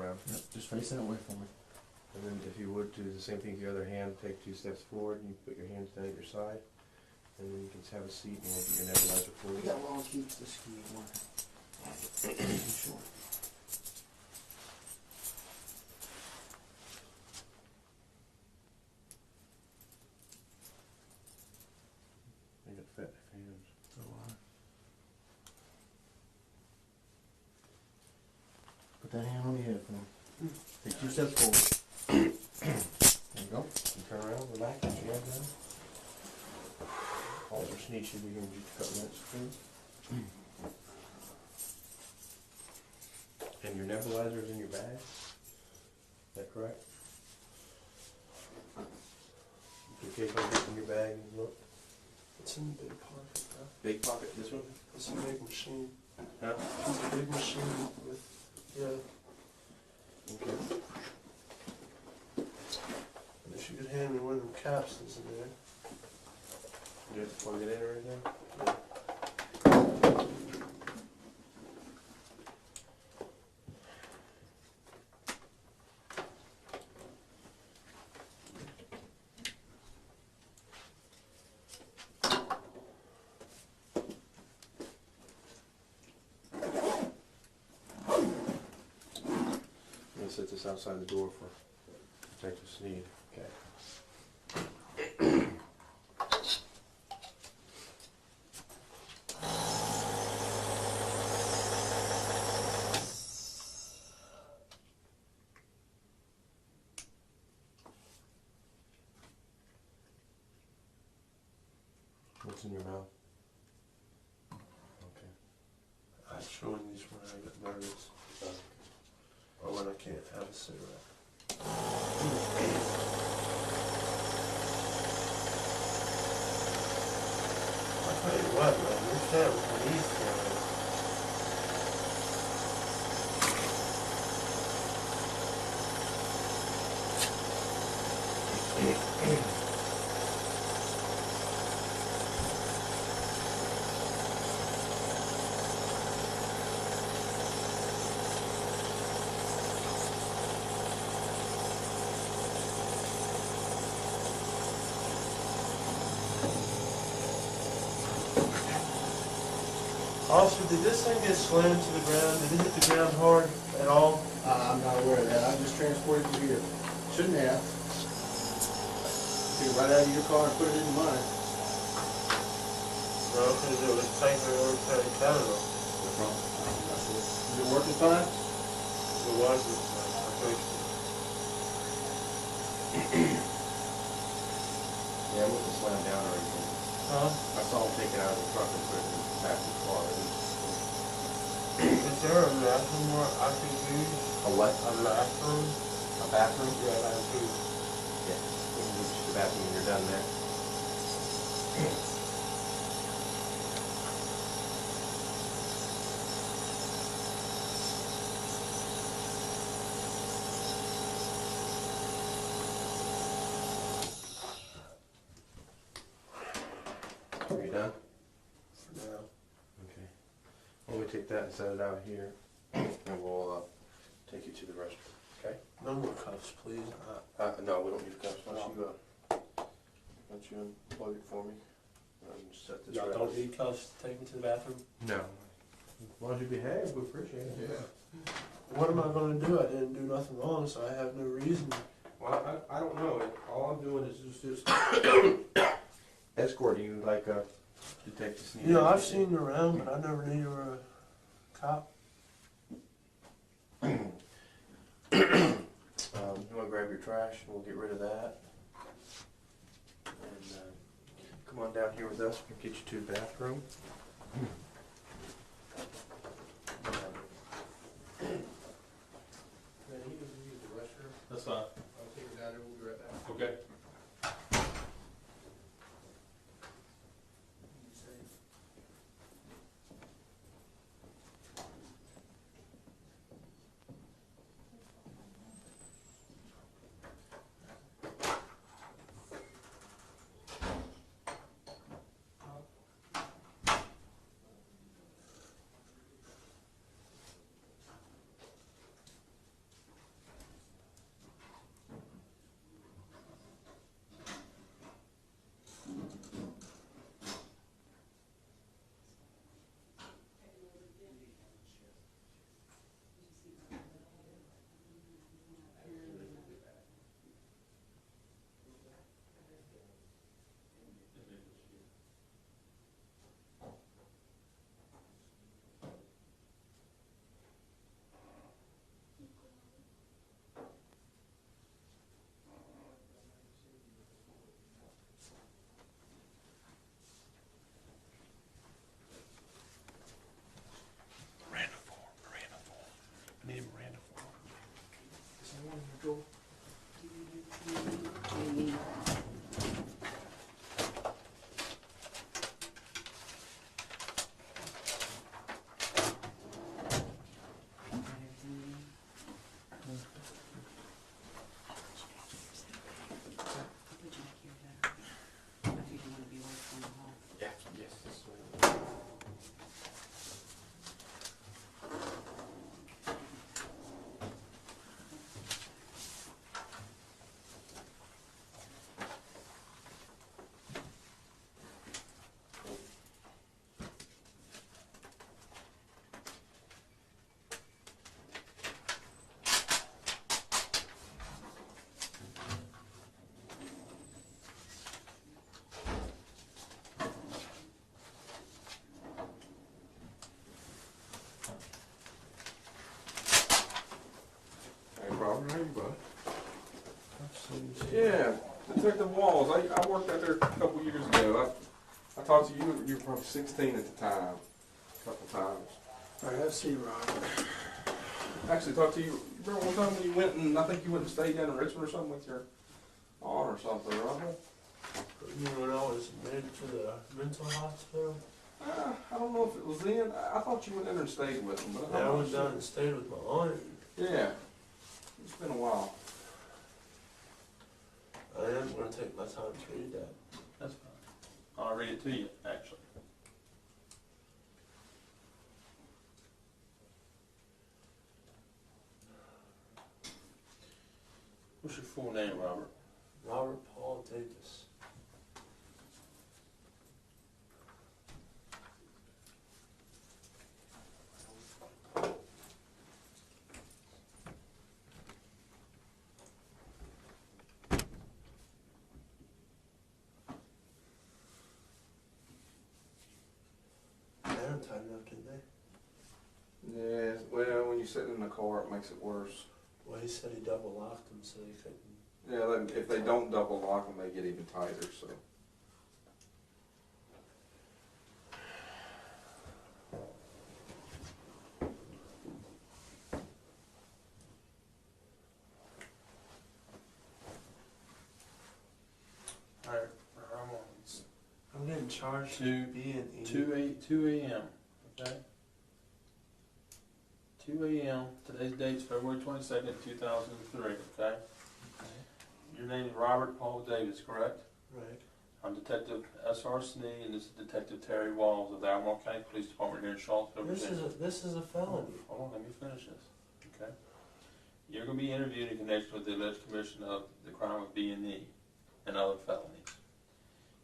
around. Yep, just face that way for me. And then if you would, do the same thing with the other hand, take 2 steps forward, and you put your hands down at your side, and then you can have a seat and we'll get your nebulizer for you. That long keeps the ski warm. Sure. You got fat hands. Put that hand on your head for me. Take 2 steps forward. There you go. You turn around, relax, put your head down. All your sneeze should be here in just a couple minutes, please. And your nebulizer is in your bag? Is that correct? Okay, go get in your bag and look. It's in the big pocket, huh? Big pocket, this one? It's a big machine. Huh? It's a big machine with, yeah. Okay. And if you could hand me one of them capsules in there. You have to plug it in or anything? Yeah. I'm gonna set this outside the door for protective sneeze. Okay. What's in your mouth? Okay. I chew on these when I get nervous. Or when I can't have a cigarette. I'll tell you what, man, this shit with these Officer, did this thing get slammed to the ground? Did it hit the ground hard at all? I'm not aware of that. I just transported it here. Shouldn't have. Took it right out of your car and put it in mine. No, because it was tanking over to Canada. What's wrong? Is it working fine? It wasn't, I think. Yeah, it wasn't slammed down or anything. Huh? I saw him take it out of the truck and put it in the back of the car. Is there a bathroom where I can use? A what? A bathroom? A bathroom? Yeah, I do. Yeah. We can get you to the bathroom when you're done there. Are you done? For now. Okay. Well, we take that and set it out here, and we'll take you to the restroom. Okay? No more cuffs, please. No, we don't need cuffs. Why don't you unplug it for me? Just set this Y'all right. don't need cuffs to take me to the bathroom? No. As long as you behave, we appreciate it. Yeah. What am I going to do? I didn't do nothing wrong, so I have no reason. Well, I don't know. All I'm doing is just escorting you like a detective sneak. You know, I've seen you around, but I never knew you were a cop. You want to grab your trash and we'll get rid of that. And come on down here with us. We'll get you to the bathroom. Man, you can use the restroom. That's fine. I'll take her down there. We'll be right back. Okay. Yeah, yes. Hey, Robert, how you, bud? Yeah, Detective Walls. I worked out there a couple years ago. I talked to you. You were probably 16 at the time, a couple times. Alright, I've seen Robert. Actually, talked to you. You remember one time when you went and I think you went and stayed down in Richmond or something with your aunt or something, right? You know, when I was admitted to the mental hospital? I don't know if it was then. I thought you went in there and stayed with them, but Yeah, I I'm went not down sure. and stayed with my aunt. Yeah, it's been a while. I am gonna take my time to read that. That's fine. I'll read it to you, actually. What's your full name, Robert? Robert Paul Davis. They haven't tied it up, did they? Yeah, well, when you sit in the car, it makes it worse. Well, he said he double locked them so he couldn't. Yeah, if they don't double lock them, they get even tighter, so. Alright, I'm getting charged for Two- being 2 a.m., okay? 2 a.m., today's date's February 22nd, 2003, okay? Your name is Robert Paul Davis, correct? Right. I'm Detective S.R. Snee, and this is Detective Terry Walls of the Albemarle County Police Department here in Charlottesville, Virginia. This is a felony. Hold on, let me finish this, okay? You're going to be interviewed in connection with the alleged commission of the crime of B&E and other felonies.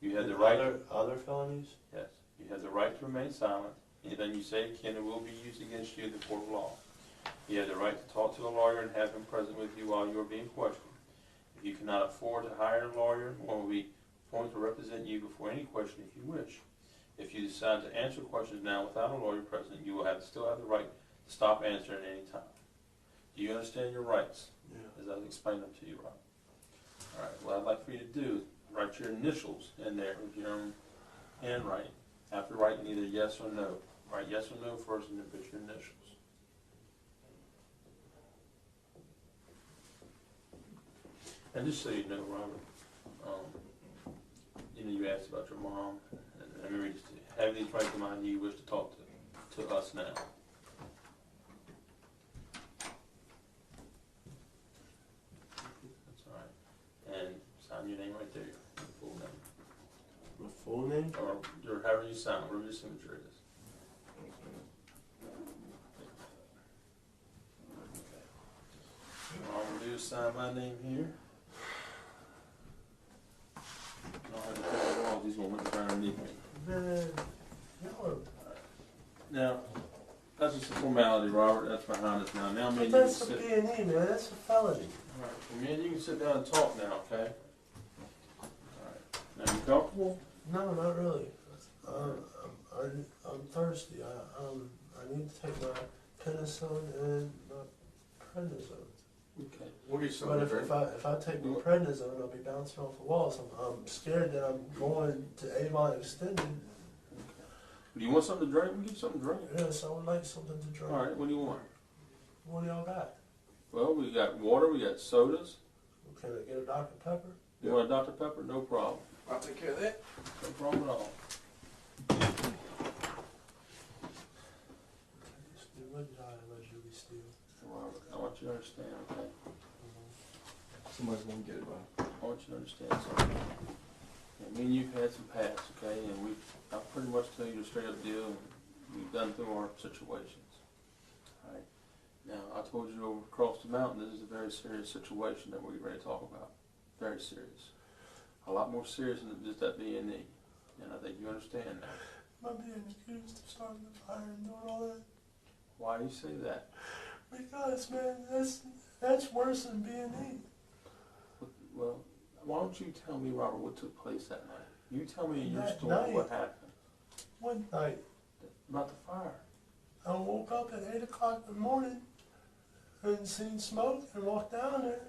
You have the right. Other felonies? Yes. You have the right to remain silent. Anything you say can and will be used against you in the court of law. You have the right to talk to a lawyer and have him present with you while you are being questioned. If you cannot afford to hire a lawyer, one will be appointed to represent you before any question if you wish. If you decide to answer questions now without a lawyer present, you will still have the right to stop answering at any time. Do you understand your rights? Yeah. As I've explained them to you, Rob. All right, what I'd like for you to do is write your initials in there with your own handwriting. After writing either yes or no. Write yes or no first and then put your initials. And just so you know, Robert, you asked about your mom, and I remember just having these right to mind you wish to talk to us now. That's all right. And sign your name right there, your full name. My full name? Or however you sign, whatever your signature is. Okay. All I'm gonna do is sign my name here. I'll have to put all these ones right underneath me. Man, no. Now, that's just a formality, Robert. That's behind us now. Now, maybe But you can that's sit. a B&E, man. That's a felony. All right, well, man, you can sit down and talk now, okay? All right. Now, you comfortable? No, not really. I'm thirsty. I need to take my penicillin and my prednisone. Okay. We'll get you But something. if I take my prednisone, I'll be bouncing off the walls. I'm scared that I'm going to Avon Extended. Do you want something to drink? We can get something to drink. Yes, I would like something to drink. All right, what do you want? What do y'all got? Well, we got water, we got sodas. Can I get a Dr. Pepper? You want a Dr. Pepper? No problem. I'll take care of that. No problem at all. What did I allegedly steal? Robert, I want you to understand, okay? Somebody's gonna get it, Bob. I want you to understand something. And me and you've had some past, okay? And I pretty much tell you the straight up deal, and we've done through our situations. All right? Now, I told you over across the mountain, this is a very serious situation that we're ready to talk about. Very serious. A lot more serious than just that B&E. And I think you understand that. Am I being accused of starting the fire and doing all that? Why do you say that? Because, man, that's worse than B&E. Well, why don't you tell me, Robert, what took place that night? You tell me in your That story night? what happened. One night, About the fire. I woke up at 8 o'clock in the morning and seen smoke and walked down there.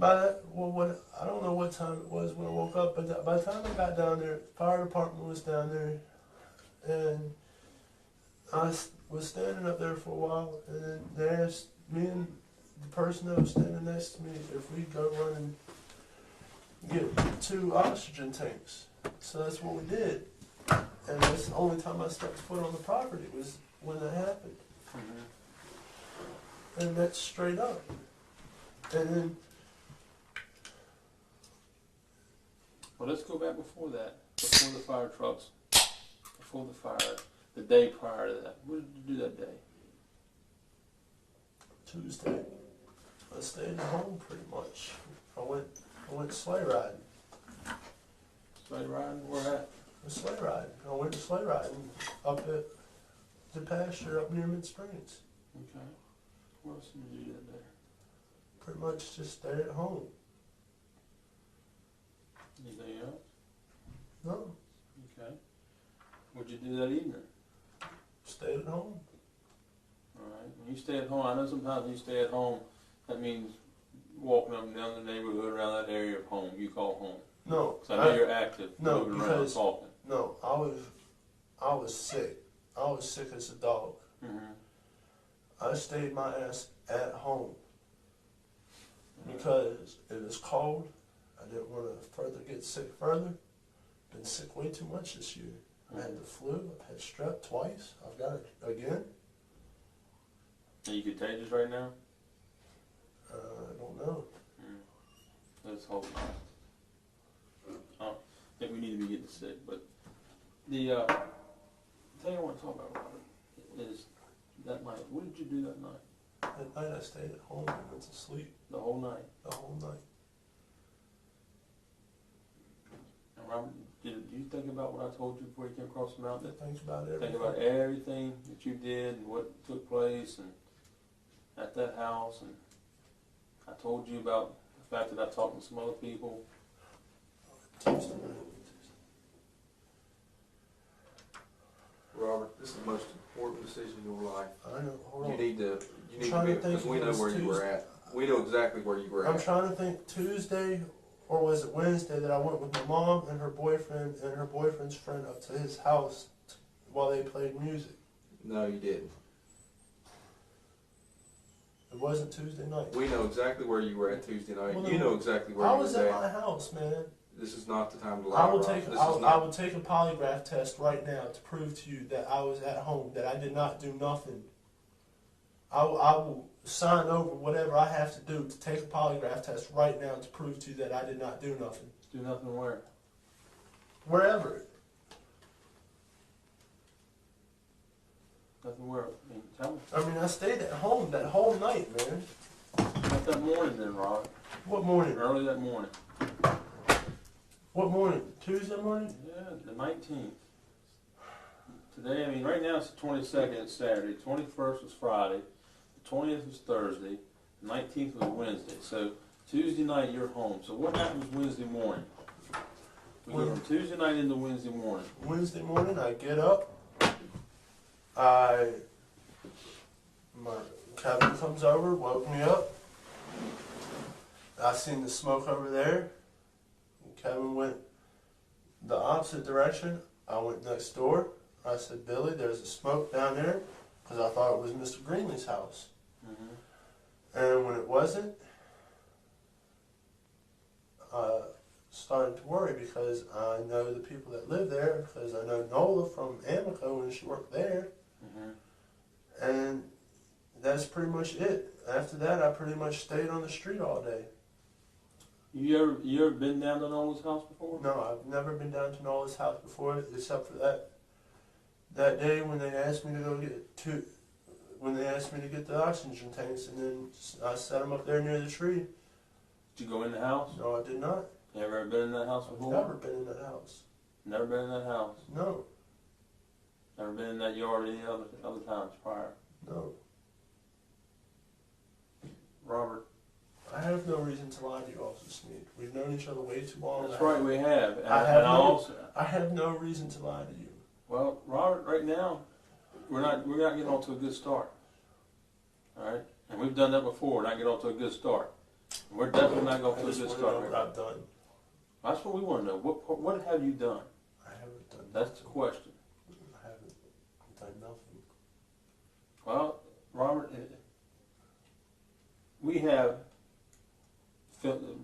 I don't know what time it was when I woke up, but by the time I got down there, the fire department was down there, and I was standing up there for a while, and then they asked me and the person that was standing next to me if we'd go run and get 2 oxygen tanks. So that's what we did. And that's the only time I stepped foot on the property was when that happened. Mm-hmm. And that's straight up. And then, Well, let's go back before that. Before the fire trucks. Before the fire. The day prior to that. What did you do that day? Tuesday, I stayed at home pretty much. I went sleigh riding. Sleigh riding? Where at? Sleigh riding. I went sleigh riding up at the pasture up near Mid Springs. Okay. What else did you do that day? Pretty much just stayed at home. Anything else? No, Okay. What'd you do that evening? stayed at home. Alright. When you stay at home, I know sometimes when you stay at home, that means walking up and down the neighborhood around that area of home. You call home. No, So I know you're active, no, moving around, because- talking. no, I was sick. I was sick as a dog. Mm-hmm. I stayed my ass at home because it was cold. I didn't want to get sick further. Been sick way too much this year. I had the flu. I've had strep twice. I've got it again. Are you contagious right now? I don't know. Let's hope not. I don't think we need to be getting sick, but the thing I want to talk about, Robert, is that night. What did you do that night? That night I stayed at home and went to sleep The whole night. the whole night. And Robert, did you think about what I told you before you came across the mountain? Think about everything. Think about everything that you did and what took place and at that house, and I told you about the fact that I talked to some other people. Tuesday night. Robert, this is the most important decision in your life. I know. Hold You on. need to trying to be, think because we if it know was where you were Tuesday. at. We know exactly where you were I'm at. trying to think Tuesday or was it Wednesday that I went with my mom and her boyfriend and her boyfriend's friend up to his house while they played music. No, you didn't. It wasn't Tuesday night. We know exactly where you were at Tuesday night. Well, You then know exactly where I you was were at at. my house, man. This is not the time to lie, I will Robert. take This is I not. will take a polygraph test right now to prove to you that I was at home, that I did not do nothing. I will sign over whatever I have to do to take a polygraph test right now to prove to you that I did not do nothing. Do nothing where? Wherever. Nothing where? I mean, tell me. I mean, I stayed at home that whole night, man. Not that morning then, Robert. What morning? Early that morning. What morning? Tuesday morning? Yeah, the 19th. Today, I mean, right now it's the 22nd, it's Saturday. 21st was Friday. The 20th was Thursday. The 19th was Wednesday. So Tuesday night, you're home. So what happens Wednesday morning? We go from Tuesday night into Wednesday morning. Wednesday morning, I get up. Kevin comes over, woke me up. I seen the smoke over there. Kevin went the opposite direction. I went next door. I said, Billy, there's a smoke down there, because I thought it was Mr. Greenley's house. Mm-hmm. wasn't starting to worry because I know the people that live there, because I know Nola from Amico when she worked there, and that's pretty much it. After that, I pretty much stayed on the street all day. You ever been down to Nola's house before? No, I've never been down to Nola's house before, except for that day when they asked me to go when they asked me to get the oxygen tanks, and then I set them up there near the tree. Did you go in the house? No, I did not. You ever been in that house I've before? never been in that house. Never been in that house? No, Never been in that yard any other times prior? no. Robert? I have no reason to lie to you, Officer Sneed. We've known each other way too long. That's right, we have. And I have no reason to lie to you. Well, Robert, right now, we're not getting off to a good start. All right? And we've done that before, not get off to a good start. And we're definitely not going I to a just good want to start know right what now. I've done. That's what we want to know. What have you done? I haven't done. That's the question. I haven't done nothing. Well, Robert, we have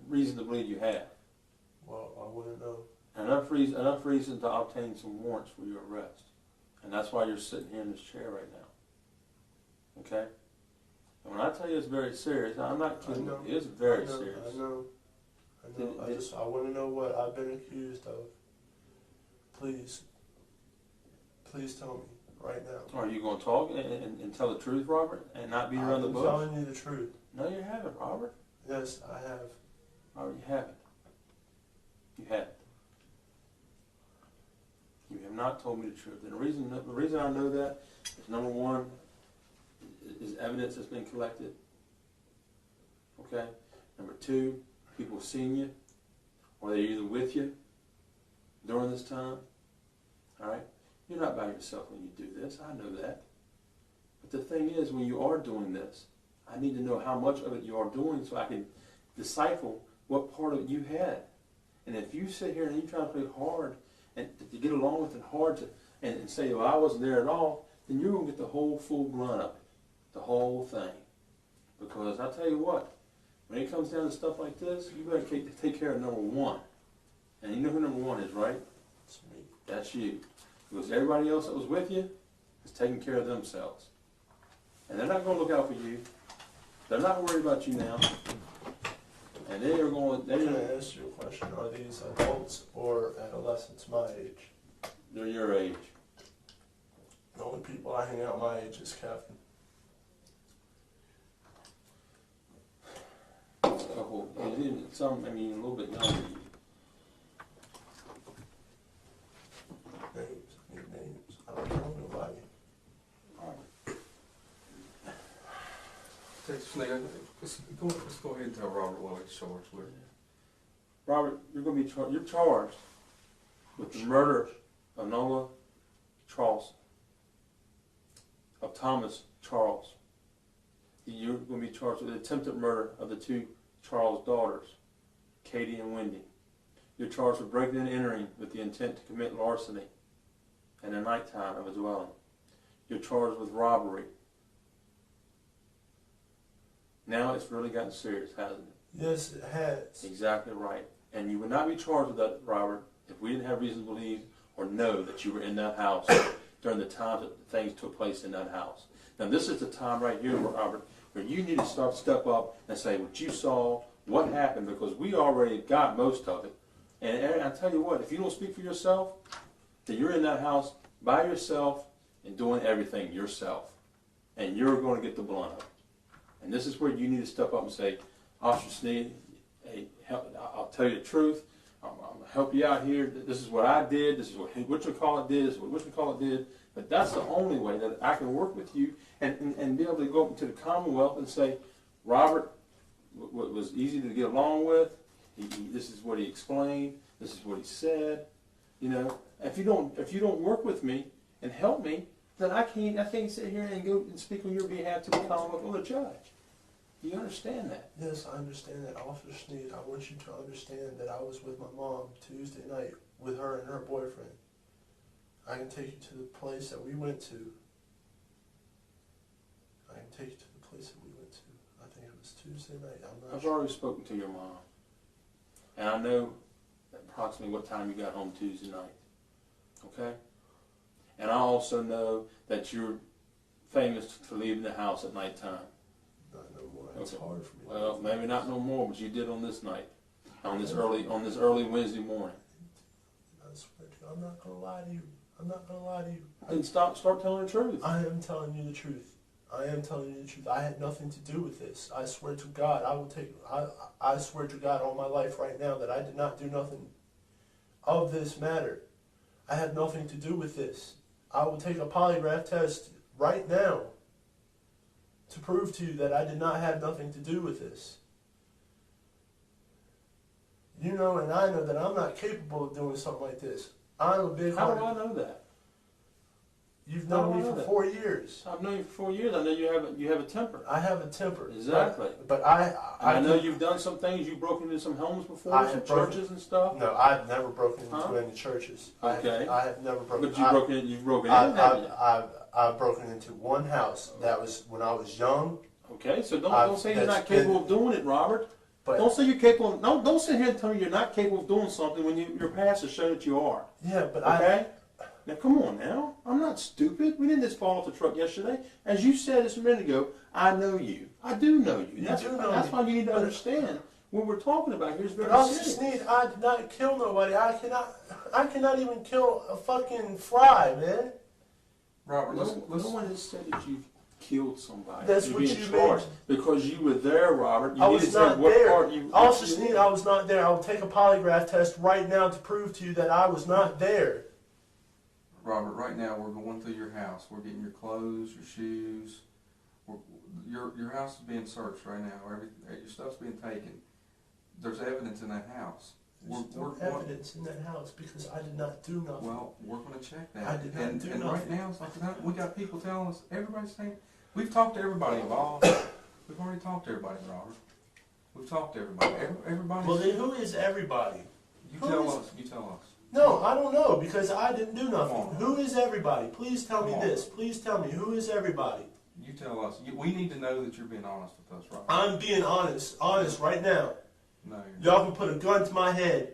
reason to believe you have. Well, I want to know. Enough reason to obtain some warrants for your arrest. And that's why you're sitting here in this chair right now. Okay? And when I tell you it's very serious, I'm not kidding you. It's very serious. I know. I want to know what I've been accused of. Please tell me right now. Are you going to talk and tell the truth, Robert, and not beat around the bush? I'm telling you the truth. No, you haven't, Robert. Yes, I have. Robert, you haven't. You haven't. You have not told me the truth. And the reason I know that is, number one, is evidence that's been collected. Okay? Number two, people have seen you, or they're either with you during this time. All right? You're not by yourself when you do this. I know that. But the thing is, when you are doing this, I need to know how much of it you are doing so I can decipher what part of it you had. And if you sit here and you try to play hard and to get along with it hard and say, well, I wasn't there at all, then you're going to get the whole full brunt of it, the whole thing. Because I tell you what, when it comes down to stuff like this, you better take care of number one. And you know who number one is, right? It's me. That's you. Because everybody else that was with you is taking care of themselves. And they're not going to look out for you. They're not worried about you now. And they are going to... Can I ask you a question? Are these adults or adolescents my age? They're your age. The only people I hang out my age is Captain. Couple, some, a little bit younger than you. Names. I need names. I don't know nobody. Let's go ahead and tell Robert what he's charged with. Robert, you're going to be you're charged with the murder of Nola Charles, of Thomas Charles. You're going to be charged with the attempted murder of the two Charles daughters, Katie and Wendy. You're charged with breaking and entering with the intent to commit larceny in the nighttime of a dwelling. You're charged with robbery. Now it's really gotten serious, hasn't it? Yes, it has. Exactly right. And you would not be charged with that, Robert, if we didn't have reason to believe or know that you were in that house during the time that things took place in that house. Now this is the time right here, Robert, where you need to step up and say what you saw, what happened, because we already got most of it. And I tell you what, if you don't speak for yourself, then you're in that house by yourself and doing everything yourself. And you're going to get the blunt of it. And this is where you need to step up and say, Officer Sneed, hey, I'll tell you the truth. I'm going to help you out here. This is what I did. This is what whatchamacallit did. This is what whatchamacallit did. But that's the only way that I can work with you and be able to go up to the Commonwealth and say, Robert was easy to get along with. This is what he explained. This is what he said. You know, if you don't work with me and help me, then I can't sit here and go and speak on your behalf to the Commonwealth or the judge. Do you understand that? Yes, I understand that. Officer Sneed, I want you to understand that I was with my mom Tuesday night with her and her boyfriend. I can take you to the place that we went to. I can take you to the place that we went to. I think it was Tuesday night. I'm not I've sure. already spoken to your mom. And I know approximately what time you got home Tuesday night. Okay? And I also know that you're famous for leaving the house at nighttime. Not no more. It's Okay. hard for me. Well, maybe not no more, but you did on this night. On this early Wednesday morning. I swear to you, I'm not gonna lie to you. I'm not gonna lie to you. Then start telling the truth. I am telling you the truth. I am telling you the truth. I had nothing to do with this. I swear to God, I swear to God on my life right now that I did not do nothing of this matter. I had nothing to do with this. I will take a polygraph test right now to prove to you that I did not have nothing to do with this. You know, and I know that I'm not capable of doing something like this. I'm a big How do hearted. I know that? You've how known do I me know for that? 4 years. I've known you for 4 years. I know you have a temper. I have a temper. Exactly. But And I know can- you've done some things. You've broken into some homes before, I some have broken- churches and stuff. No, I've never broken into Huh? any churches. Okay. I have never broken. But you've broken in, haven't you? I've broken into one house. That was when I was young. Okay, so don't I've- say you're that's not capable been- of doing it, Robert. But Don't say you're capable. No, don't sit here and tell me you're not capable of doing something when your past has shown that you are. yeah, but Okay? Now come on now. I'm not stupid. We didn't just fall off the truck yesterday. As you said just a minute ago, I know you. I do know you. You That's, do know that's me. why you need to But- understand what we're talking about here is very But Officer serious. Sneed, I did not kill nobody. I cannot even kill a fucking fly, man. Robert, No let's one has said that you've killed somebody. That's You're what being you charged because you were there, Robert. You I need was to tell not what there. part you. Officer you Sneed, were. I was not there. I will take a polygraph test right now to prove to you that I was not there. Robert, right now we're going through your house. We're getting your clothes, your shoes. Your house is being searched right now. Your stuff's being taken. There's evidence in that house. There's no evidence in that house because I did not do nothing. Well, we're going to check that. I did not and, do and nothing. right now, it's like that, we got people telling us, everybody's saying, we've talked to everybody involved. We've already talked to everybody, Robert. We've talked to everybody. Everybody's. Well, then who is everybody? You who tell is- us. You tell us. No, I don't know because I didn't do nothing. Come on. Who is everybody? Please tell me Come on. this. Please tell me who is everybody. You tell us. We need to know that you're being honest with us, Robert. I'm being honest right now. No. Y'all can put a gun to my head.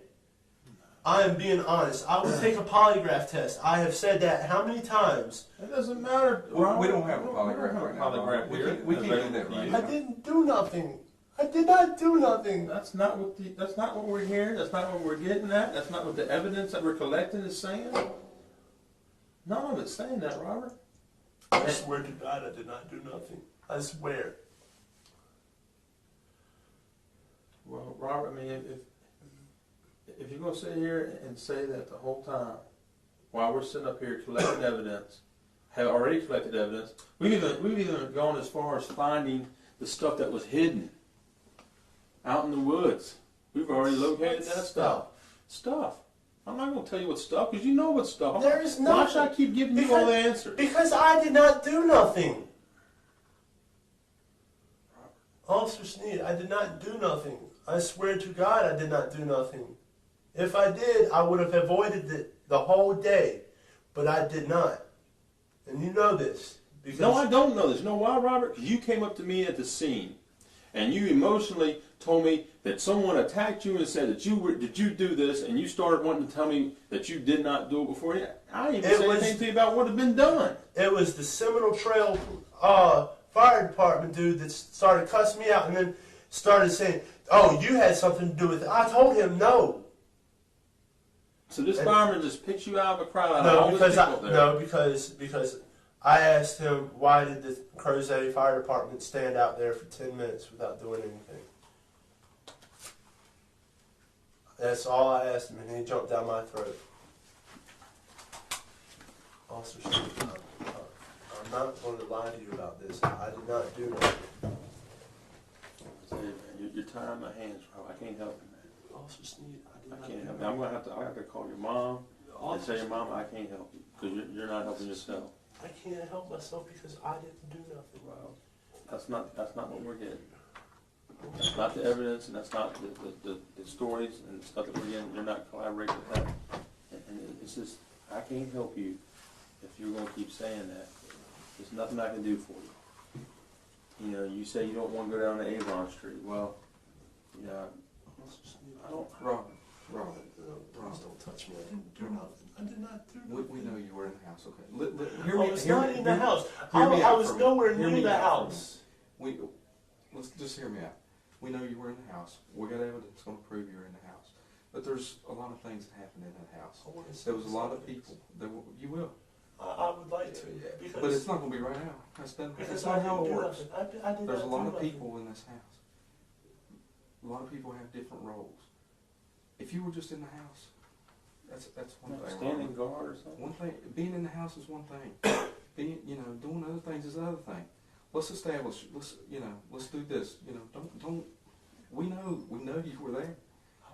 I am being honest. I will take a polygraph test. I have said that how many times? It doesn't matter. We Robert. don't have a We don't polygraph have a right now, polygraph Robert. here. We can't do that Available right to now. I didn't do nothing. I did not do nothing. That's not what that's not what we're hearing. That's not what we're getting at. That's not what the evidence that we're collecting is saying. None of it's saying that, Robert. I swear to God, I did not do nothing. I swear. Well, Robert, I mean, if you're going to sit here and say that the whole time, while we're sitting up here collecting evidence, have already collected evidence, we've even gone as far as finding the stuff that was hidden out in the woods. We've already located that stuff. Stuff. I'm not going to tell you what stuff, because you know what stuff. There is Why nothing. should I keep giving you all the answers? Because I did not do nothing. Officer Sneed, I did not do nothing. I swear to God I did not do nothing. If I did, I would have avoided it the whole day. But I did not. And you know this. Because No, I don't know this. You know why, Robert? Because you came up to me at the scene, and you emotionally told me that someone attacked you and said that did you do this, and you started wanting to tell me that you did not do it before. I didn't even say anything to you about what had been done. it was the Seminole Trail fire department dude that started cussing me out and then started saying, oh, you had something to do with it. I told him no. So this fireman just picked you out of a crowd out of No, all these because people there. because I asked him why did the Crozet Fire Department stand out there for 10 minutes without doing anything. That's all I asked him, and he jumped down my throat. Officer Steve, I'm not going to lie to you about this. I did not do that. You're tying my hands, bro. I can't help you, man. Officer Sneed, I did I not can't do help you. I'm gonna have to call your mom and tell your mom I can't help you because you're not helping yourself. I can't help myself because I didn't do nothing. Well, that's not what we're getting. That's not the evidence, and that's not the stories and stuff that we're getting. You're not collaborating with that, and it's just I can't help you if you're gonna keep saying that. There's nothing I can do for you. You know, you say you don't want to go down to Avon Street. Well, yeah, I don't. Robert, Please don't touch me. I didn't do nothing. I did not do we nothing. know you were in the house, okay? I was not in the house. hear me I out was for a nowhere minute. Hear near me the out for a house. Let's just hear me out. We know you were in the house. We got evidence going to prove you were in the house. But there's a lot of things that happened in that house. I wanna see There was a lot of something. people. You will. I would like to. But it's not going to be right now. That's Because not I how didn't it do works. nothing. I did There's a not lot do of nothing. people in this house. A lot of people have different roles. If you were just in the house, that's one thing. Standing guard or something. One thing, being in the house is one thing. Being, doing other things is another thing. Let's establish. Let's do this. Don't. We know you were there.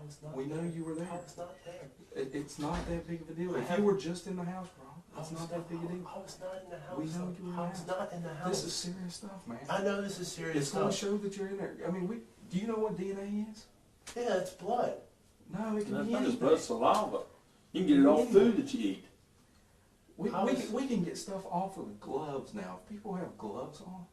I was not We know there. you were there. I was not there. It's not that big of a deal. I If have- you were just in the house, Rob, I it's was not that big a deal. I was not in the house. We know you were in the I was house. not in the house. This is serious stuff, man. I know this is serious It's going to stuff. show that you're in there. I mean, do you know what DNA is? Yeah, it's blood. No, it can That's be not just anything. blood, saliva. You can get it off food that you eat. We can get stuff off of the gloves now. If people have gloves on,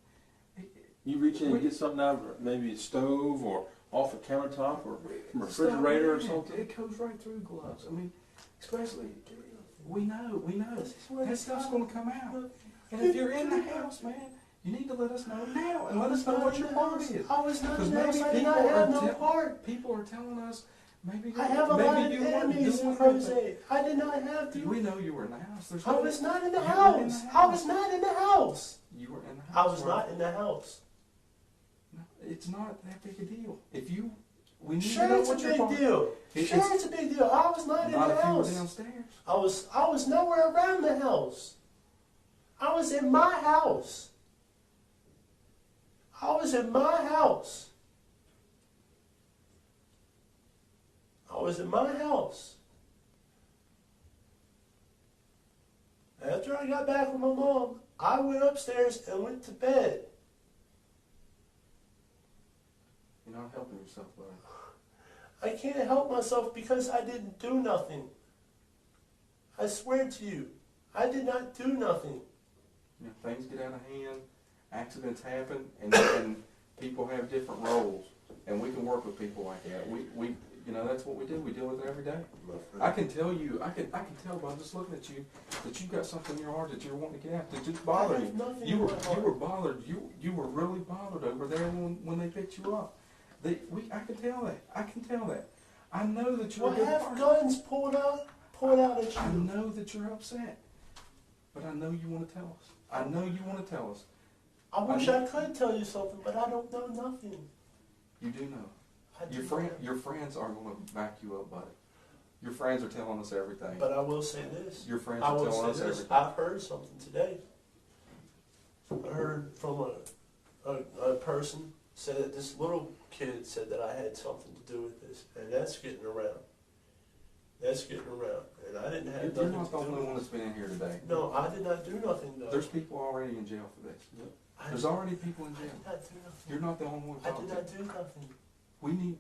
You reach in and get something out of maybe a stove or off a countertop or from a refrigerator or something. It goes right through gloves. I mean, especially, we know. This is where That it's stuff's from. going to come out. And if you're in the house, man, you need to let us know now and let us know what your part is. I was not Because in the house. maybe I did people not have are no part. people are telling us maybe I have a lot of maybe you weren't enemies doing in anything. Jose. I did not have to. We know you were in the house. There's I no- was not in the You were in house. the I was house. not in the house. You were in the I house. was Rob. not in the house. No, it's not that big a deal. We need to Sure, know it's a what your big part. deal. It- Sure, it's- it's a big deal. I was not in Not the if you were house. downstairs. I was nowhere around the house. I was in my house. I was in my house. I was in my house. After I got back with my mom, I went upstairs and went to bed. You're not helping yourself, buddy. I can't help myself because I didn't do nothing. I swear to you, I did not do nothing. Things get out of hand, accidents happen, and people have different roles, and we can work with people like that. We that's what we do. We deal with it every day. I can tell you, I can tell by just looking at you that you've got something in your heart that you're wanting to get out. That just bothering I have you. nothing You in were my heart. bothered. You were really bothered over there when they picked you up. I can tell that. I can tell that. I know that you're Well, a good have person. guns pulled out at I you. know that you're upset, but I know you want to tell us. I know you want to tell us. I wish I could tell you something, but I don't know nothing. You do know. I do Your friends are going to back you up, buddy. Your friends are telling us everything. But I will say this. Your friends I are will telling us say this. everything. I've heard something today. I heard from a person said that this little kid said that I had something to do with this, and that's getting around. That's getting around, and I didn't have You're nothing not the to do only with one it. that's been in here today. No, I did not do nothing though. There's people already in jail for this. I There's did- already people in I jail. did not do nothing. You're not the only one I talking did to. not do nothing. We need,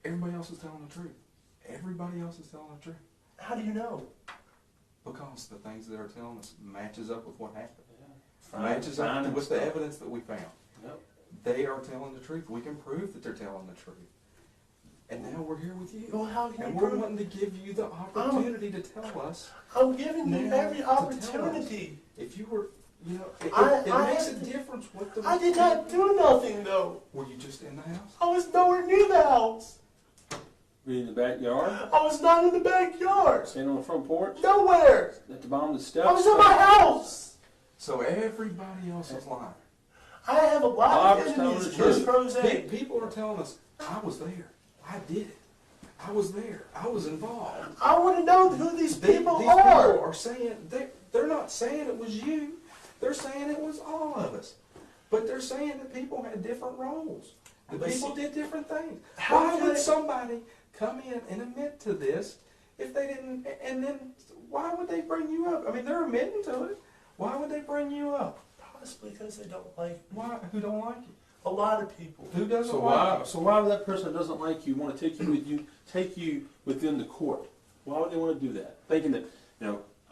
everybody else is telling the truth. Everybody else is telling the truth. How do you know? Because the things that are telling us matches up with what happened. Fine- Matches up finding with the stuff. evidence that we found. Yep. They are telling the truth. We can prove that they're telling the truth. And now we're here with you. Well, how can And you we're prove? wanting to give you the opportunity to tell us. I'm giving you now every to tell us. opportunity. If you were, it I makes a have to- difference what the... I did not do nothing though. Were you just in the house? I was nowhere near the house. Were you in the backyard? I was not in the backyard. Standing on the front porch? Nowhere. At the bottom of the steps? I was in my house. So everybody else is lying. I have a lot Robert's of telling enemies, the Chris truth. Crozet. People are telling us, I was there. I did it. I was there. I was involved. I want to know who these people These are. people are saying, they're not saying it was you. They're saying it was all of us. But they're saying that people had different roles. The But people see- did different things. How Why can would I- somebody come in and admit to this if they didn't, and then why would they bring you up? I mean, they're admitting to it. Why would they bring you up? Possibly because they don't like Why? Who don't like you? a lot of people. Who doesn't So like why? you? So why would that person that doesn't like you want to take you within the court? Why would they want to do that? Thinking that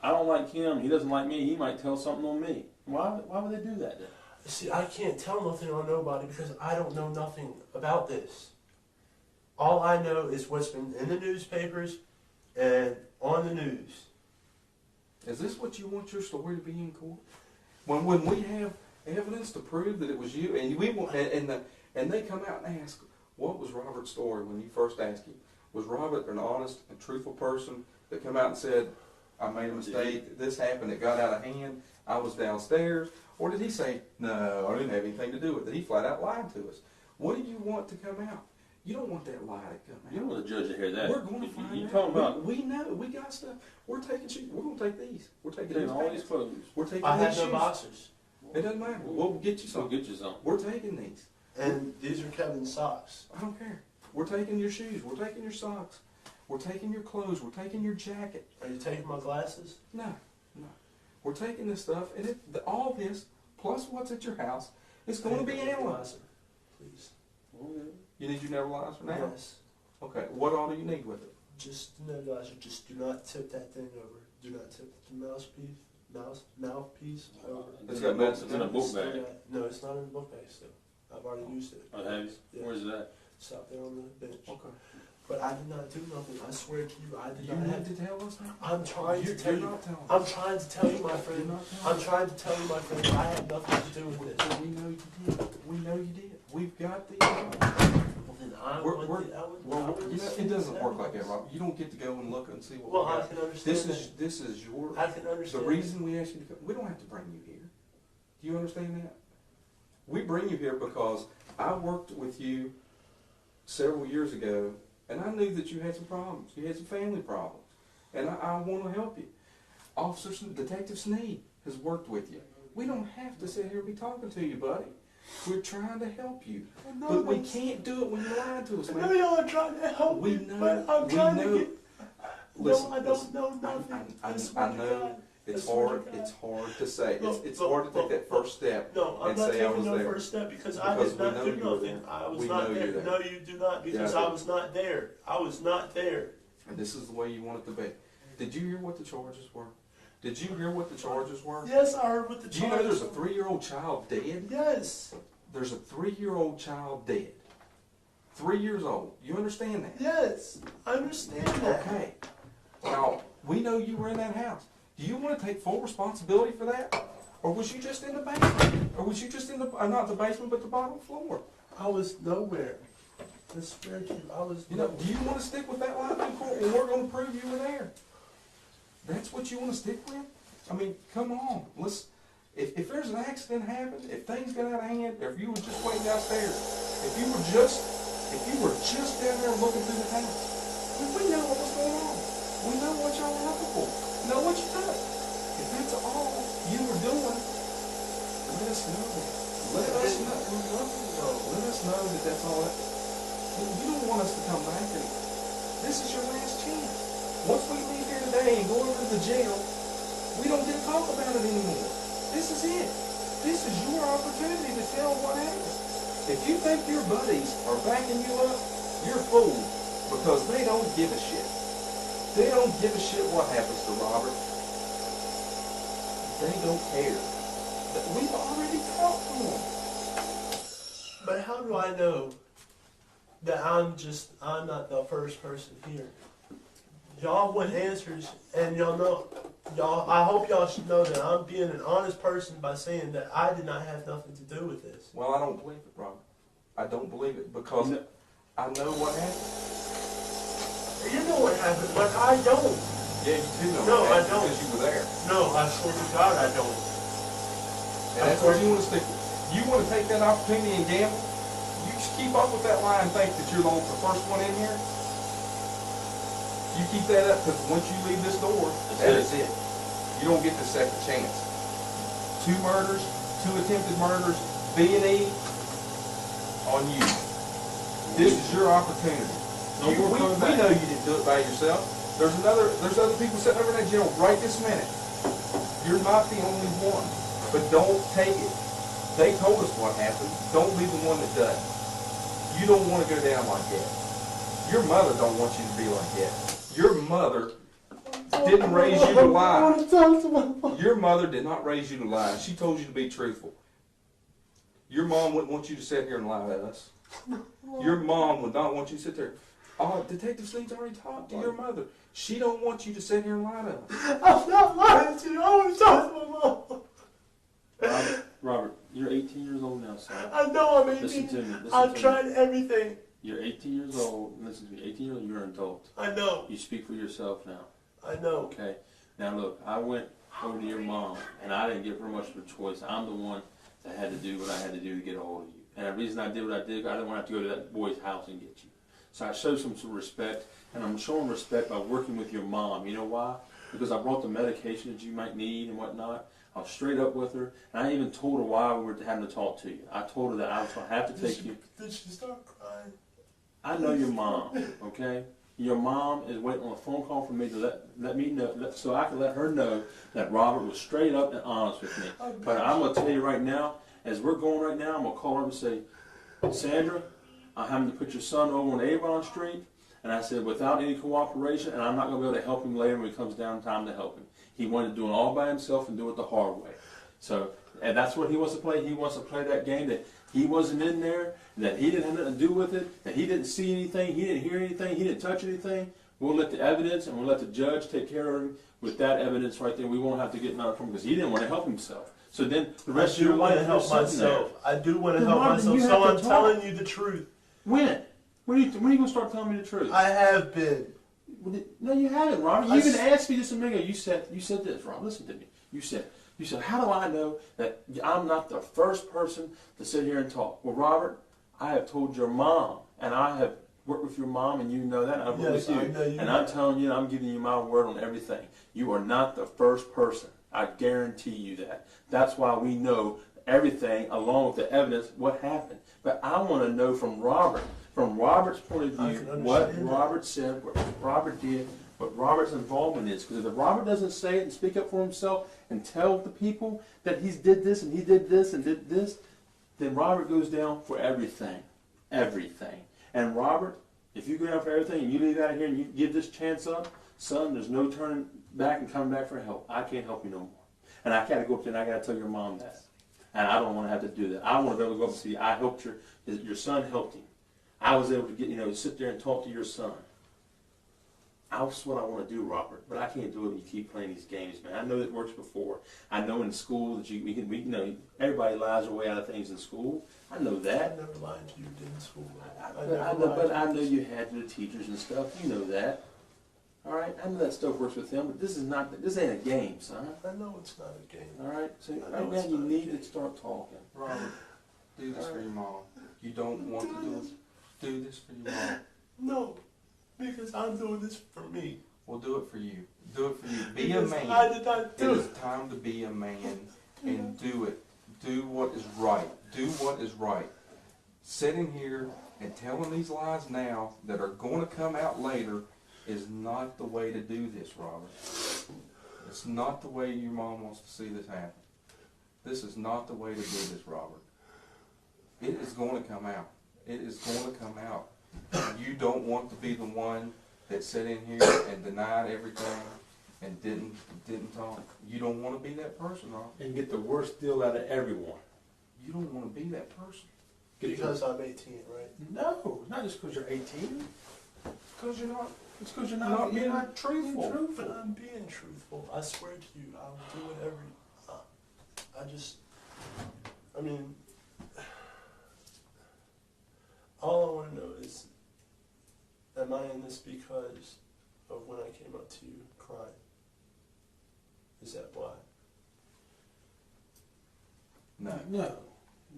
I don't like him, he doesn't like me, he might tell something on me. Why would they do that then? See, I can't tell nothing on nobody because I don't know nothing about this. All I know is what's been in the newspapers and on the news. Is this what you want your story to be in court? When we have evidence to prove that it was you, and we want, and they come out and ask, what was Robert's story when you first asked him? Was Robert an honest and truthful person that come out and said, I made a mistake, this happened, it got out of hand, I was downstairs? Or did he say, no, I didn't have anything to do with it? He flat out lied to us. What do you want to come out? You don't want that lie to come out. You don't want the judge to hear that. We're going to find You out. talking about We know, we got stuff. We're taking shoes. We're going to take these. We're taking taking these all these pants. clothes? We're taking I these had no shoes. boxers. It doesn't matter. We'll get you So some. get you some. We're taking these. And these are Kevin's socks. I don't care. We're taking your shoes. We're taking your socks. We're taking your clothes. We're taking your jacket. Are you taking my glasses? No, no. We're taking this stuff, and all this, plus what's at your house, is going to be analyzed. Please. You need your nebulizer now? Yes. Okay. What all do you need with it? Just the nebulizer. Just do not tip that thing over. Do not tip the mouthpiece over. It's got both. It's in a book bag. No, it's not in the book bag still. I've already used it. Oh, have you? Yeah. Where's it at? It's out there on the bench. Okay. But I did not do nothing. I swear to you, I did You not need have to tell us now? I'm trying to You're tell you. not telling us. I'm trying to tell you, my You're friend. not telling I'm us. trying to tell you, my friend. I had nothing to do with this. We know you did. We know you did. We've got the. Well, then I We're- would. I would. Well, you know, it doesn't work like that, Rob. You don't get to go and look and see what Well, we I got. can understand This is your. that. I can The understand. reason we ask you to come, we don't have to bring you here. Do you understand that? We bring you here because I worked with you several years ago, and I knew that you had some problems. You had some family problems, and I want to help you. Detective Sneed has worked with you. We don't have to sit here and be talking to you, buddy. We're trying to help you, but we can't do it when you're lying to us, I know man. y'all are trying to help We me, know. but I'm We trying know. to get. Listen, No, I listen. don't know nothing. I swear to know. God. It's I swear to hard. God. It's hard to say. Look, It's look, hard to take look, that first step. No, I'm and not say I taking was no there. first step because I Because did we not know do you were nothing. there. I was We not know there. you're there. No, you do not because Yeah, I I do. was not there. I was not there. And this is the way you want it to be. Did you hear what the charges were? Did you hear what the charges were? Yes, I heard what the Do you know there's a charges 3-year-old child dead? Yes, There's a 3-year-old child dead. 3 years old. You understand that? yes, I understand that. Okay. Now, we know you were in that house. Do you want to take full responsibility for that? Or was you just in the basement? Or was you just in the, not the basement, but the bottom floor? I was nowhere. I swear to you, I was You know, nowhere. do you want to stick with that line in court when we're going to prove you were there? That's what you want to stick with? I mean, come on. If there's an accident happened, if things got out of hand, or if you were just waiting downstairs, if you were just down there looking through the house, then we know what was going on. We know what y'all were looking for. We know what you did. If that's all you were doing, let us know. Let us know. Let us know that that's all that. You don't want us to come back and this is your last chance. Once we leave here today and go over to the jail, we don't get to talk about it anymore. This is it. This is your opportunity to tell what happened. If you think your buddies are backing you up, you're fooled because they don't give a shit. They don't give a shit what happens to Robert. They don't care. We've already talked to them. But how do I know that I'm not the first person here? Y'all want answers, and I hope y'all should know that I'm being an honest person by saying that I did not have nothing to do with this. Well, I don't believe it, Robert. I don't believe it because I know what happened. You know what happened, but I don't. Yeah, you do know No, what I happened don't. because you were there. No, I swear to God I don't. And that's what you want to stick with. You want to take that opportunity and gamble? You just keep up with that lie and think that you're the first one in here. You keep that up because once you leave this door, that is it. You don't get the second chance. 2 murders, 2 attempted murders, B&E on you. This is your opportunity. We know you didn't do it by yourself. There's other people sitting over in that jail right this minute. You're not the only one. But don't take it. They told us what happened. Don't be the one that does. You don't want to go down like that. Your mother don't want you to be like that. Your mother didn't raise you to lie. Your mother did not raise you to lie. She told you to be truthful. Your mom wouldn't want you to sit here and lie to us. Your mom would not want you to sit there. Oh, Detective Sleeves already talked to your mother. She don't want you to sit here and lie to us. I'm not lying to you. I want to talk to my mom. Robert, you're 18 years old now, son. I know I'm 18. Listen to me. I've tried everything. You're 18 years old. Listen to me. 18 years old, you're an adult. I know. You speak for yourself now. I know. Okay. Now look, I went over to your mom, and I didn't give her much of a choice. I'm the one that had to do what I had to do to get a hold of you. And the reason I did what I did, I didn't want to have to go to that boy's house and get you. So I showed some respect, and I'm showing respect by working with your mom. You know why? Because I brought the medication that you might need and whatnot. I was straight up with her, and I even told her why we were having to talk to you. I told her that I was going to have to take you. Did she start crying? I know your mom, okay? Your mom is waiting on a phone call from me to let me know, so I can let her know that Robert was straight up and honest with me. But I'm going to tell you right now, as we're going right now, I'm going to call her and say, Sandra, I'm having to put your son over on Avon Street. And I said, without any cooperation, and I'm not going to be able to help him later when it comes down time to help him. He wanted to do it all by himself and do it the hard way. So, and that's what he wants to play. He wants to play that game that he wasn't in there, that he didn't have nothing to do with it, that he didn't see anything, he didn't hear anything, he didn't touch anything. We'll let the evidence and we'll let the judge take care of him with that evidence right there. We won't have to get nothing from him because he didn't want to help himself. So then the rest of your life, I help myself. I do want to help Marvin, myself, you so have I'm to talk. telling you the truth. When? When are you going to start telling me the truth? I have been. No, you haven't, Robert. You even asked me this a minute ago. You said this, Robert. Listen to me. You said, how do I know that I'm not the first person to sit here and talk? Well, Robert, I have told your mom, and I have worked with your mom, and you know that. I've worked with you. I know you. And I'm telling you, I'm giving you my word on everything. You are not the first person. I guarantee you that. That's why we know everything along with the evidence, what happened. But I want to know from Robert's point of view, what Robert said, what Robert did, what Robert's involvement is. Because if Robert doesn't say it and speak up for himself and tell the people that he did this and he did this and did this, then Robert goes down for everything. Everything. And Robert, if you go down for everything and you leave out of here and you give this chance up, son, there's no turning back and coming back for help. I can't help you no more. And I got to go up there and I got to tell your mom that. And I don't want to have to do that. I want to be able to go up and see, I helped your son helped him. I was able to get, sit there and talk to your son. That's what I want to do, Robert. But I can't do it when you keep playing these games, man. I know it works before. I know in school that we everybody lies their way out of things in school. I know that. I never lied to you in school. I know you had to the teachers and stuff. You know that. All right, I know that stuff works with them, but this ain't a game, son. I know it's not a game. All right, so right now you need to start talking. Robert, do this for your mom. You don't want to do this for your mom. No, because I'm doing this for me. Well, do it for you. Do it for you. Be a Because man. I did not do It it. is time to be a man and do it. Do what is right. Do what is right. Sitting here and telling these lies now that are going to come out later is not the way to do this, Robert. It's not the way your mom wants to see this happen. This is not the way to do this, Robert. It is going to come out. It is going to come out. You don't want to be the one that sat in here and denied everything and didn't talk. You don't want to be that person, Robert. And get the worst deal out of everyone. You don't want to be that person. Because I'm 18, right? No, not just because you're 18. Because you're not. It's because you're You're not not truthful. But I'm being truthful. I swear to you, I will do whatever. All I want to know is, am I in this because of when I came up to you crying? Is that why? No. No.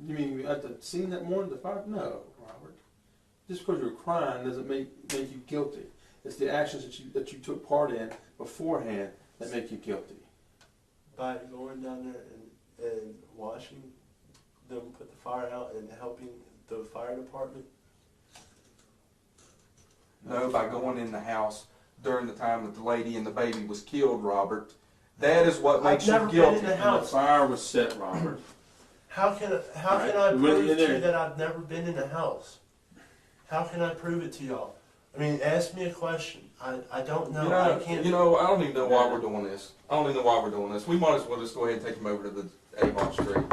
You mean at the scene that morning, the fire? No, Robert. Just because you're crying doesn't make you guilty. It's the actions that you took part in beforehand that make you guilty. By going down there and watching them put the fire out and helping the fire department? No, by going in the house during the time that the lady and the baby was killed, Robert. That is what makes you never guilty. been in the And house. the fire was set, Robert. How can I We went prove in to there. you that I've never been in the house? How can I prove it to y'all? I mean, ask me a question. I don't know. I can't. I don't even know why we're doing this. I don't even know why we're doing this. We might as well just go ahead and take him over to the Avon Street.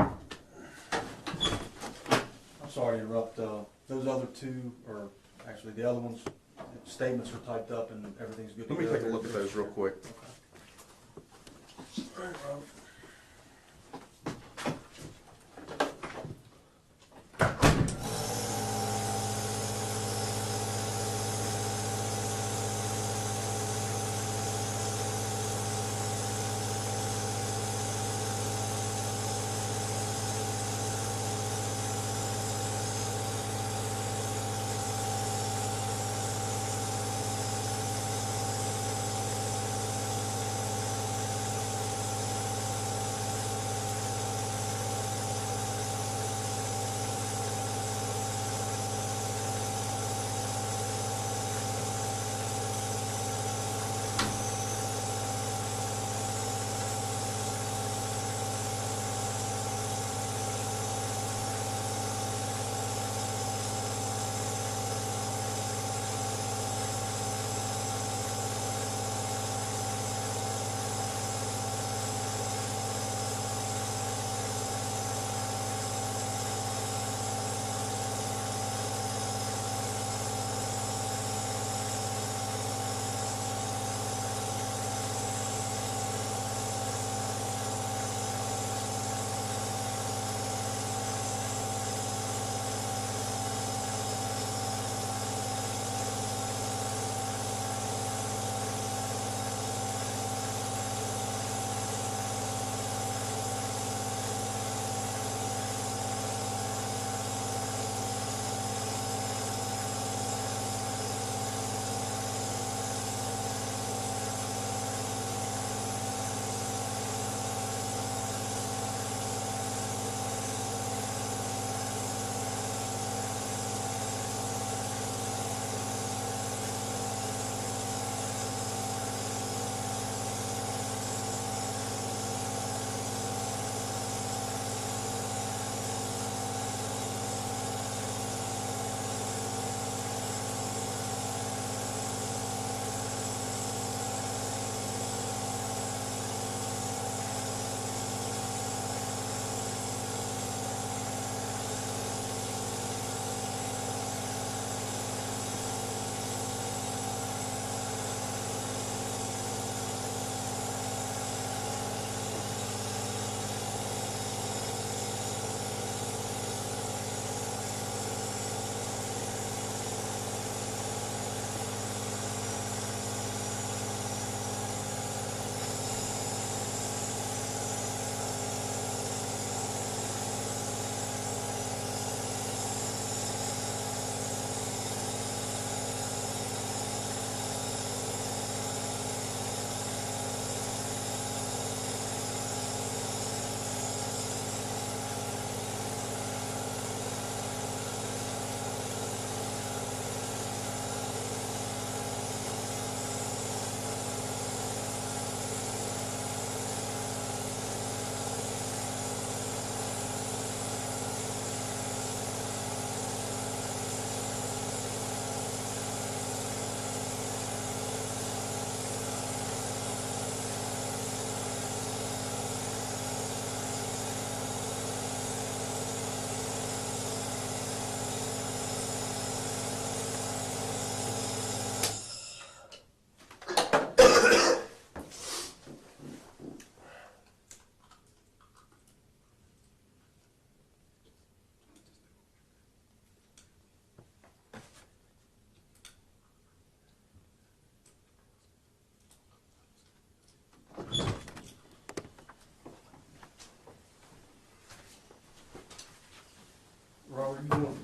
sorry to interrupt, those other two, or actually the other ones, statements are typed up and everything's good to Let go. me take a look at those real quick. Okay.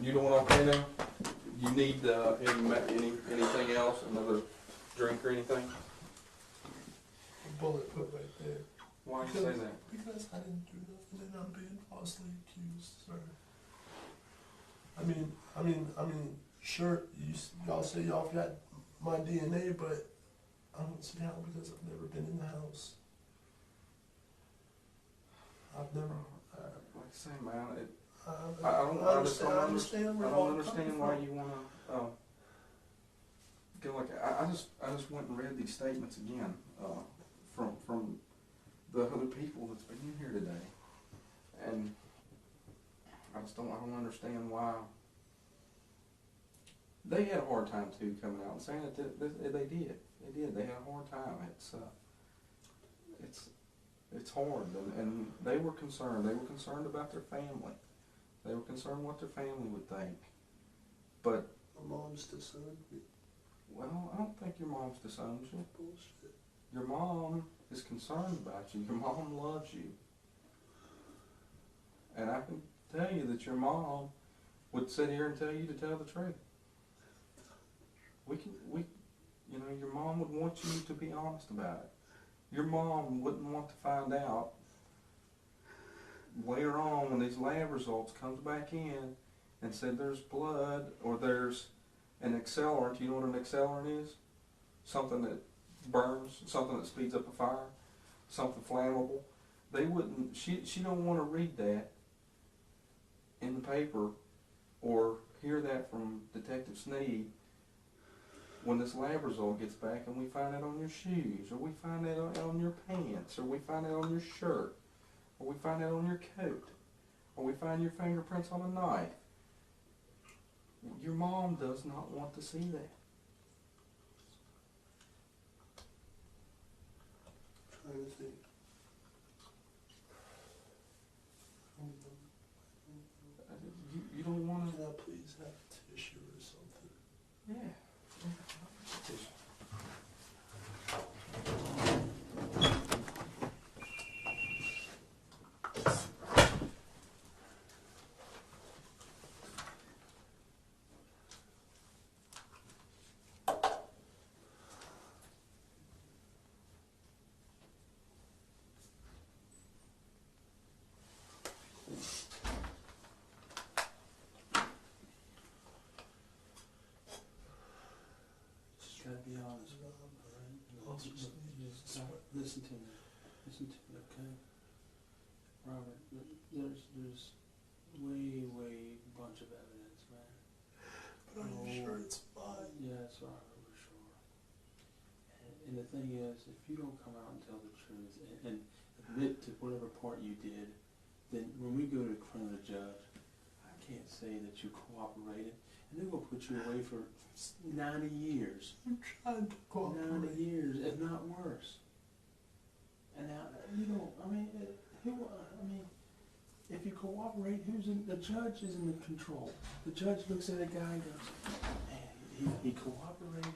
You doing okay now? You need anything else? Another drink or anything? A bullet put right there. Why do you say that? Because I didn't do nothing and I'm being falsely accused, sir. I mean, sure, y'all say y'all got my DNA, but I don't see how because I've never been in the house. I've never. Like I say, man, I understand why you wanna go like that. I just went and read these statements again from the other people that's been in here today, and I I don't understand why. They had a hard time too coming out and saying that they did. They had a hard time. It's hard, and they were concerned. They were concerned about their family. They were concerned what their family would think. But My mom's disowned me. well, I don't think your mom's disowned you. Bullshit. Your mom is concerned about you. Your mom loves you. And I can tell you that your mom would sit here and tell you to tell the truth. Your mom would want you to be honest about it. Your mom wouldn't want to find out later on when these lab results comes back in and said there's blood or there's an accelerant. You know what an accelerant is? Something that burns, something that speeds up a fire, something flammable. They wouldn't, she don't want to read that in the paper or hear that from Detective Sneed when this lab result gets back and we find it on your shoes, or we find it on your pants, or we find it on your shirt, or we find it on your coat, or we find your fingerprints on a knife. Your mom does not want to see that. I'm trying to think. You don't want to. Can I please have a tissue or something? Yeah. Gotta be honest. Listen to me. Listen to me, okay? Robert, there's way bunch of evidence, man. But are you sure it's mine? Yeah, it's Robert, for sure. And the thing is, if you don't come out and tell the truth and admit to whatever part you did, then when we go to the front of the judge, I can't say that you cooperated, and they're gonna put you away for 90 years. I'm trying to cooperate. 90 years, if not worse. And now, if you cooperate, the judge is in control. The judge looks at a guy and goes, man, he cooperated,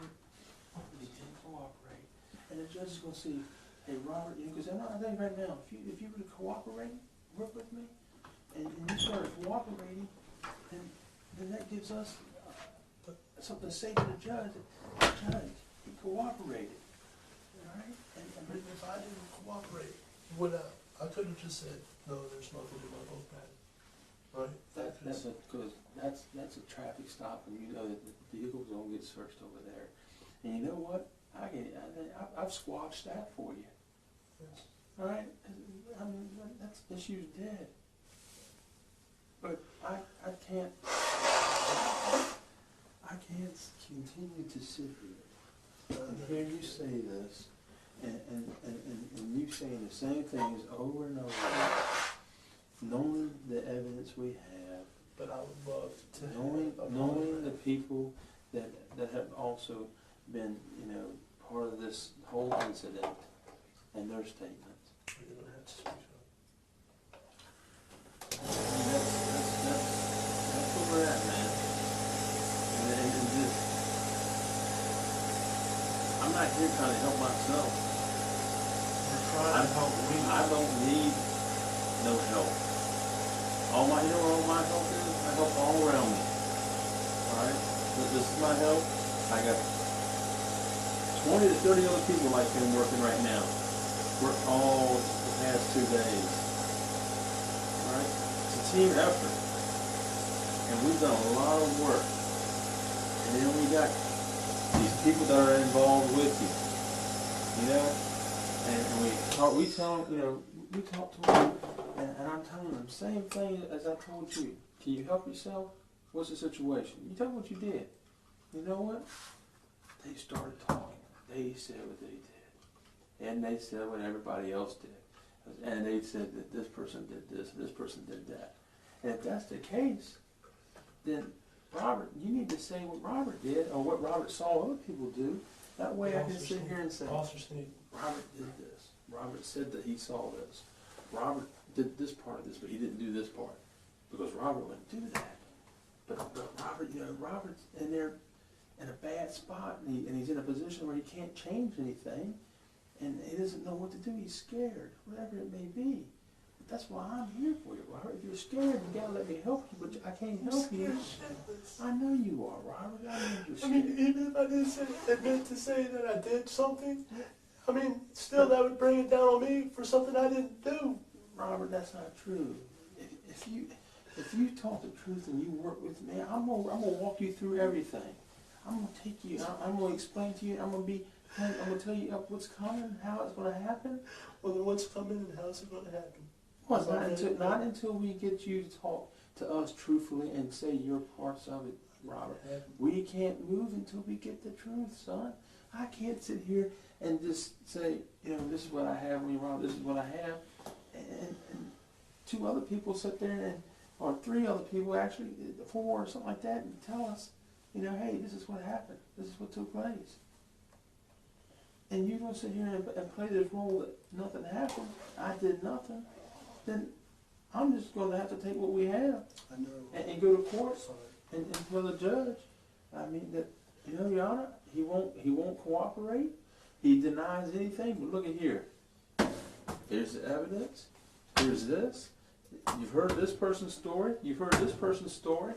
he didn't cooperate. And the judge is going to see, hey, Robert, because I think right now, if you were to cooperate, work with me, and you started cooperating, then that gives us something to say to the judge. Judge, he cooperated. All right? But if I didn't cooperate, I could have just said, no, there's nothing in my book bag. Right? That's a traffic stop, and you know that the vehicle's gonna get searched over there. And you know what? I've squashed that for you. Yes. All right? I mean, that's issue's dead. But I can't continue to sit here and hear you say this, and you saying the same things over and over again, knowing the evidence we have, But I would love to knowing the people that have also been, part of this whole incident and their statements. You're going to have to speak up. That's where we're at, man. And just, I'm not here trying to help myself. We're trying to help me. I don't need no help. All my help is, I help all around me. Alright? This is my help. I got 20 to 30 other people like him working right now. Work all the past 2 days. Alright? It's a team effort. And we've done a lot of work. And then we got these people that are involved with you. And we talk to them, and I'm telling them the same thing as I told you. Can you help yourself? What's the situation? You tell them what you did. You know what? They started talking. They said what they did. And they said what everybody else did. And they said that this person did this, this person did that. And if that's the case, then Robert, you need to say what Robert did or what Robert saw other people do. That way I can sit here and say, Officer Sneed. Robert did this. Robert said that he saw this. Robert did this part of this, but he didn't do this part. Because Robert wouldn't do that. But Robert, Robert's in there in a bad spot, and he's in a position where he can't change anything, and he doesn't know what to do. He's scared, whatever it may be. But that's why I'm here for you, Robert. If you're scared, you gotta let me help you, but I can't help you. I know you are, Robert. I know you're I scared. mean, even if I didn't admit to say that I did something, I mean, still that would bring it down on me for something I didn't do. Robert, that's not true. If you talk the truth and you work with me, I'm gonna walk you through everything. I'm gonna take you. I'm gonna explain to you. I'm gonna tell you what's coming, how it's gonna happen. Well, then what's coming and how's it going to happen? Well, not until we get you to talk to us truthfully and say your parts of it, Robert. We can't move until we get the truth, son. I can't sit here and just say, this is what I have, Robert. This is what I have, and two other people sit there or three other people, actually, 4 or something like that, and tell us, hey, this is what happened. This is what took place. And you're going to sit here and play this role that nothing happened. I did nothing. Then I'm just going to have to take what we have I know. and go to court Sorry. and tell the judge, that, Your Honor, he won't cooperate. He denies anything. But look at here. Here's the evidence. Here's this. You've heard this person's story. You've heard this person's story.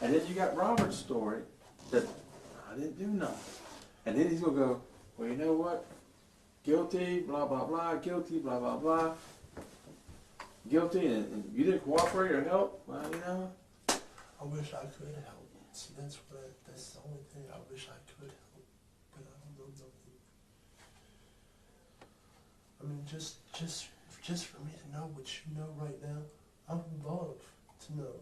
And then you got Robert's story that I didn't do nothing. And then he's going to go, well, you know what? Guilty, blah, blah, blah. Guilty, blah, blah, blah. Guilty, and you didn't cooperate or help? Well, I wish I could help. See, that's the only thing. I wish I could help, but I don't know nothing. I mean, just for me to know what you know right now, I would love to know.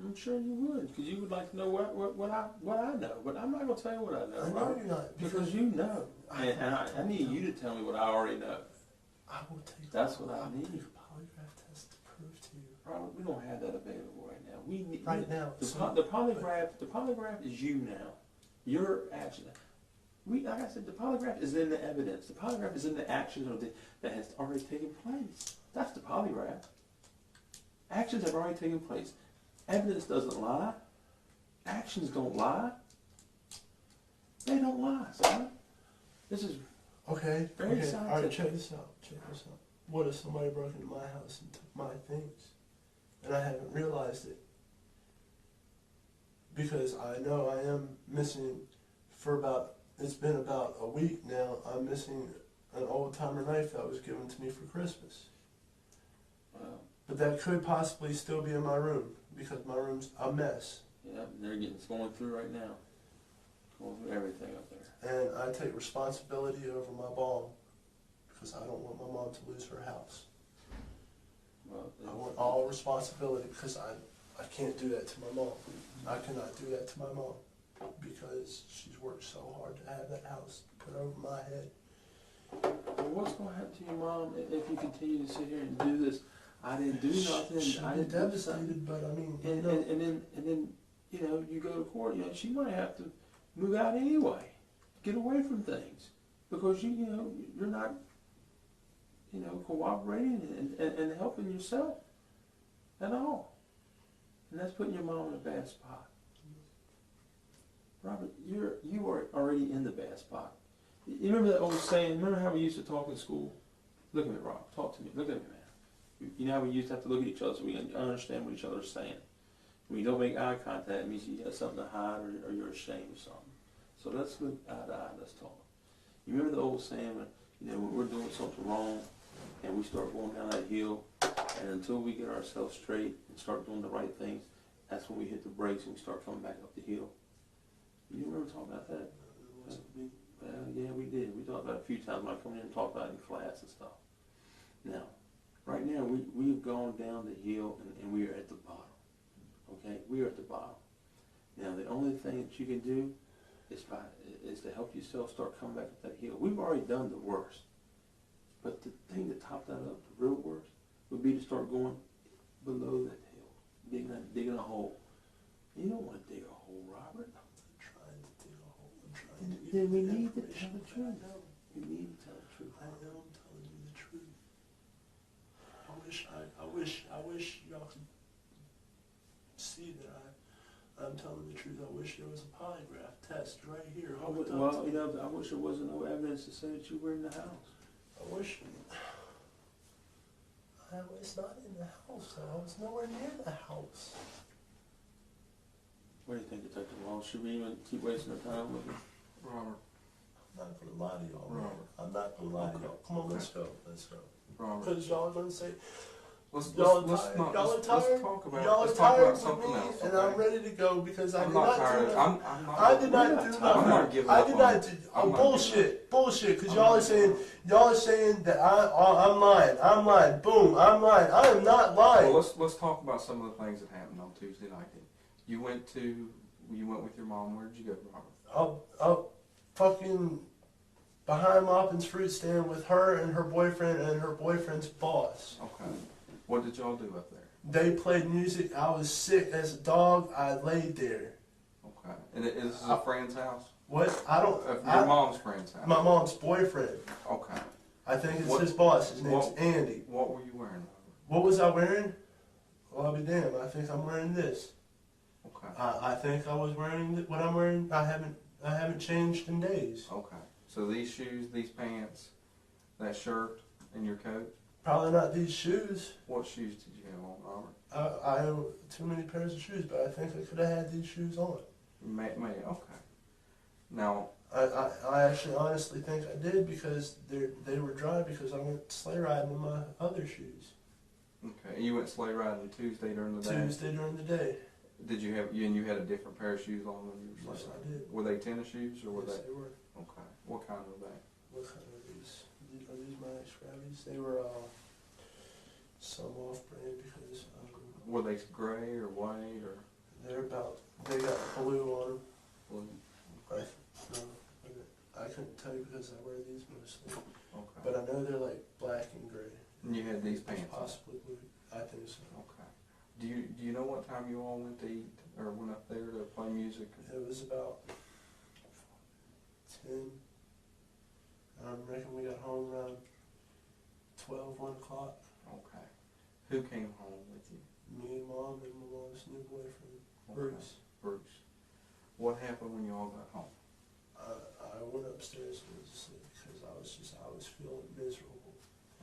I'm sure you would, because you would like to know what I know. But I'm not going to tell you what I know, I know Robert, you're not, because you know. And I need you to tell me what I already know. I will take. That's what I need. Take a polygraph test to prove to you. Robert, we don't have that available right now. We need Right now. The polygraph is you now. Your action. Like I said, the polygraph is in the evidence. The polygraph is in the actions that has already taken place. That's the polygraph. Actions have already taken place. Evidence doesn't lie. Actions don't lie. They don't lie, son. This is Okay. very Okay. All right. scientific. Check this out. What if somebody broke into my house and took my things, and I haven't realized it? Because I know I am missing it's been about a week now, I'm missing an old-timer knife that was given to me for Christmas. Well, But that could possibly still be in my room, because my room's a mess. yeah, it's going through right now. Going through everything up there. And I take responsibility over my mom, because I don't want my mom to lose her house. Well, I want all responsibility, because I can't do that to my mom. I cannot do that to my mom, because she's worked so hard to have that house put over my head. well, what's going to happen to your mom if you continue to sit here and do this? I didn't do nothing. She'll I be didn't do something. devastated, but I mean, And then you go to court. She might have to move out anyway, get away from things, because you're not cooperating and helping yourself at all, and that's putting your mom in a bad spot. Robert, you are already in the bad spot. You remember that old saying? Remember how we used to talk in school? Look at me, Rob. Talk to me. Look at me, man. You know how we used to have to look at each other so we can understand what each other's saying. When you don't make eye contact, it means you got something to hide or you're ashamed of something. So let's look eye to eye. Let's talk. You remember the old saying when we're doing something wrong and we start going down that hill, and until we get ourselves straight and start doing the right things, that's when we hit the brakes and we start coming back up the hill. You remember talking about that? Yeah, we did. We talked about it a few times when I come in and talk about it in class and stuff. Now, right now, we've gone down the hill and we are at the bottom. Okay? We are at the bottom. Now, the only thing that you can do is to help yourself start coming back up that hill. We've already done the worst. But the thing that topped that up, the real worst, would be to start going below that hill, digging a hole. You don't want to dig a hole, Robert. I'm trying to dig a hole. I'm trying to Then we get need to information. tell the truth. You need to tell the truth. I am telling you the truth. I wish y'all could see that I'm telling the truth. I wish there was a polygraph test right here. hooked up Well, to you me. know, I wish there wasn't no evidence to say that you were in the house. I wish. I was not in the house, though. I was nowhere near the house. What do you think, Detective Walsh? Should we even keep wasting our time with it? Robert, I'm not gonna lie to y'all, man. Robert. I'm not gonna lie to y'all. Come on, let's go. Let's go. Robert, Because y'all are gonna say, let's y'all not, y'all are let's tired. talk about, Y'all are let's talk tired about with something me, else, and okay? I'm ready to go because I I'm did not not tired do of, nothing. I'm not. I did not We're do not nothing. I'm not giving I up did on not it. do. I'm Oh, not bullshit, bullshit. Because I'm y'all not are saying, giving up. y'all are saying that I'm lying. I'm lying. Boom, I'm lying. I am not lying. Well, let's talk about some of the things that happened on Tuesday night then. You went with your mom, where did you go, Robert? Up fucking behind Moppin's fruit stand with her and her boyfriend and her boyfriend's boss. Okay. What did y'all do up there? They played music. I was sick as a dog. I laid there. Okay. And is this a friend's house? What? I don't. Your mom's friend's house? My mom's boyfriend. Okay. I think it's What- his boss. His name's what- Andy. What were you wearing, Robert? What was I wearing? Well, I'll be damned. I think I'm wearing this. Okay. I think I was wearing what I'm wearing. I haven't changed in days. Okay. So these shoes, these pants, that shirt, and your coat? Probably not these shoes. What shoes did you have on, Robert? I have too many pairs of shoes, but I think I could have had these shoes on. Okay. Now, I actually honestly think I did because they were dry because I went sleigh riding in my other shoes. okay, you went sleigh riding Tuesday during the day? Tuesday during the day. Did you had a different pair of shoes on when you were Yes, sleigh I riding? did. Were they tennis shoes or were Yes, they? they were. Okay. What kind were they? What kind are these? Are these my Scrabbies? They were some off-brand because Were they gray or white or they got blue on them. blue? I couldn't tell you because I wear these mostly, Okay. but I know they're like black and gray. And you had these pants on? Possibly blue. I think so. Okay. Do you know what time you all went to eat or went up there to play music? It was about 10. I reckon we got home around 12, 1 o'clock. Okay. Who came home with you? Me and Mom and my mom's new boyfriend, Okay. Bruce. Bruce. What happened when you all got home? I went upstairs and went to sleep because I was feeling miserable.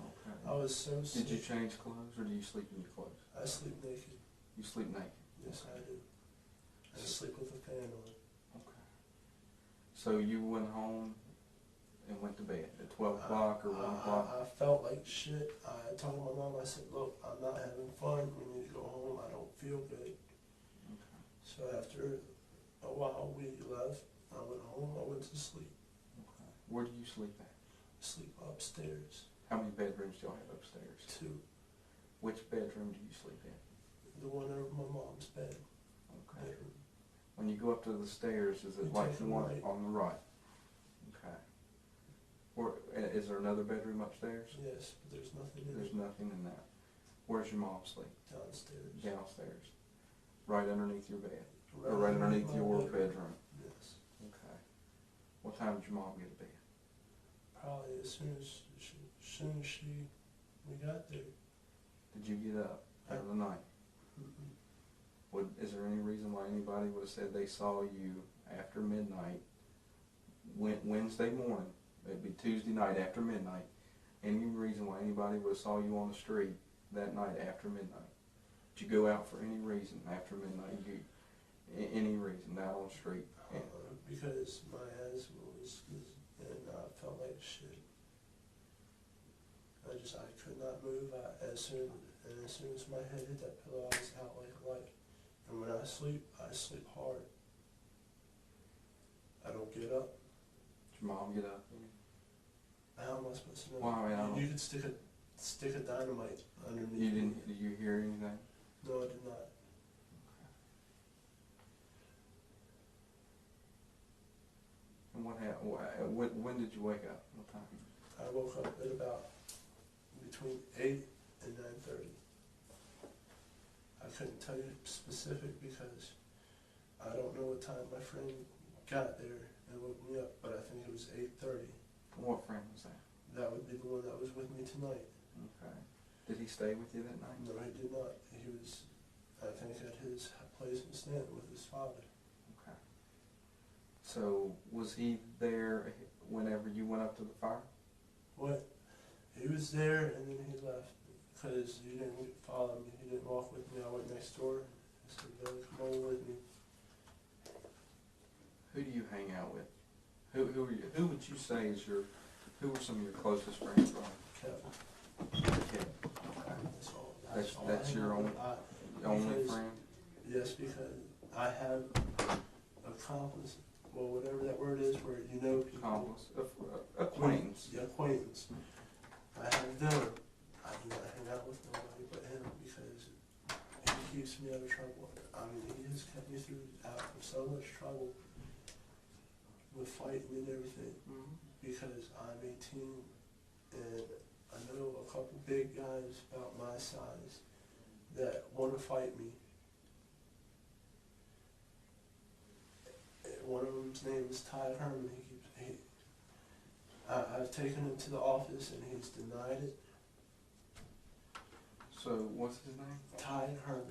Okay. I was so sick. Did you change clothes or do you sleep in your clothes? I sleep naked. You sleep naked? Yes, I do. I sleep with a fan on. Okay. So you went home and went to bed at 12 o'clock or 1 o'clock? I felt like shit. I told my mom, I said, look, I'm not having fun. We need to go home. I don't feel good. Okay. So after a while, we left. I went home. I went to sleep. Okay. Where do you sleep at? Sleep upstairs. How many bedrooms do y'all have upstairs? 2. Which bedroom do you sleep in? The one over my mom's bed. Okay. Bedroom. When you go up to the stairs, is it You like take the a one right. on the right? Okay. Is there another bedroom upstairs? Yes, but there's nothing in There's it. nothing in that. Where's your mom sleep? Downstairs. Downstairs. Right underneath your bed? Or right underneath my your bedroom? Yes. Okay. What time did your mom get to bed? Probably as soon as we got there. Did you get up out of the night? Is there any reason why anybody would have said they saw you after midnight, Wednesday morning, it'd be Tuesday night after midnight, any reason why anybody would have saw you on the street that night after midnight? Did you go out for any reason after midnight? Any reason out on the street? Because my asthma was, and I felt like shit. I could not move. As soon as my head hit that pillow, I was out like a light. And when I sleep hard. I don't get up. Did your mom get up? How am I supposed to know? Well, I mean, I don't- You could stick a dynamite underneath. You didn't? Did you hear anything? No, I did not. And what happened? When did you wake up? What time? I woke up at about between 8 and 9:30. couldn't tell you specific because I don't know what time my friend got there and woke me up, but I think it was 8:30. What friend was that? That would be the one that was with me tonight. Okay. Did he stay with you that night? No, he did not. He was, I think, at his place in Stanton with his father. Okay. So was he there whenever you went up to the fire? What? He was there and then he left because he didn't follow me. He didn't walk with me. I went next door. I said, "No, come on with me." Who do you hang out with? Who are you? Who would you say is your? Who are some of your closest friends, Ron? Kevin. Okay. That's all. That's I your hang out only with. only Because- friend. Yes, because I have accomplice, well, whatever that word is, where you know people. Accomplice, acquaintance. The acquaintance. I have them. I do not hang out with nobody but him because he keeps me out of trouble. I mean, he has kept me out of so much trouble with fighting and everything because I'm 18 and I know a couple big guys about my size that want to fight me. One of them's name is Ty Herman. I've taken him to the office and he's denied it. So what's his name? Ty Herman.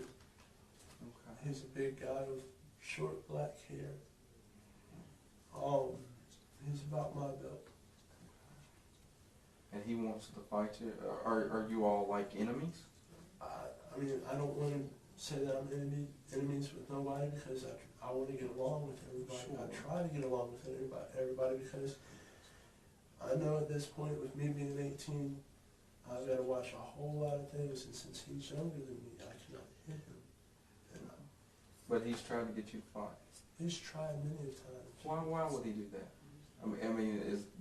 Okay. He's a big guy with short black hair. He's about my build. And he wants to fight you. Are you all like enemies? I mean, I don't want to say that I'm enemies with nobody because I want to get along with everybody. Sure. I try to get along with everybody because I know at this point with me being 18, I've got to watch a whole lot of things, and since he's younger than me, I cannot hit him. And But he's trying to get you to fight. he's tried many times. Why would he do that?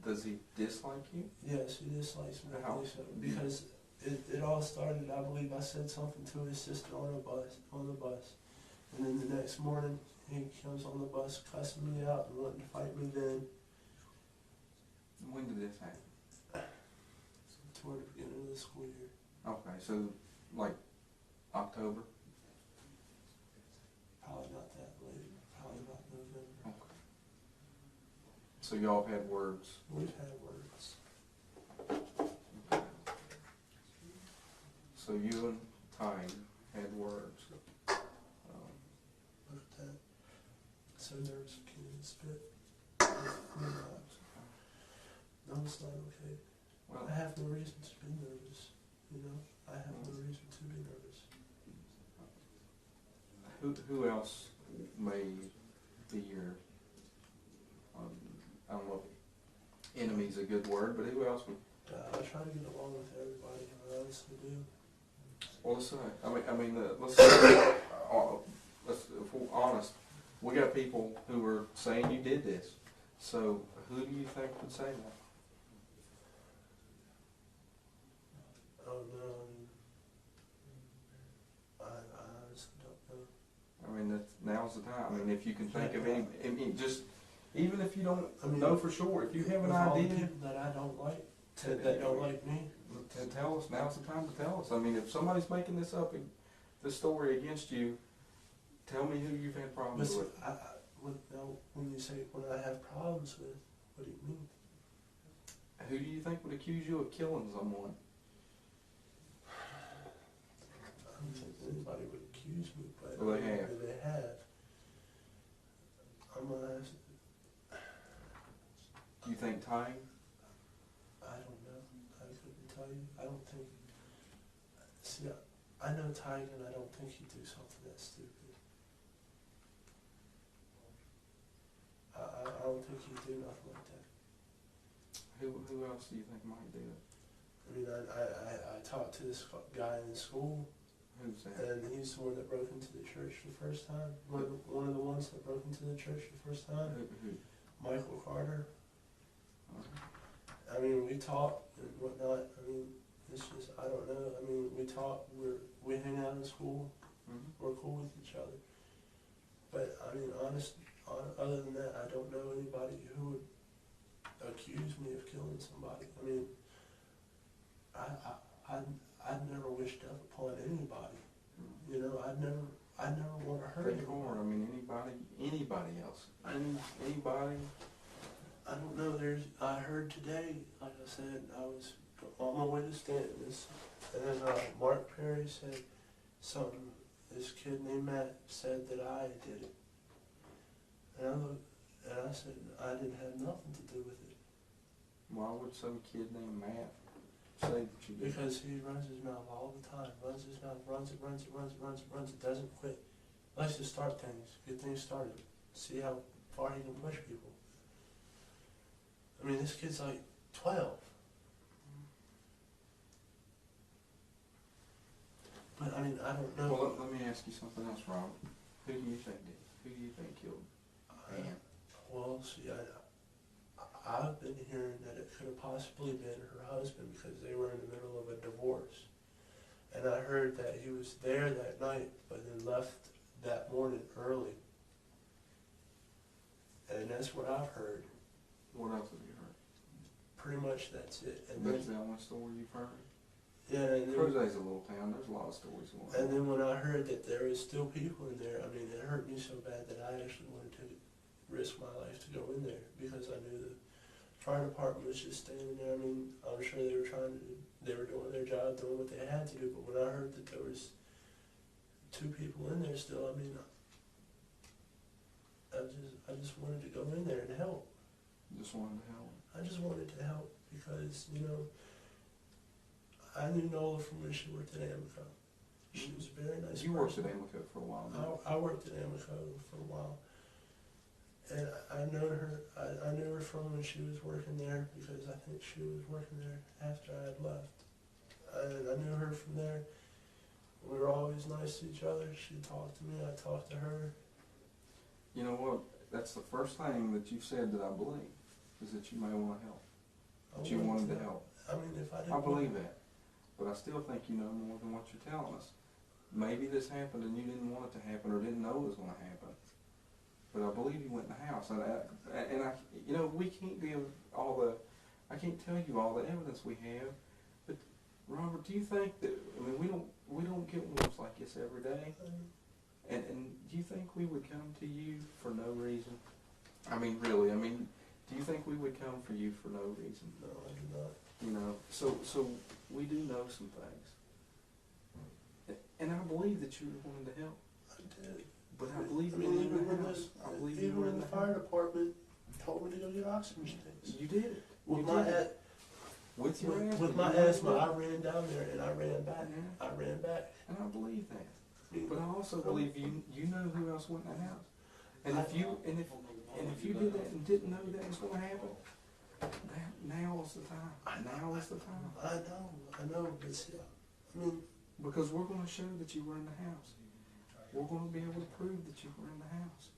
Does he dislike you? Yes, he dislikes me. How? Because it all started, I believe I said something to his sister on the bus. And then the next morning, he comes on the bus cussing me out and wanting to fight me then When did this happen? toward the beginning of the school year. Okay, so like October? Probably not that late, probably not November. Okay. So y'all have had words. We've had words. Okay. So you and Ty had words. Look at that. So nervous, can't even spit. No, it's not okay. Well, I have no reason to be nervous, you know? I have no reason to be nervous. who else may be your, I don't know if enemy's a good word, but who else would? I try to get along with everybody, I honestly do. Well, let's say, let's say, if we're honest, we got people who are saying you did this. So who do you think would say that? Oh no, I honestly don't know. I mean, now's the time. I mean, if you can think of any, just, even if you don't I mean, know for sure, if you have an With all the idea, people that I don't like, that don't like me. tell us, now's the time to tell us. I mean, if somebody's making this up, this story against you, tell me who you've had problems Listen, with. when you say, when I have problems with, what do you mean? Who do you think would accuse you of killing someone? I don't think anybody would accuse me, but Well, they have. They have. I'm gonna ask, Do you think Ty? I don't know. I couldn't tell you. I don't think. See, I know Tiger, and I don't think he'd do something that stupid. I don't think he'd do nothing like that. Who else do you think might do it? I mean, I talked to this guy in school, Who's that? and he's the one that broke into the church the first time. One of the ones that broke into the church the first time. Who? Michael Carter. Uh, I mean, we talk and whatnot. I mean, it's just, I don't know. I mean, we talk, we hang out in school, we're cool with each other. But, I mean, other than that, I don't know anybody who would accuse me of killing somebody. I mean, I'd never wish death upon anybody, You know, I never want to hurt They anybody. are, I mean, anybody else, anybody, I don't know, I heard today, like I said, I was on my way to Stanton's, and Mark Perry said something, this kid named Matt said that I did it. And I looked, and I said, I didn't have nothing to do with it. why would some kid named Matt say that you did? Because he runs his mouth all the time, runs his mouth, runs it, doesn't quit. Likes to start things, get things started, see how far he can push people. I mean, this kid's like 12. But I mean, I don't know. Well, let me ask you something else, Robert. Who do you think did? Who do you think killed Ann? Well, see, I've been hearing that it could have possibly been her husband because they were in the middle of a divorce. And I heard that he was there that night, but then left that morning early. And that's what I've heard. What else have you heard? Pretty much that's it. And That's then, the only story you've heard? yeah, and then, Crozet's a little town, there's a lot of stories going on. and then when I heard that there was still people in there, I mean, it hurt me so bad that I actually wanted to risk my life to go in there because I knew the fire department was just standing there. I mean, I'm sure they were doing their job, doing what they had to do, but when I heard that there was 2 people in there still, I mean, I just wanted to go in there and help. Just wanted to help. I just wanted to help because, you know, I knew Nola from when she worked at Amico. She was a very nice You worked person. at Amico for a while, didn't you? I worked at Amico for a while. And I know her, I knew her from when she was working there because I think she was working there after I had left. And I knew her from there. We were always nice to each other. She talked to me, I talked to her. You know what? That's the first thing that you said that I believe, is that you may want to help. That you wanted to help. I mean, if I didn't. I believe that. But I still think you know more than what you're telling us. Maybe this happened and you didn't want it to happen or didn't know it was going to happen. But I believe you went in the house. And I, you know, we can't give all the, I can't tell you all the evidence we have. But Robert, do you think that, I mean, we don't get wars like this every day. And do you think we would come to you for no reason? I mean, really, I mean, do you think we would come for you for no reason? No, I do not. You know, so we do know some things. And I believe that you wanted to help. I did. But I believe I you mean, were even in the when house. I believe you even were when in the the fire house. department told me to go get oxygen tanks. You did it. With You my did it. With your asthma. with my you wanted asthma, to I do it. ran down there and I ran back. Yeah. I ran back. And I believe that. But I also believe you know who else went in the house. And if you did that and didn't know that was going to happen, now is the time. Now is the time. I know, but see, I mean, Because we're going to show that you were in the house. We're going to be able to prove that you were in the house.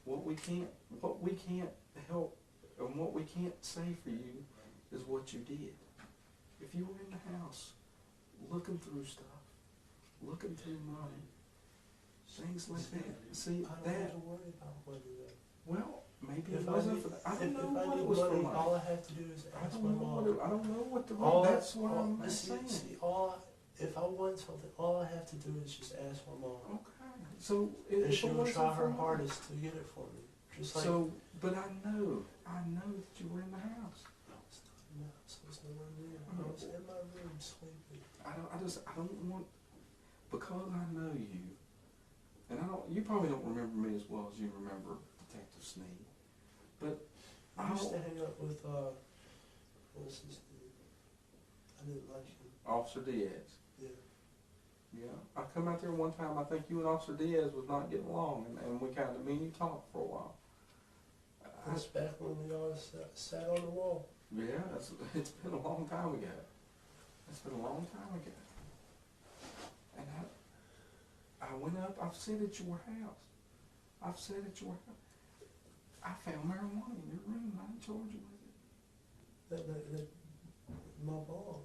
What we can't help and what we can't say for you is what you did. If you were in the house, looking through stuff, looking through money, things like that. See, I don't that, have to worry about whether that. well, maybe it If I wasn't need, for that. I if don't know I what need it was for money, money. all I have to do is I ask don't my know mom. what I don't know what the, that's what I'm saying. See, if I want something, all I have to do is just ask my mom. Okay, so And if she it will wasn't try for her money- hardest to get it for me. Just like, So, but I know that you were in the house. I was not in the house, I was nowhere near. I was in my room sleeping. I don't want, because I know you, and you probably don't remember me as well as you remember Detective Sneed, but I used to hang up with, what's his name? I didn't like him. Officer Diaz. Yeah. Yeah, I come out there one time, I think you and Officer Diaz was not getting along, and we kind of, me and you talked for a while. That's back when we all sat on the wall. Yeah, it's been a long time ago. It's been a long time ago. And I went up, I've said at your house. I found marijuana in your room, and I didn't charge you with it. My bong.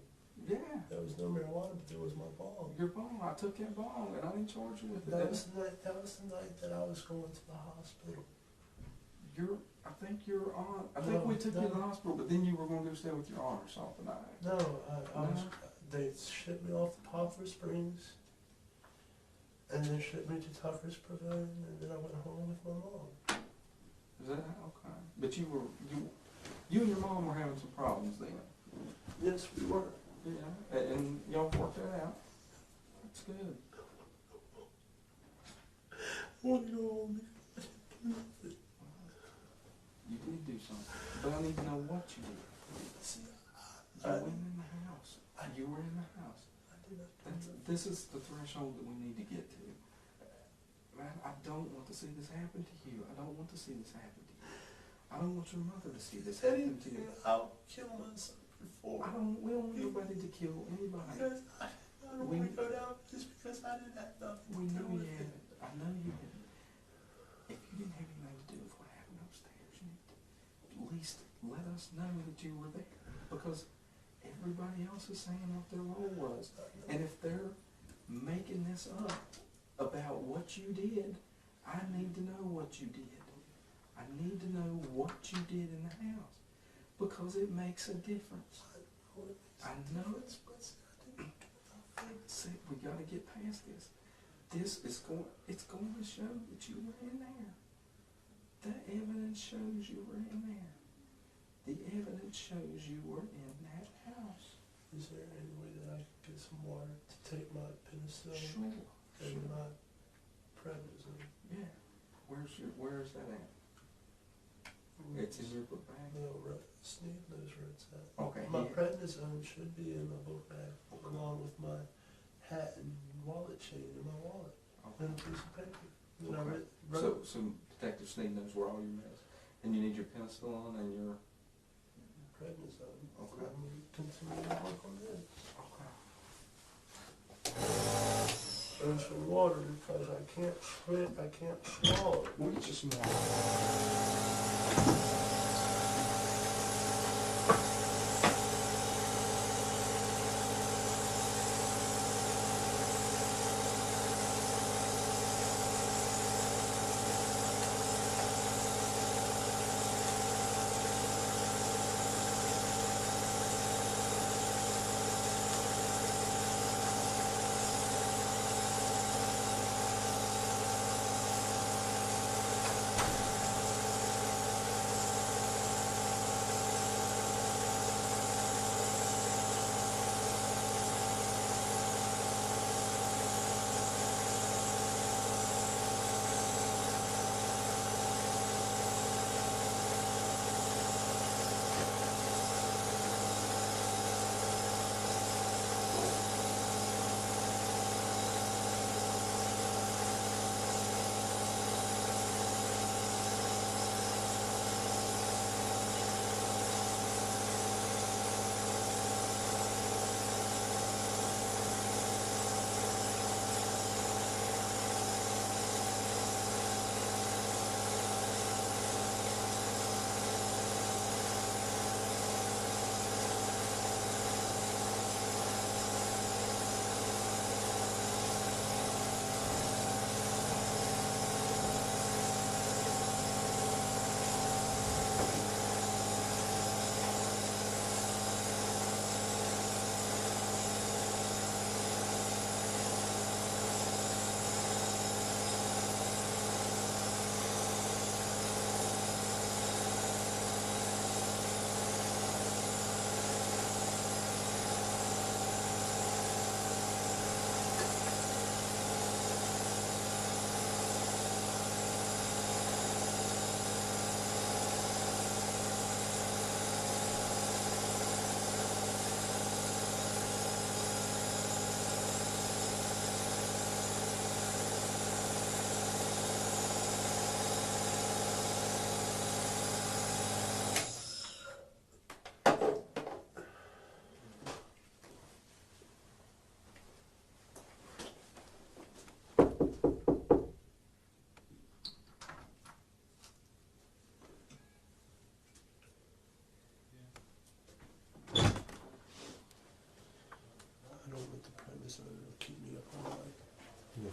Yeah, There was no marijuana, but there was my bong. your bong, I took that bong, and I didn't charge you with it. That was the night that I was going to the hospital. I think we took you to the hospital, but then you were gonna go stay with your aunt or something. No, they shipped me off to Poplar Springs, and then shipped me to Tucker's Pavilion, and then I went home with my mom. Is that okay? But you and your mom were having some problems then. Yes, we were. Yeah, and y'all worked that out. That's good. Well, you know, You did do something, but I need to know what you did. see, You went in the house. You were in the house. I did not do that. This is the threshold that we need to get to. Man, I don't want to see this happen to you. I don't want to see this happen to you. I don't want your mother to see this happen to you. I'll kill myself before. We don't want nobody to kill anybody. Because I don't want to go down just because I didn't have nothing. We to know do you with it. haven't. I know you haven't. If you didn't have anything to do with what happened upstairs, you need to at least let us know that you were there. Because everybody else is saying what their role was. And if they're making this up about what you did, I need to know what you did. I need to know what you did in the house. Because it makes a difference. I know it's, see, we gotta get past this. It's going to show that you were in there. The evidence shows you were in there. The evidence shows you were in that house. Is there any way that I could get some water to take my penicillin Sure. and my prednisone? Yeah. Where's that at? It's in your book bag? No, right. Steve knows where it's at. Okay. My yeah. prednisone should be in my book bag, along with my hat and wallet chain in my wallet, Okay. and a piece of paper. And I Okay. wrote So Detective Sneed knows where all your meds, and you need your penicillin and your. prednisone. Okay. I'm going to continue to work on this. Okay. And some water because I can't swallow. We'll get you some water.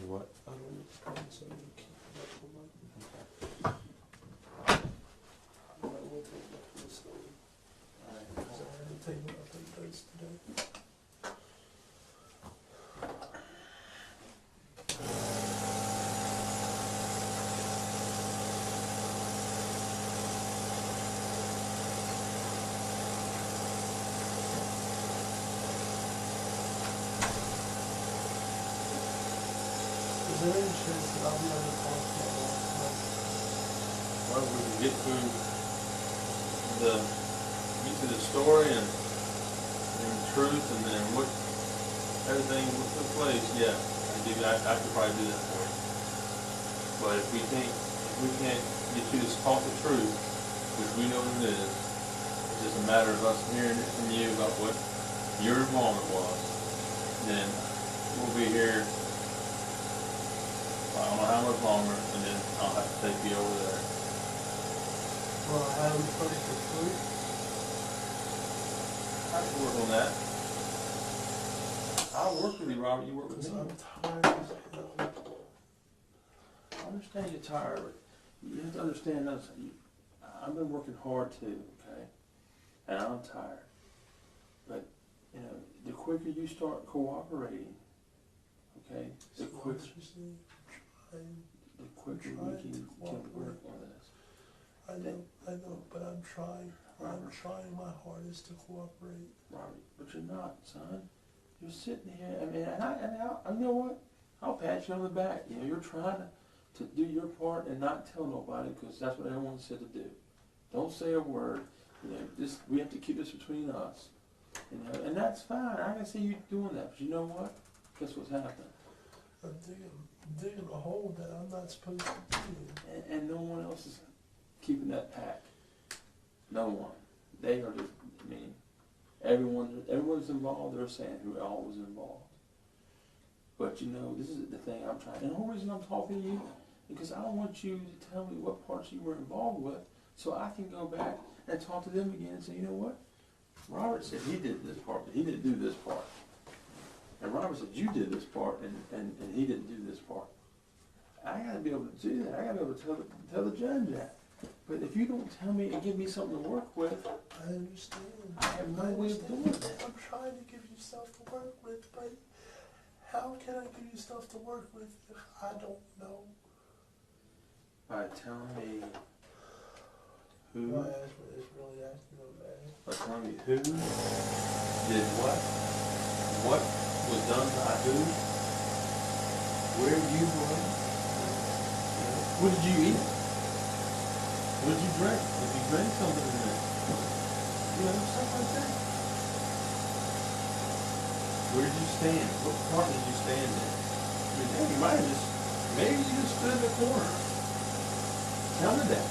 What? I don't need the prednisone to keep me up all night. I will take my prednisone. Because I already taken my dose today. Is there any chance that I'll be on the phone for a long time? Well, we can get to the story and the truth and then everything what took place, yeah. I could probably do that for you. But if we can't get you to talk the truth, which we know it is, it's just a matter of us hearing it from you about what your involvement was, then we'll be here, I don't know how much longer, and then I'll have to take you over there. Well, I haven't pushed the truth. I can work on that. I'll work with you, Robert, you work with Because me. I'm tired as hell. I understand you're tired, but you have to understand this. I've been working hard too, okay? And I'm tired. But, you know, the quicker you start cooperating, okay, the quicker we can work on this. I know, but I'm trying. I'm trying my hardest to cooperate. Robert, but you're not, son. You're sitting here, I mean, you know what? I'll pat you on the back. You know, you're trying to do your part and not tell nobody because that's what everyone said to do. Don't say a word. You know, we have to keep this between us. You know, and that's fine. I can see you doing that. But you know what? Guess what's happening? I'm digging a hole that I'm not supposed to be in. And no one else is keeping that pack. No one. They are just, I mean, everyone's involved. They're saying who all was involved. But you know, this is the thing I'm trying. And the whole reason I'm talking to you because I want you to tell me what parts you were involved with, so I can go back and talk to them again and say, you know what? Robert said he did this part, but he didn't do this part. And Robert said you did this part, and he didn't do this part. I got to be able to do that. I got to be able to tell the judge that. But if you don't tell me and give me something to work with, I understand. I have no way of doing that. I'm trying to give you stuff to work with, but how can I give you stuff to work with if I don't know? By telling me who, My ass is really asking them bad. by telling me who did what was done by who, where you were, what did you eat? What did you drink? If you drank something in there, you know, stuff like that. Where did you stand? What part did you stand in? I mean, hey, you might have maybe you just stood in the corner. Tell me that.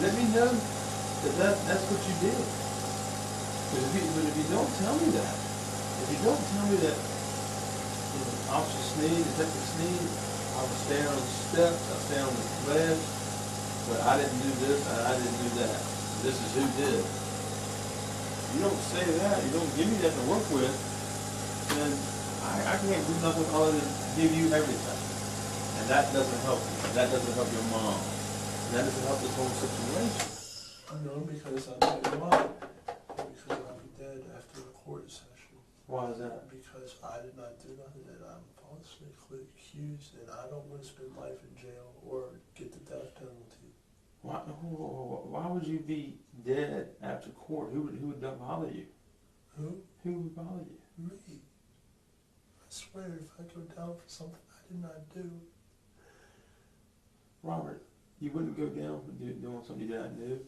Let me know that's what you did. But if you don't tell me that, you know, Officer Sneed, Detective Sneed, I was standing on the steps, I was standing on the ledge, but I didn't do this, I didn't do that. This is who did. You don't say that, you don't give me that to work with, then I can't do nothing other than give you everything. And that doesn't help you. That doesn't help your mom. And that doesn't help this whole situation. I know because I know your mom. Because I'll be dead after the court session. Why is that? Because I did not do nothing and I'm falsely accused and I don't want to spend life in jail or get the death penalty. Why would you be dead after court? Who would bother you? Who? Who would bother you? Me. I swear if I go down for something I did not do. Robert, you wouldn't go down for doing something you didn't do?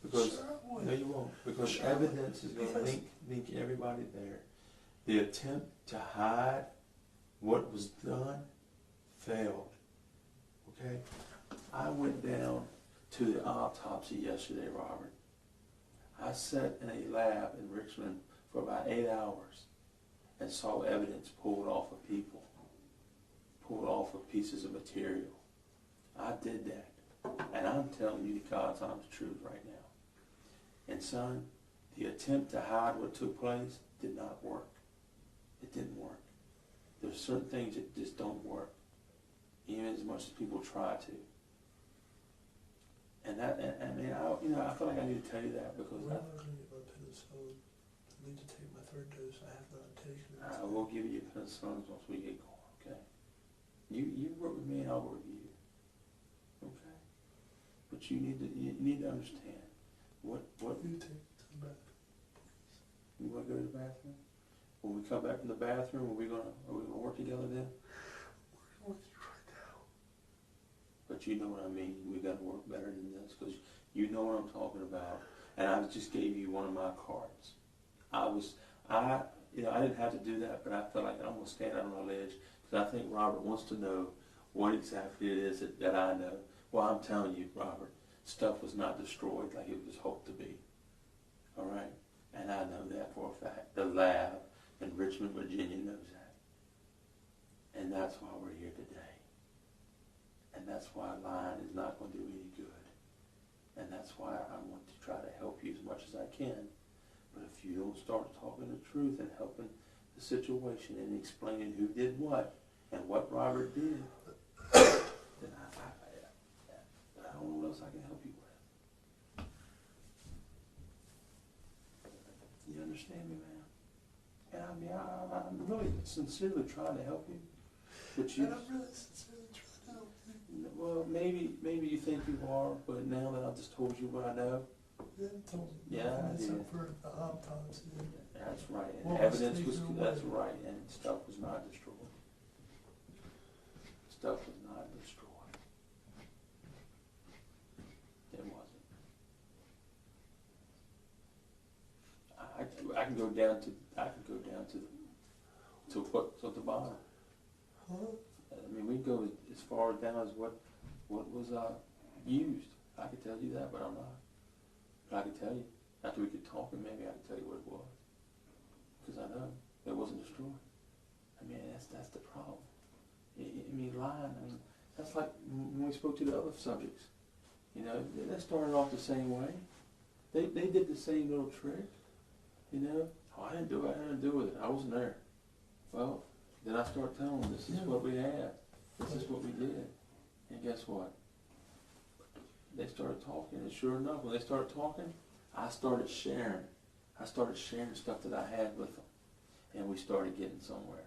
Because, sure I would. no you won't. Because Sure evidence is going to because link everybody there. The attempt to hide what was done failed. Okay? I went down to the autopsy yesterday, Robert. I sat in a lab in Richmond for about 8 hours and saw evidence pulled off of people, pulled off of pieces of material. I did that. And I'm telling you the God's honest truth right now. And son, the attempt to hide what took place did not work. It didn't work. There's certain things that just don't work, even as much as people try to. And I feel like I need to tell you that because When am I going to get my penicillin? I need to take my 3rd dose. I have not taken it. I will give you penicillin once we get going, okay? You work with me and I'll work with you. Okay? But you need to understand what You take it to the bathroom. you want to go to the bathroom? When we come back from the bathroom, are we gonna work together then? Working with you right now. but you know what I mean. We got to work better than this, because you know what I'm talking about. And I just gave you one of my cards. I didn't have to do that, but I felt like I'm gonna stand out on a ledge, because I think Robert wants to know what exactly it is that I know. Well, I'm telling you, Robert, stuff was not destroyed like it was hoped to be. All right, and I know that for a fact. The lab in Richmond, Virginia knows that, and that's why we're here today. And that's why lying is not going to do any good. And that's why I want to try to help you as much as I can. But if you don't start talking the truth and helping the situation and explaining who did what and what Robert did, then I don't know what else I can help you with. You understand me, man? And I mean, I'm really sincerely trying to help you. But you, And I'm really sincerely trying to help you. well, maybe you think you are, but now that I've just told you what I know, You told me. Yeah, I That's did. up for the autopsy. that's right. And What was evidence was, taken that's away? right, and stuff was not destroyed. Stuff was not destroyed. It wasn't. I can go down to what's at the bottom. Huh? I mean, we can go as far down as what was used. I could tell you that, but I'm not. But I could tell you after we get talking. Maybe I could tell you what it was, because I know it wasn't destroyed. I mean, that's the problem. I mean, lying. I mean, that's like when we spoke to the other subjects. You know, they started off the same way. They did the same little trick. You know, oh, I didn't do it. I had nothing to do with it. I wasn't there. Well, then I start telling them this is what we had. This is what we did. And guess what? They started talking, and sure enough, when they started talking, I started sharing. I started sharing stuff that I had with them, and we started getting somewhere.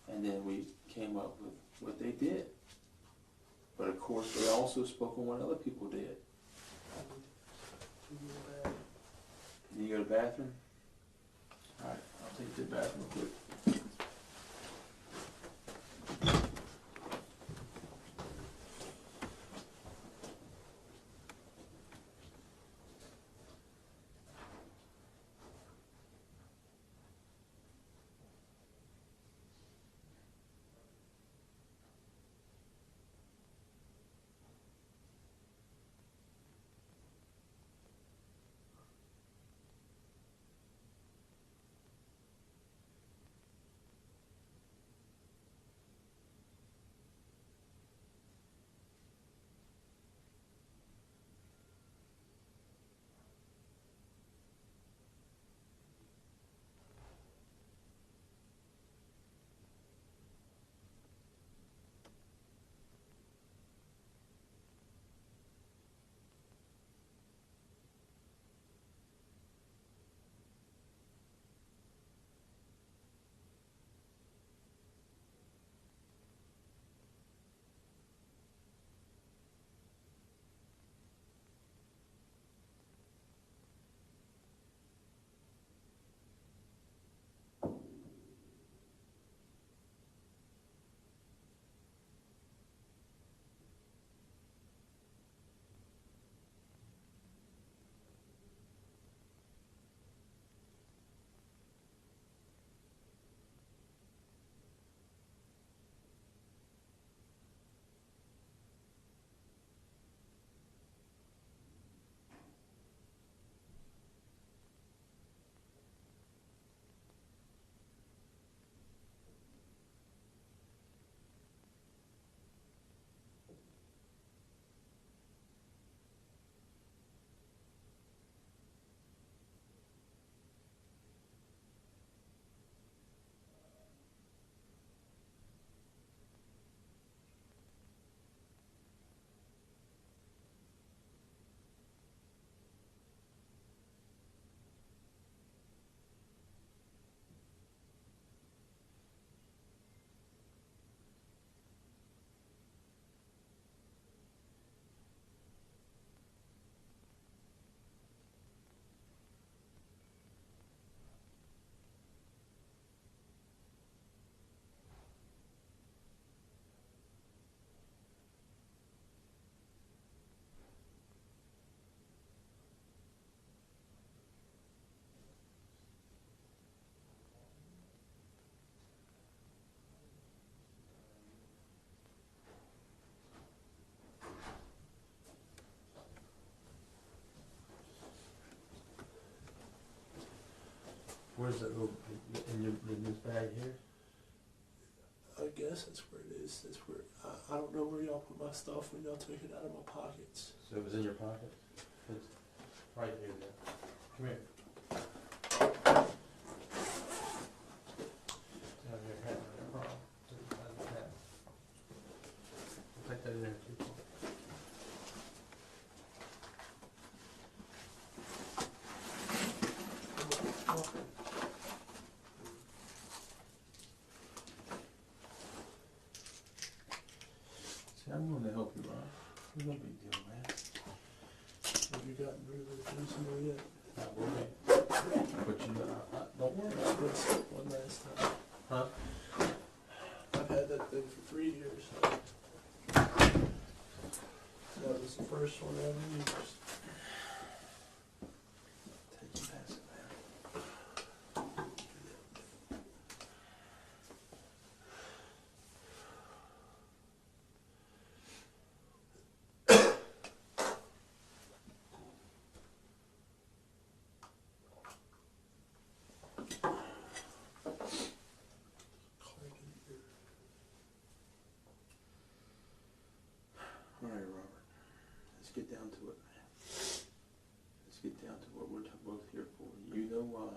And then we came up with what they did. But of course, they also spoke on what other people did. You go to the bathroom? All right, I'll take you to the bathroom real quick. Where's that little, in this bag here? I guess that's where it is. That's where, I don't know where y'all put my stuff when y'all took it out of my pockets. So it was in your pocket? It's right here now. Come here. Have your hat on your arm. Have your hat. Take that in there too. See, I'm going to help you, Rob. It's no big deal, man. Have you gotten rid of the fentanyl yet? Not worry. But you, don't worry. I did slip one last time. Huh? I've had that thing for 3 years. That was the first one I ever used. Take you past it, man. All right, Robert. Let's get down to it, man. Let's get down to what we're both here for. You know why.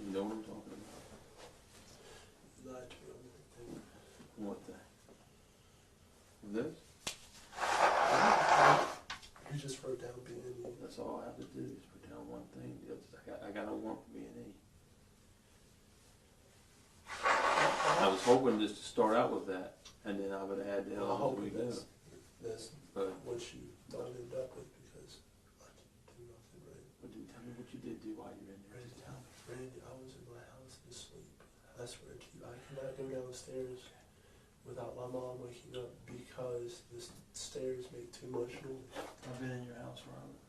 You know what I'm talking about. You lied to me on that thing. What thing? This? You just wrote down B&E. That's all I have to do is put down one thing. The others, I got a warrant for B&E. I was hoping just to start out with that, and then I would add the Well, I others hope as we go. that's But, what you don't end up with because I didn't do nothing right. but dude, tell me what you did do while you're in there. Just tell me. Randy, I was in my house asleep. I swear to you, I cannot go downstairs without my mom waking up because the stairs make too much noise. I've been in your house, Robert.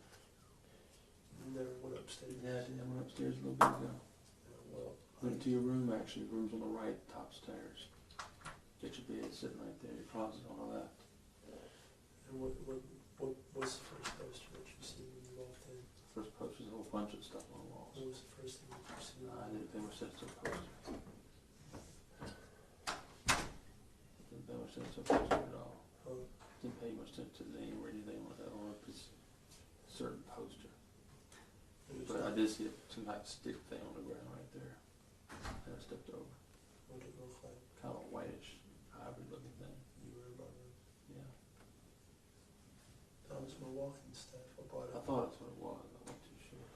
You never went upstairs. Yeah, I did. I went upstairs a little bit ago. Well, Went to your room, actually. Your room's on the right, top stairs. Get your bed sitting right there. Your closet's on the left. and what's the first poster that you see when you walked in? First poster's a whole bunch of stuff on the walls. What was the first thing that you see? I didn't think we set to a poster. Didn't pay much attention to a poster at all. Huh? Didn't pay much attention to the name or anything on a certain poster. It was But I like- did see some type of stick thing on the ground right there. And I stepped over. What did it look like? Kind of a whitish, hybrid looking thing. You were in my room. Yeah. That was my walking staff. I bought it. I thought that's what it was. I wasn't too sure.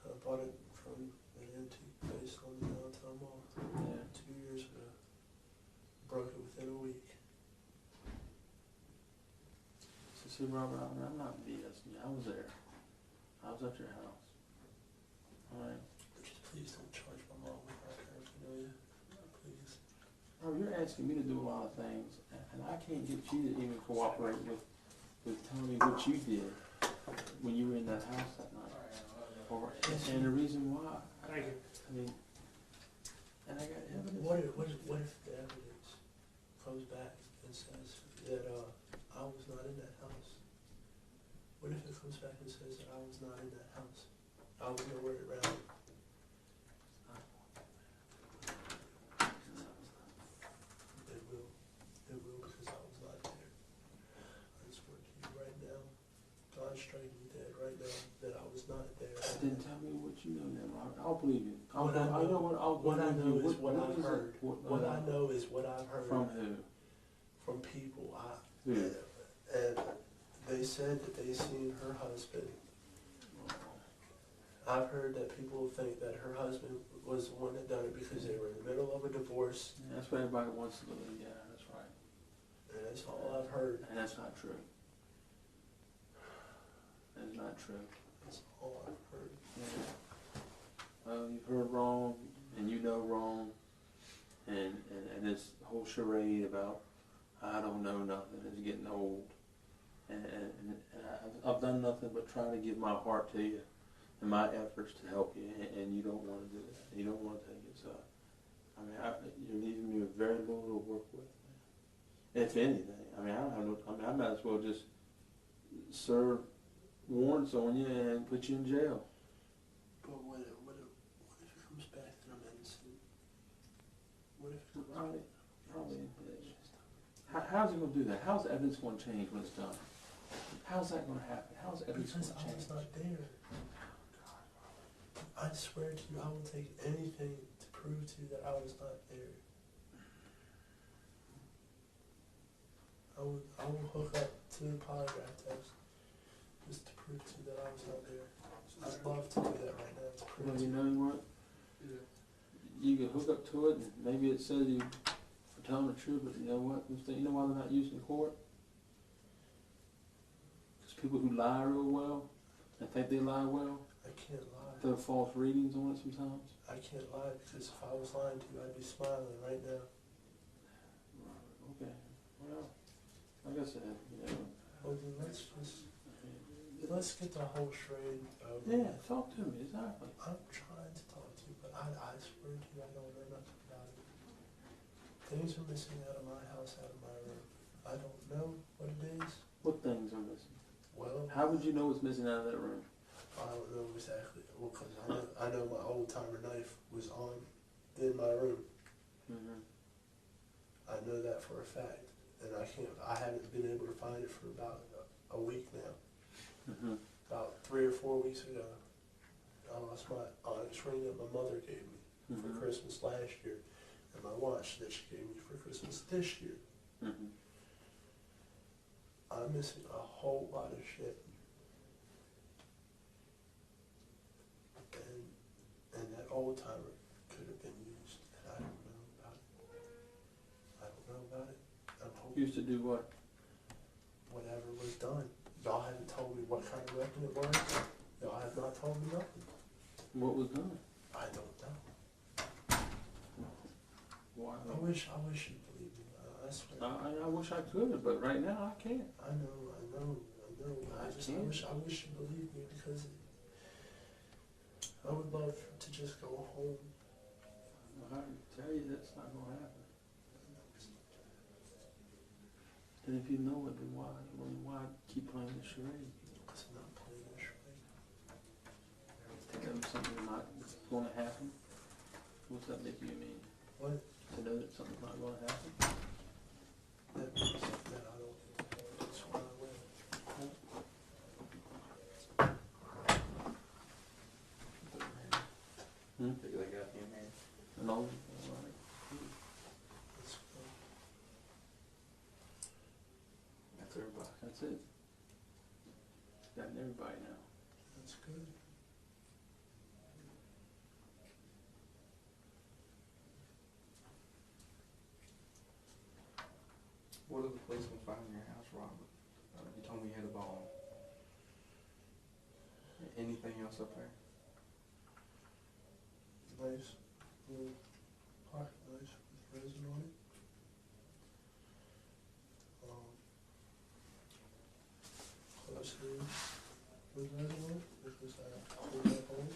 I bought it from an antique place on the downtown mall Yeah. 2 years ago. Broke it within a week. So see, Robert, I'm not BSing you. I was there. I was at your house. Alright. Just please don't charge my mom with my paraphernalia. Please. Oh, you're asking me to do a lot of things, and I can't get you to even cooperate with telling me what you did when you were in that house that night. And the reason why. Thank you. I mean, and I got evidence. What if the evidence comes back and says that I was not in that house? What if it comes back and says that I was not in that house? I was nowhere around it. It will because I was not there. I swear to you right now, God straight and dead right now, that I was not there. Then tell me what you know then, Robert. I'll believe you. What I know is what I've is it? heard. What I know is what I've heard From who? from people. Who? And they said that they seen her husband. I've heard that people think that her husband was the one that done it because they were in the middle of a divorce, Yeah, that's what everybody wants to believe. Yeah, that's right. and that's all I've heard. And that's not true. That's not true. That's all I've heard. Yeah. Well, you've heard wrong, and you know wrong, and this whole charade about I don't know nothing is getting old, and I've done nothing but try to give my heart to you and my efforts to help you, and you don't want to do that. You don't want to take it. So, I mean, you're leaving me with very little to work with. If anything, I mean, I don't have no. I mean, I might as well just serve warrants on you and put you in jail. But what if it What if it Right, probably. How's it gonna do that? How's evidence gonna change when it's done? How's that gonna happen? How's evidence because gonna I change? was not there. I swear to you, I will take anything to prove to you that I was not there. I will hook up to the polygraph test just to prove to you that I was not there. I'd love to do that right now to prove Well, to you you. know what? You can hook up to it, and maybe it says you for telling the truth, but you know what? You know why they're not used in court? Because people who lie real well and think they lie well, I can't lie. throw false readings on it sometimes. I can't lie because if I was lying to you, I'd be smiling right now. Okay. Well, like I said, you know. Well, then let's get the whole charade over. Yeah, talk to me, exactly. I'm trying to talk to you, but I swear to you, I don't know nothing about it. Things are missing out of my house, out of my room. I don't know what it is. What things are missing? Well, How would you know what's missing out of that room? I don't know exactly. Well, because I know my old timer knife was in my room. Mm-hmm. I know that for a fact, and I haven't been able to find it for about a week now. Mm-hmm. About 3 or 4 weeks ago, I lost my onyx ring that my mother gave me for Mm-hmm. Christmas last year, and my watch that she gave me for Christmas this year. Mm-hmm. I'm missing a whole lot of shit. And that old timer could have been used, and I don't know about it. I don't know about it. I'm hoping Used to do what? whatever was done. Y'all haven't told me what kind of weapon it was. Y'all have not told me nothing. What was done? I don't know. Why? I wish you believed me. I swear. I wish I could, but right now I can't. I know. I wish you believed me because I would love to just go home. I can tell you that's not going to happen. And if you know it, then why keep playing the charade? Because I'm not playing this right. Think of something that's going to happen? What's that make you mean? What? To know that something's not going to happen? That means that I don't. That's why I will. Hmm? Think they got him here? No? All right. Let's go. That's everybody. That's it. Gotten everybody now. That's good. What did the policeman find in your house, Robert? You told me you had a ball. Anything else up there? Nice little pocket knife with resin on it. Close here with resin on it because I pulled that hole.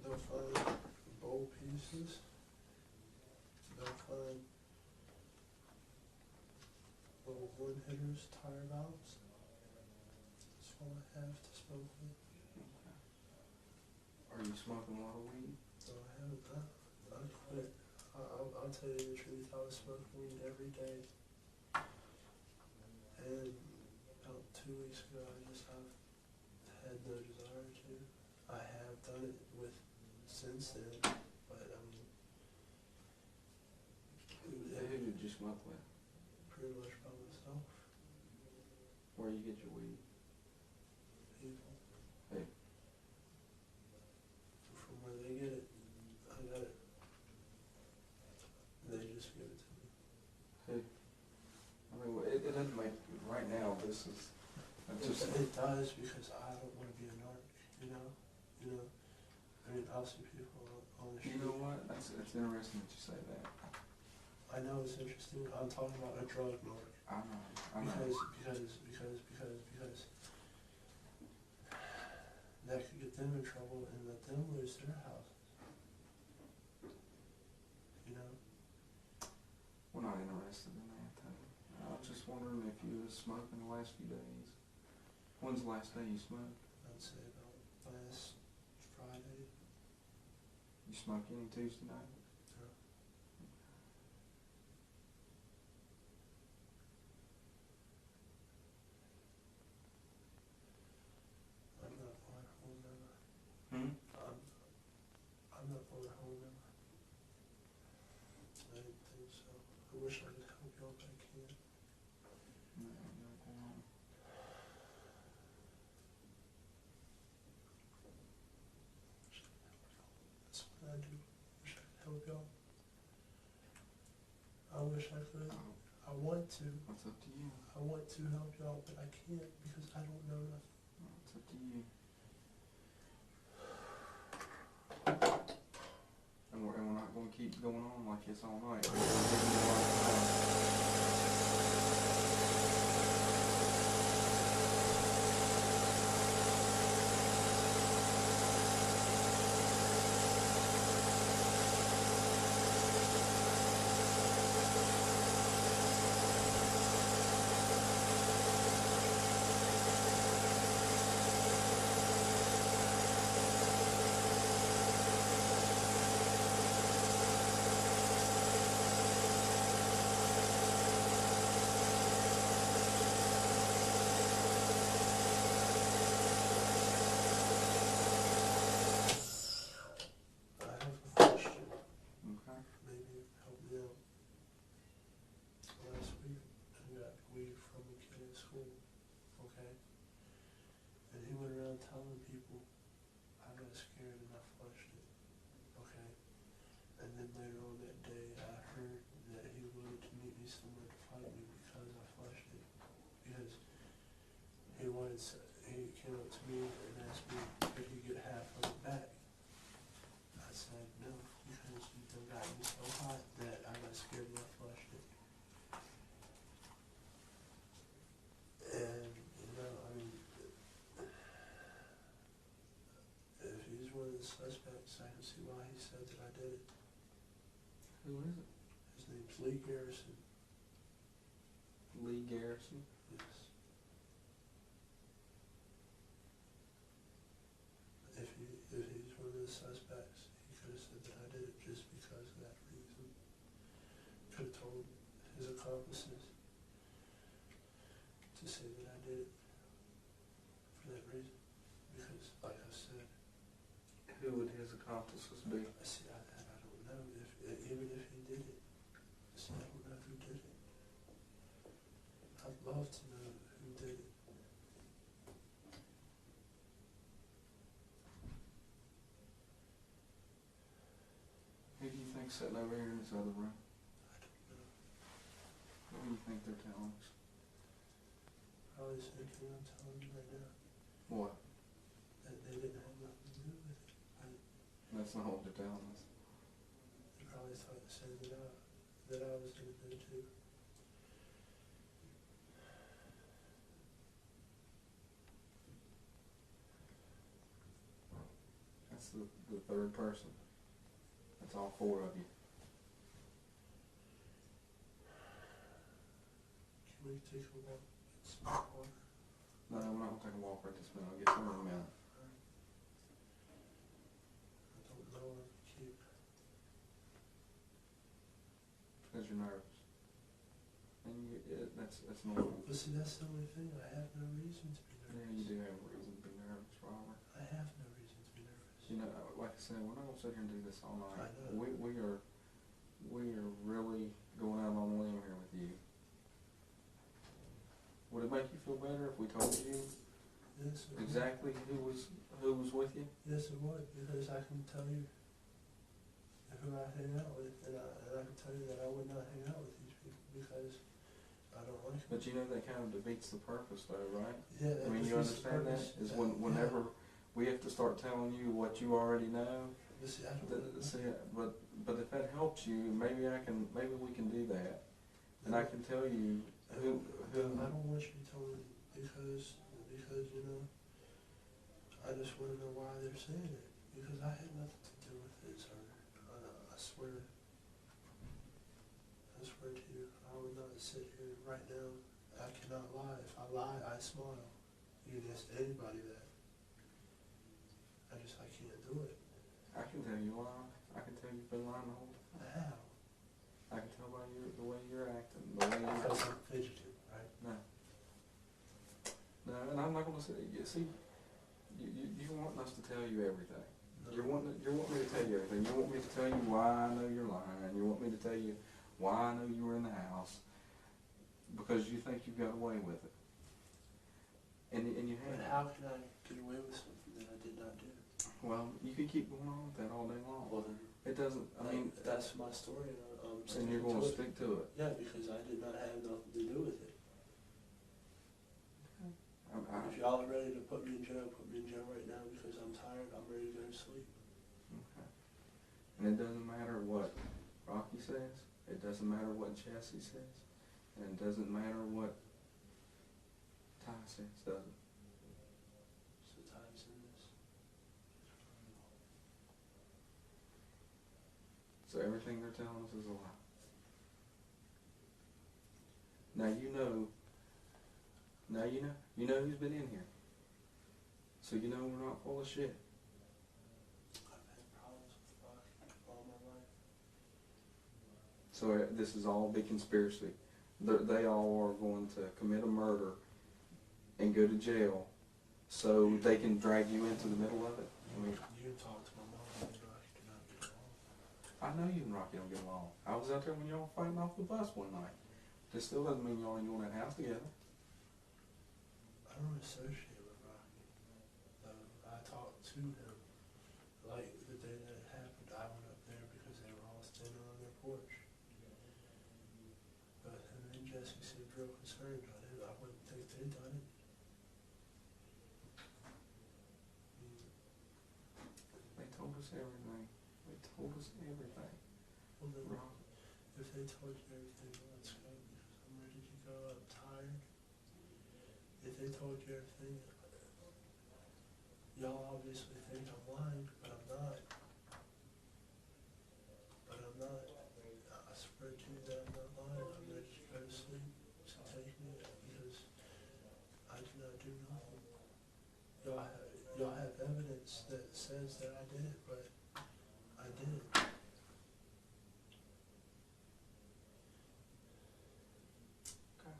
They'll find bowl pieces. They'll find little wood hitters, tire valves. That's all I have to smoke with. Are you smoking a lot of weed? No, I haven't. I quit. I'll tell you the truth. I was smoking weed every day. And about 2 weeks ago, I just have had no desire to. I have done it since then, but I mean, Who did you smoke with? pretty much by myself. Where you get your weed? People. Hey. From where they get it, I got it. They just give it to me. Who? I mean, it doesn't make, right now, this is, just, It does because I don't want to be a narc, you know? I mean, I'll see people on the street. you know what? It's interesting that you say that. I know it's interesting. I'm talking about a drug narc. I know. Because that could get them in trouble and let them lose their house. You know? We're not interested in that. I was just wondering if you was smoking the last few days. When's the last day you smoked? I'd say about last Friday. You smoke any Tuesday night? No. I'm not going home ever. I'm not going home ever. I didn't think so. I wish I could help y'all, but I can't. No, you're not going home. That's what I do. Wish I could help y'all. I wish I could. Oh, I want to. that's up to you. I want to help y'all, but I can't because I don't know nothing. It's up to you. And we're not going to keep going on like this all night. We're giving you a lot of time. I have a question. Okay. Maybe help me out. Last week, I got weed from a kid at school, okay? And he went around telling people I got scared and I flushed it, okay? And then later on that day, I heard that he wanted to meet me somewhere to fight me because I flushed it. Because he came up to me and asked me, could he get half of it back? I said no, because you done got me so hot that I got scared and I flushed it. And, you know, I mean, if he's one of the suspects, I can see why he said that I did it. Who is it? His name's Lee Garrison. Lee Garrison. Yes. If he's one of the suspects, he could have said that I did it just because of that reason. Could have told his accomplices to say that I did it for that reason. Because, like I said, Who would his accomplices be? see, I don't know even if he did it. See, I don't know who did it. I'd love to know who did it. Who do you think's sitting over here in this other room? I don't know. What do you think they're telling us? Probably the same thing I'm telling you right now. What? That they didn't have nothing to do with it. That's not what they're telling us. They probably thought the same that I was going to do too. That's the third person. That's all four of you. Can we take a walk and smoke water? No, we're not gonna take a walk right this minute. I'll get there in a minute. I don't know if we keep. Because you're nervous. And that's normal. But see, that's the only thing. I have no reason to be Yeah, nervous. you do have a reason to be nervous, Robert. I have no reason to be nervous. You know, like I said, we're not gonna sit here and do this all night. I know. We are really going out on a limb here with you. Would it make you feel better if we told you Yes, it would. exactly who was with you? Yes, it would, because I can tell you who I hang out with, and I can tell you that I would not hang out with these people because I don't like them. But you know that kind of defeats the purpose, though, right? Yeah, I mean, you understand that? Is whenever we have to start telling you what you already know. But see, I don't know. See, but if that helps you, maybe we can do that, and I can tell you who. I don't want you to tell me because you know, I just want to know why they're saying it because I had nothing to do with it, sir. I swear. I swear to you, I would not sit here right now. I cannot lie. If I lie, I smile. You can ask anybody that. can't do it. I can tell you why. I can tell you've been lying the whole time. How? I can tell by the way you're acting, the way you're Because I'm fidgeting, right? No. No, and I'm not gonna say, see, you want us to tell you everything. No. You want me to tell you everything. You want me to tell you why I know you're lying. You want me to tell you why I know you were in the house. Because you think you got away with it. And you But have. how can I get away with something that I did not do? Well, you can keep going on with that all day long. Well then, It doesn't, I mean, that's my story, and I'm and sticking you're gonna to it. stick to it. Yeah, because I did not have nothing to do with it. If y'all are ready to put me in jail right now because I'm tired, I'm ready to go to sleep. Okay. And it doesn't matter what Rocky says, it doesn't matter what Jesse says, and it doesn't matter what Ty says, does it? So time's in this. So everything they're telling us is a lie. Now you know who's been in here. So you know we're not full of shit. I've had problems with Rocky all my life. So this is all a big conspiracy. They all are going to commit a murder and go to jail so they can drag you into the middle of it. I mean, You talk to my mom and Rocky do not get along. I know you and Rocky don't get along. I was out there when y'all fighting off the bus one night. This still doesn't mean y'all ain't going to that house together. I don't associate with Rocky. I talked to him. Like the day that it happened, I went up there because they were all standing on their porch. But him and Jesse seemed real concerned on it. I wouldn't think they'd done it. They told us everything. They told us everything. Well, then, Rock. if they told you everything, let's go because I'm ready to go. I'm tired. If they told you everything, y'all obviously think I'm lying, but I'm not. But I'm not. I swear to you that I'm not lying. I'm ready to go to sleep. So take me because I did not do nothing. Y'all have evidence that says that I did it, but I didn't. Okay.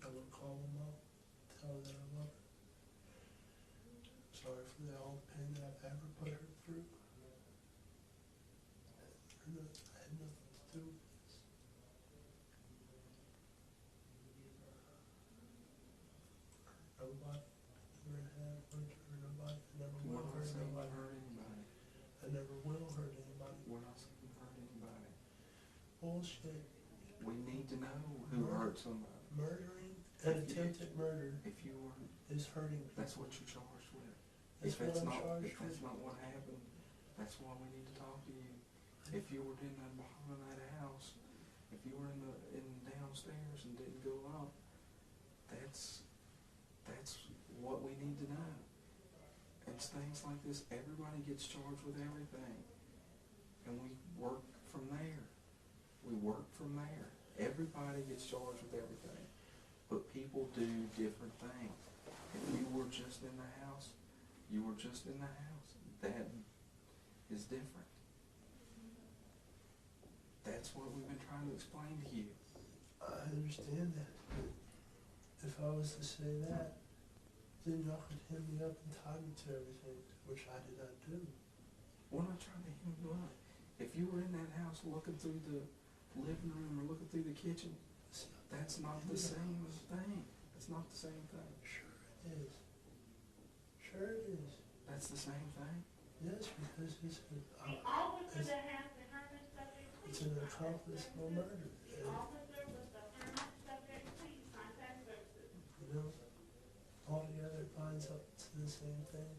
I would call them up, tell her that I love her. Sorry for all the pain that I've ever put her through. I had nothing to do with this. Nobody, never had, wouldn't hurt nobody, I never We're will not hurt saying you nobody. hurt anybody. I never will hurt anybody. We're not saying you hurt anybody. Bullshit. We need to know who hurt somebody. Murdering and attempted murder If you were, is hurting people. that's what you're charged with. That's what I'm charged If that's with. not what happened, that's why we need to talk to you. If you were in that behind that house, if you were in downstairs and didn't go up, that's what we need to know. And it's things like this, everybody gets charged with everything. And we work from there. We work from there. Everybody gets charged with everything. But people do different things. If you were just in the house, you were just in the house. That is different. That's what we've been trying to explain to you. I understand that, but if I was to say that, then y'all could hem me up and tie me to everything, which I did not do. We're not trying to hem you up. If you were in that house looking through the living room or looking through the kitchen, that's not the same thing. It's not the same thing. Sure it is. Sure it is. That's the same thing. Yes, because it's an accomplice of murder. And, you know, altogether it lines up to the same thing.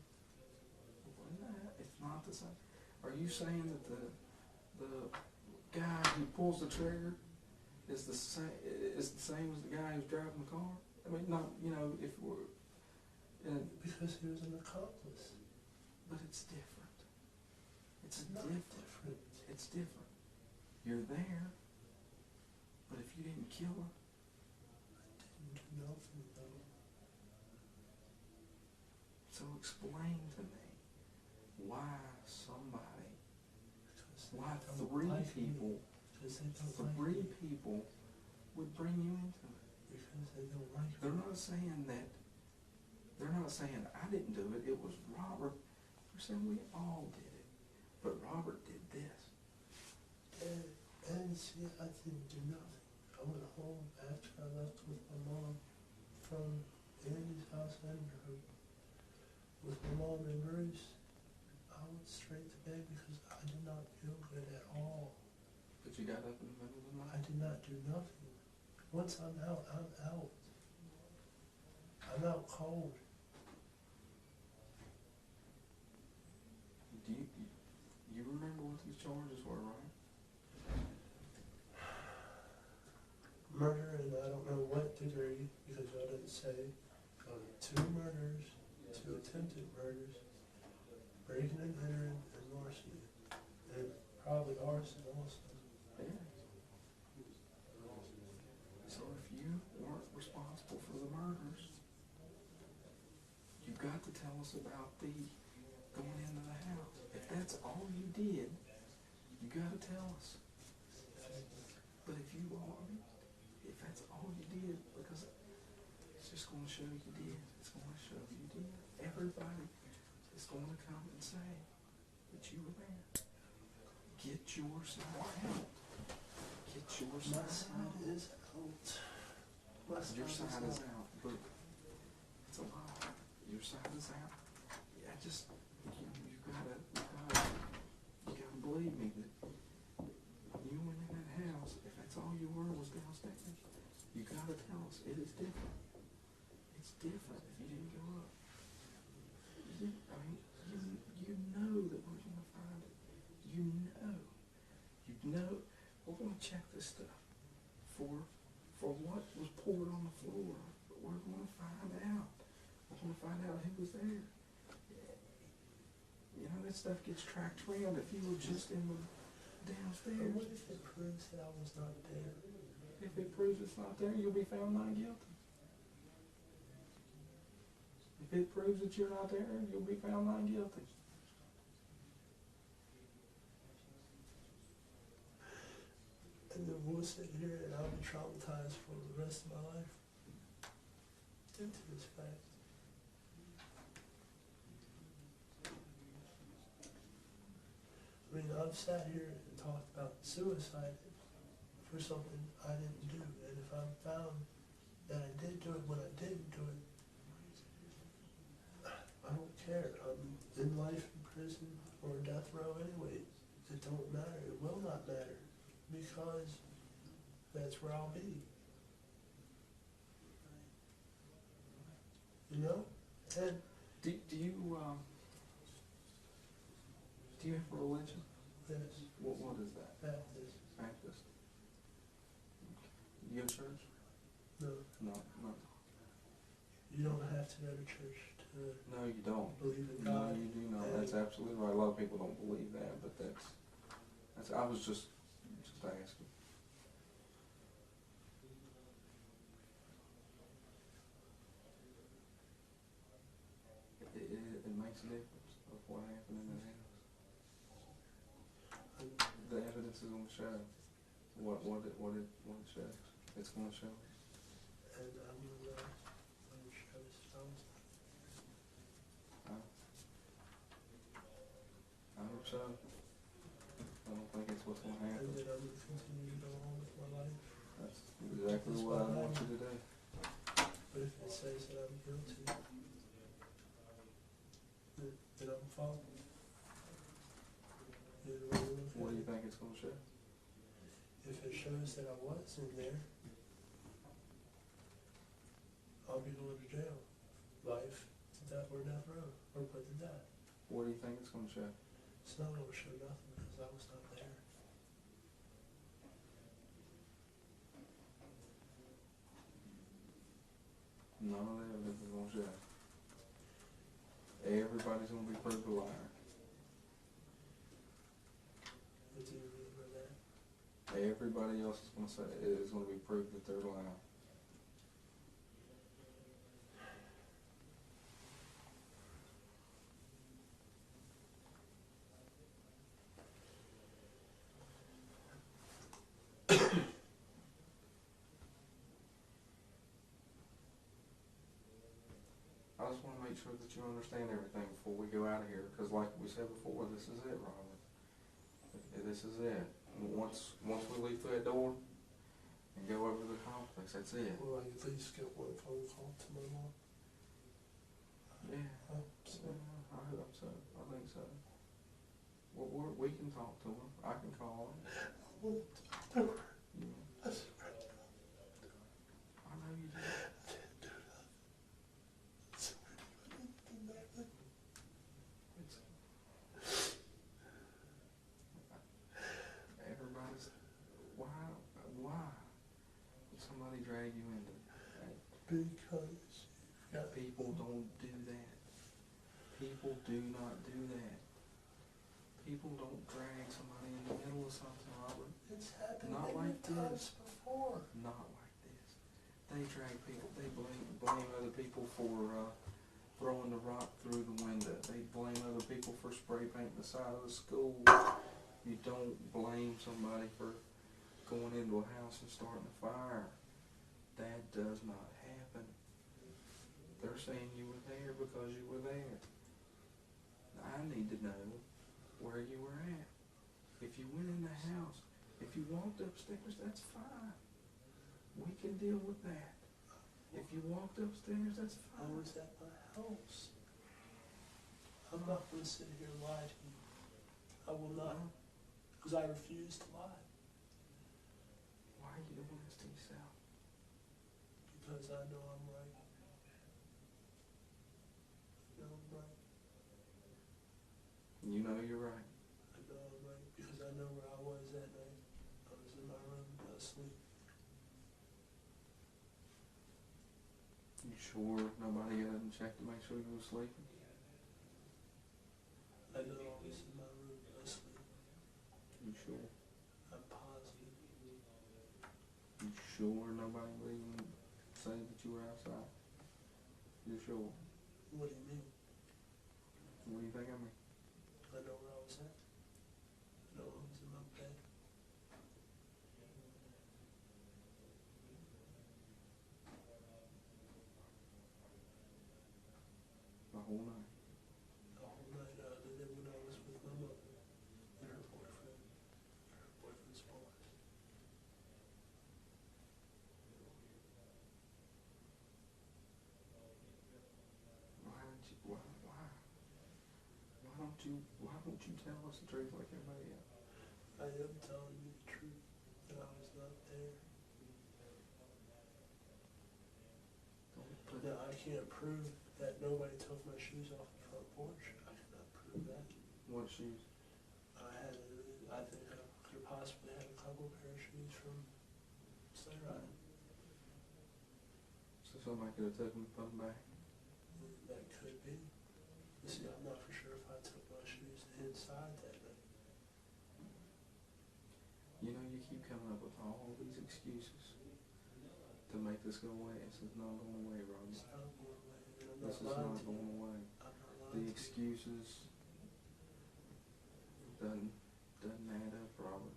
It's not the same. Are you saying that the guy who pulls the trigger is the same as the guy who's driving the car? I mean, not, if we're Because he was an accomplice. but it's different. It's Not different. different. It's different. You're there, but if you didn't kill her, explain to me why somebody, why Because they don't three like me. people, Because they don't like me. people would bring you into it. Because they don't like me. They're not saying that, they're not saying I didn't do it, it was Robert. They're saying we all did it, but Robert did this. And see, I didn't do nothing. I went home after I left with my mom from Andy's house and her, with my mom and Bruce. I went straight to bed because I did not feel good at all. But you got up in the middle of the I night? did not do nothing. Once I'm out, I'm out. I'm out cold. Do you remember what these charges were, right? Murder, and I don't know what degree, because y'all didn't say. 2 murders, 2 attempted murders, breaking and entering, and larceny. And probably arson also. Yeah. So if you weren't responsible for the murders, you got to tell us about the going into the house. If that's all you did, you got to tell us. But if you are, if that's all you did, because it's just going to show you did. It's going to show you did. Everybody is going to come and say that you were there. Get your side out. Get your My side side out. is out. My Your side is out. out. Look, it's a lie. Your side is out. Yeah, just you gotta believe me that when you went in that house, if that's all you were was downstairs, you gotta tell us it is different. It's different if you didn't go up. You know that we're gonna find it. You know we're gonna check this stuff for what was poured on the floor. But we're gonna find out. We're gonna find out who was there. You know, that stuff gets tracked around if you were just in the But downstairs. what if it proves that I was not there? If it proves it's not there, you'll be found not guilty. If it proves that you're not there, you'll be found not guilty. And then we'll sit here and I'll be traumatized for the rest of my life due to this fact. I mean, I've sat here and talked about suicide for something I didn't do, and if I'm found that I did do it when I didn't do it, I don't care. I'm in life in prison or death row anyway. It don't matter. It will not matter because that's where I'll be. You know? And Do you have a religion? yes, What is that? Baptist. Baptist. You go to church? No, No. you don't have to go to church to No, you don't. believe in No, God. you do not. That's absolutely right. A lot of people don't believe that, but that's I was just asking. It makes a difference of what happened in that house. The evidence is going to show what it shows. It's going to show. And I'm gonna show this house. I hope so. I don't think it's what's going to And happen. then I'm gonna continue to go on with my life. That's exactly what I want you to do. But if it says that I'm guilty, then I'm fault. What do you think it's going to show? If it shows that I was in there, I'll be going to jail. Life to death or death row, or put to death. What do you think it's going to show? It's not going to show nothing because I was not there. None of the evidence is going to show. Everybody's going to be proved a liar. What do you mean by that? Everybody else is going to say it is going to be proved that they're lying. make sure that you understand everything before we go out of here, because like we said before, this is it, Robert. This is it. Once we leave through that door and go over to the complex, that's it. Will I at least get one phone call to my mom? Yeah. So, I hope so. I think so. We can talk to her. I can call her. I want to talk to her. Yeah. I swear to God, I know you do. I didn't do nothing. I swear to God, I didn't do nothing. It's, everybody's, why would somebody drag you into that? Because you've got People don't do that. People do not do that. People don't drag somebody in the middle of something, Robert. it's happened Not many like times before. Not like this. They drag people, they blame other people for throwing the rock through the window. They blame other people for spray painting the side of the school. You don't blame somebody for going into a house and starting a fire. That does not happen. They're saying you were there because you were there. I need to know where you were at. If you went in the house, if you walked upstairs, that's fine. We can deal with that. If you walked upstairs, that's I fine. was at my house. I'm not going to sit here and lie to you. I will not. Because I refuse to lie. Why are you doing this to yourself? Because I know I'm right. I know I'm right. You know you're right. I know I'm right. Because I know where I was that night. I was in my room asleep. You sure nobody got and checked to make sure you were sleeping? I know I was in my room asleep. You sure? I'm positive. You sure nobody would even say that you were outside? You sure? What do you mean? What do you think I mean? I know where I was at. I know I was in my bed. The whole night. The whole night, other than when I was with my mother and her boyfriend. Her boyfriend's boys. Why don't you tell us the truth like everybody else? I am telling you the truth, that I was not there. Don't put Now, I can't prove that nobody took my shoes off the front porch. I cannot prove that. what shoes. I think I could have possibly had a couple pair of shoes from sleigh riding. So somebody could have took them and put them back. That could be. You see, I'm not for sure if I took my shoes inside that night. You know, you keep coming up with all these excuses to make this go away. This is not going away, Robert. It's not going away, and I'm This not is lying not to you. going away. I'm not The lying to you. excuses doesn't add up, Robert.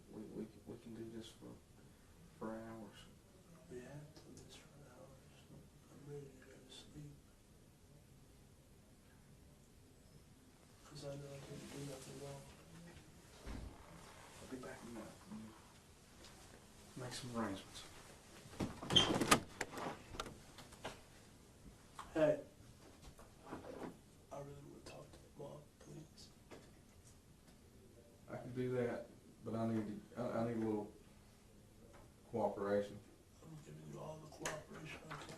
We can do this for hours. We have done this for hours. I'm ready to go to sleep. Because I know I didn't do nothing wrong. I'll be back in a minute. Make some arrangements. Hey. I really want to talk to Mom, please. I can do that, but I need a little cooperation. I'm giving you all the cooperation I can.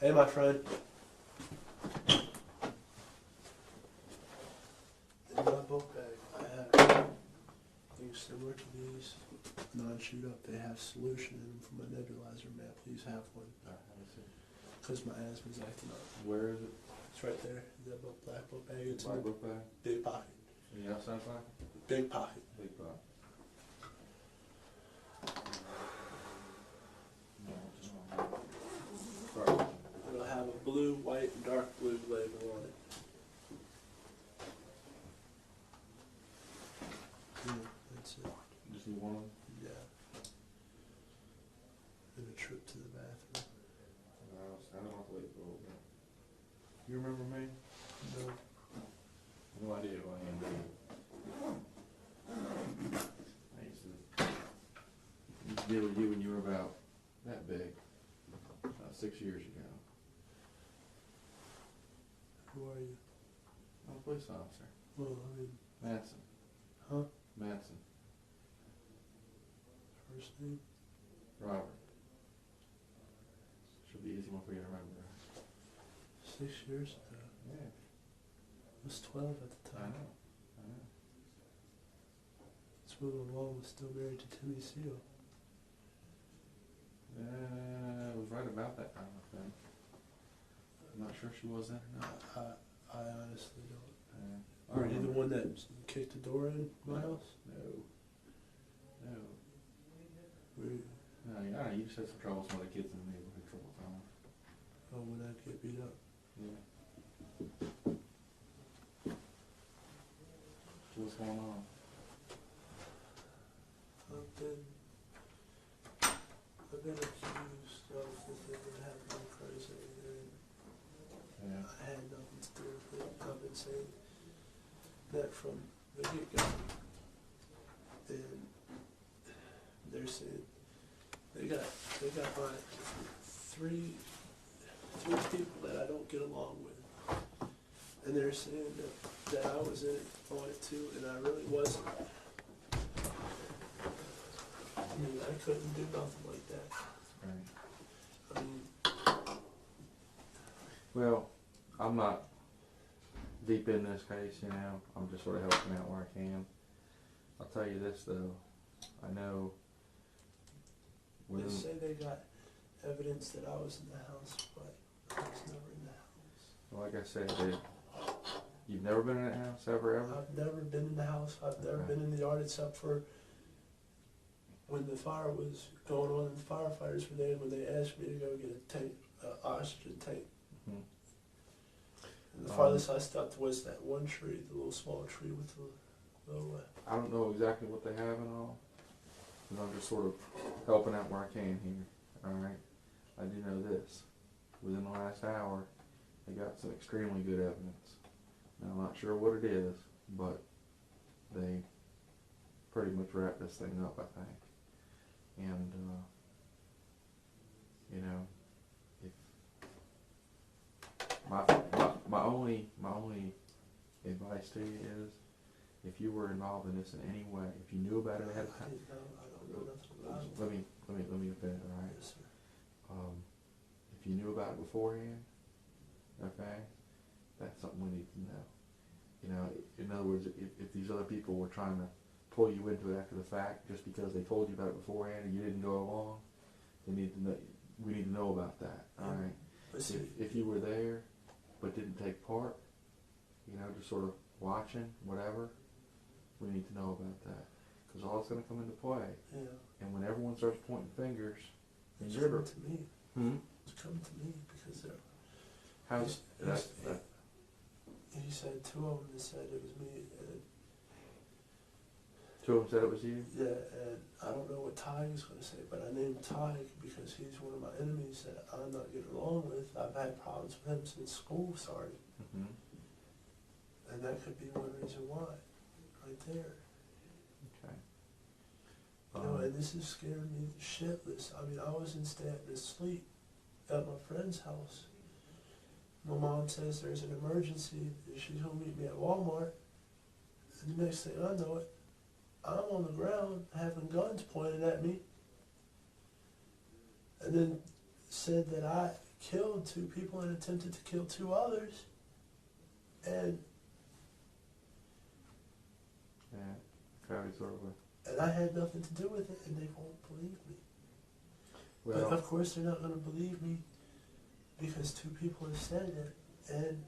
Hey, my friend. In my book bag, I have things similar to these. Non-shoot up. They have solution in them for my nebulizer. May I please have one? Because my asthma's acting up. Where is it? It's right there. That book, black book bag. It's in Black the book bag? big pocket. In the outside pocket? Big pocket. Big pocket. Sorry. It'll have a blue, white, and dark blue label on it. Yeah, that's it. Just need one of them? Yeah. And a trip to the bathroom. I don't want to wait for it. You remember me? No. No idea who I am. I used to deal with you when you were about that big. About 6 years ago. Who are you? I'm a police officer. Well, I mean, Madsen. huh? Madsen. First name? Robert. Should be easy one for you to remember. 6 years ago. Yeah. I was 12 at the I time. know. I know. That's when my mom was still married to Timmy Seal. It was right about that time, I think. I'm not sure she was then or not. I honestly don't. Were Were you the one that kicked the door in my house? No. No. Were you, No, yeah, you just had some trouble with some other kids in the neighborhood trouble time. oh, when I'd get beat up? Yeah. So what's going on? I've been accused of the thing that happened on Thursday, and Yeah. I had nothing to do with it. I've been saying that from the get-go. And they're saying they got my three people that I don't get along with, and they're saying that I was in it on it too, and I really wasn't. I mean, I couldn't do nothing like that. Right. I mean, Well, I'm not deep in this case, you know. I'm just sort of helping out where I can. I'll tell you this though. I know they when say they got evidence that I was in the house, but I was never in the house. like I said, you've never been in that house ever? I've never been in the house. I've never Okay. been in the yard except for when the fire was going on and the firefighters were there when they asked me to go get a tank, oxygen tank. Mhm. And the farthest I stepped was that one tree, the little small tree with the little, I don't know exactly what they have and all. And I'm just sort of helping out where I can here. Alright? I do know this. Within the last hour, they got some extremely good evidence. Now, I'm not sure what it is, but they pretty much wrapped this thing up, I think. And, you know, if my only advice to you is, if you were involved in this in any way, if you knew about it ahead of I time, didn't know, I don't know nothing about it. let me offend, all right? Yes, sir. If you knew about it beforehand, okay, that's something we need to know. You know, in other words, if these other people were trying to pull you into it after the fact, just because they told you about it beforehand and you didn't go along, we need to know about that, all right? But see, If you were there but didn't take part, you know, just sort of watching, whatever, we need to know about that. Because all it's going to come into play. yeah, And when everyone starts pointing fingers, it's you're coming to me. the... It's coming to me because they're. How's that? He said two of them said it was me, and Two of them said it was you? yeah, and I don't know what Tig is going to say, but I named Tig because he's one of my enemies that I'm not getting along with. I've had problems with him since school started, Mm-hmm. and that could be one reason why, right there. Okay. You know, and this is scaring me shitless. I mean, I was staying asleep at my friend's house. My mom says there's an emergency, and she's gonna meet me at Walmart. And the next thing I know it, I'm on the ground having guns pointed at me. And then said that I killed 2 people and attempted to kill 2 others. And Yeah, Cody's sort of a, I had nothing to do with it, and they won't believe me. But well, of course they're not going to believe me because 2 people have said it. And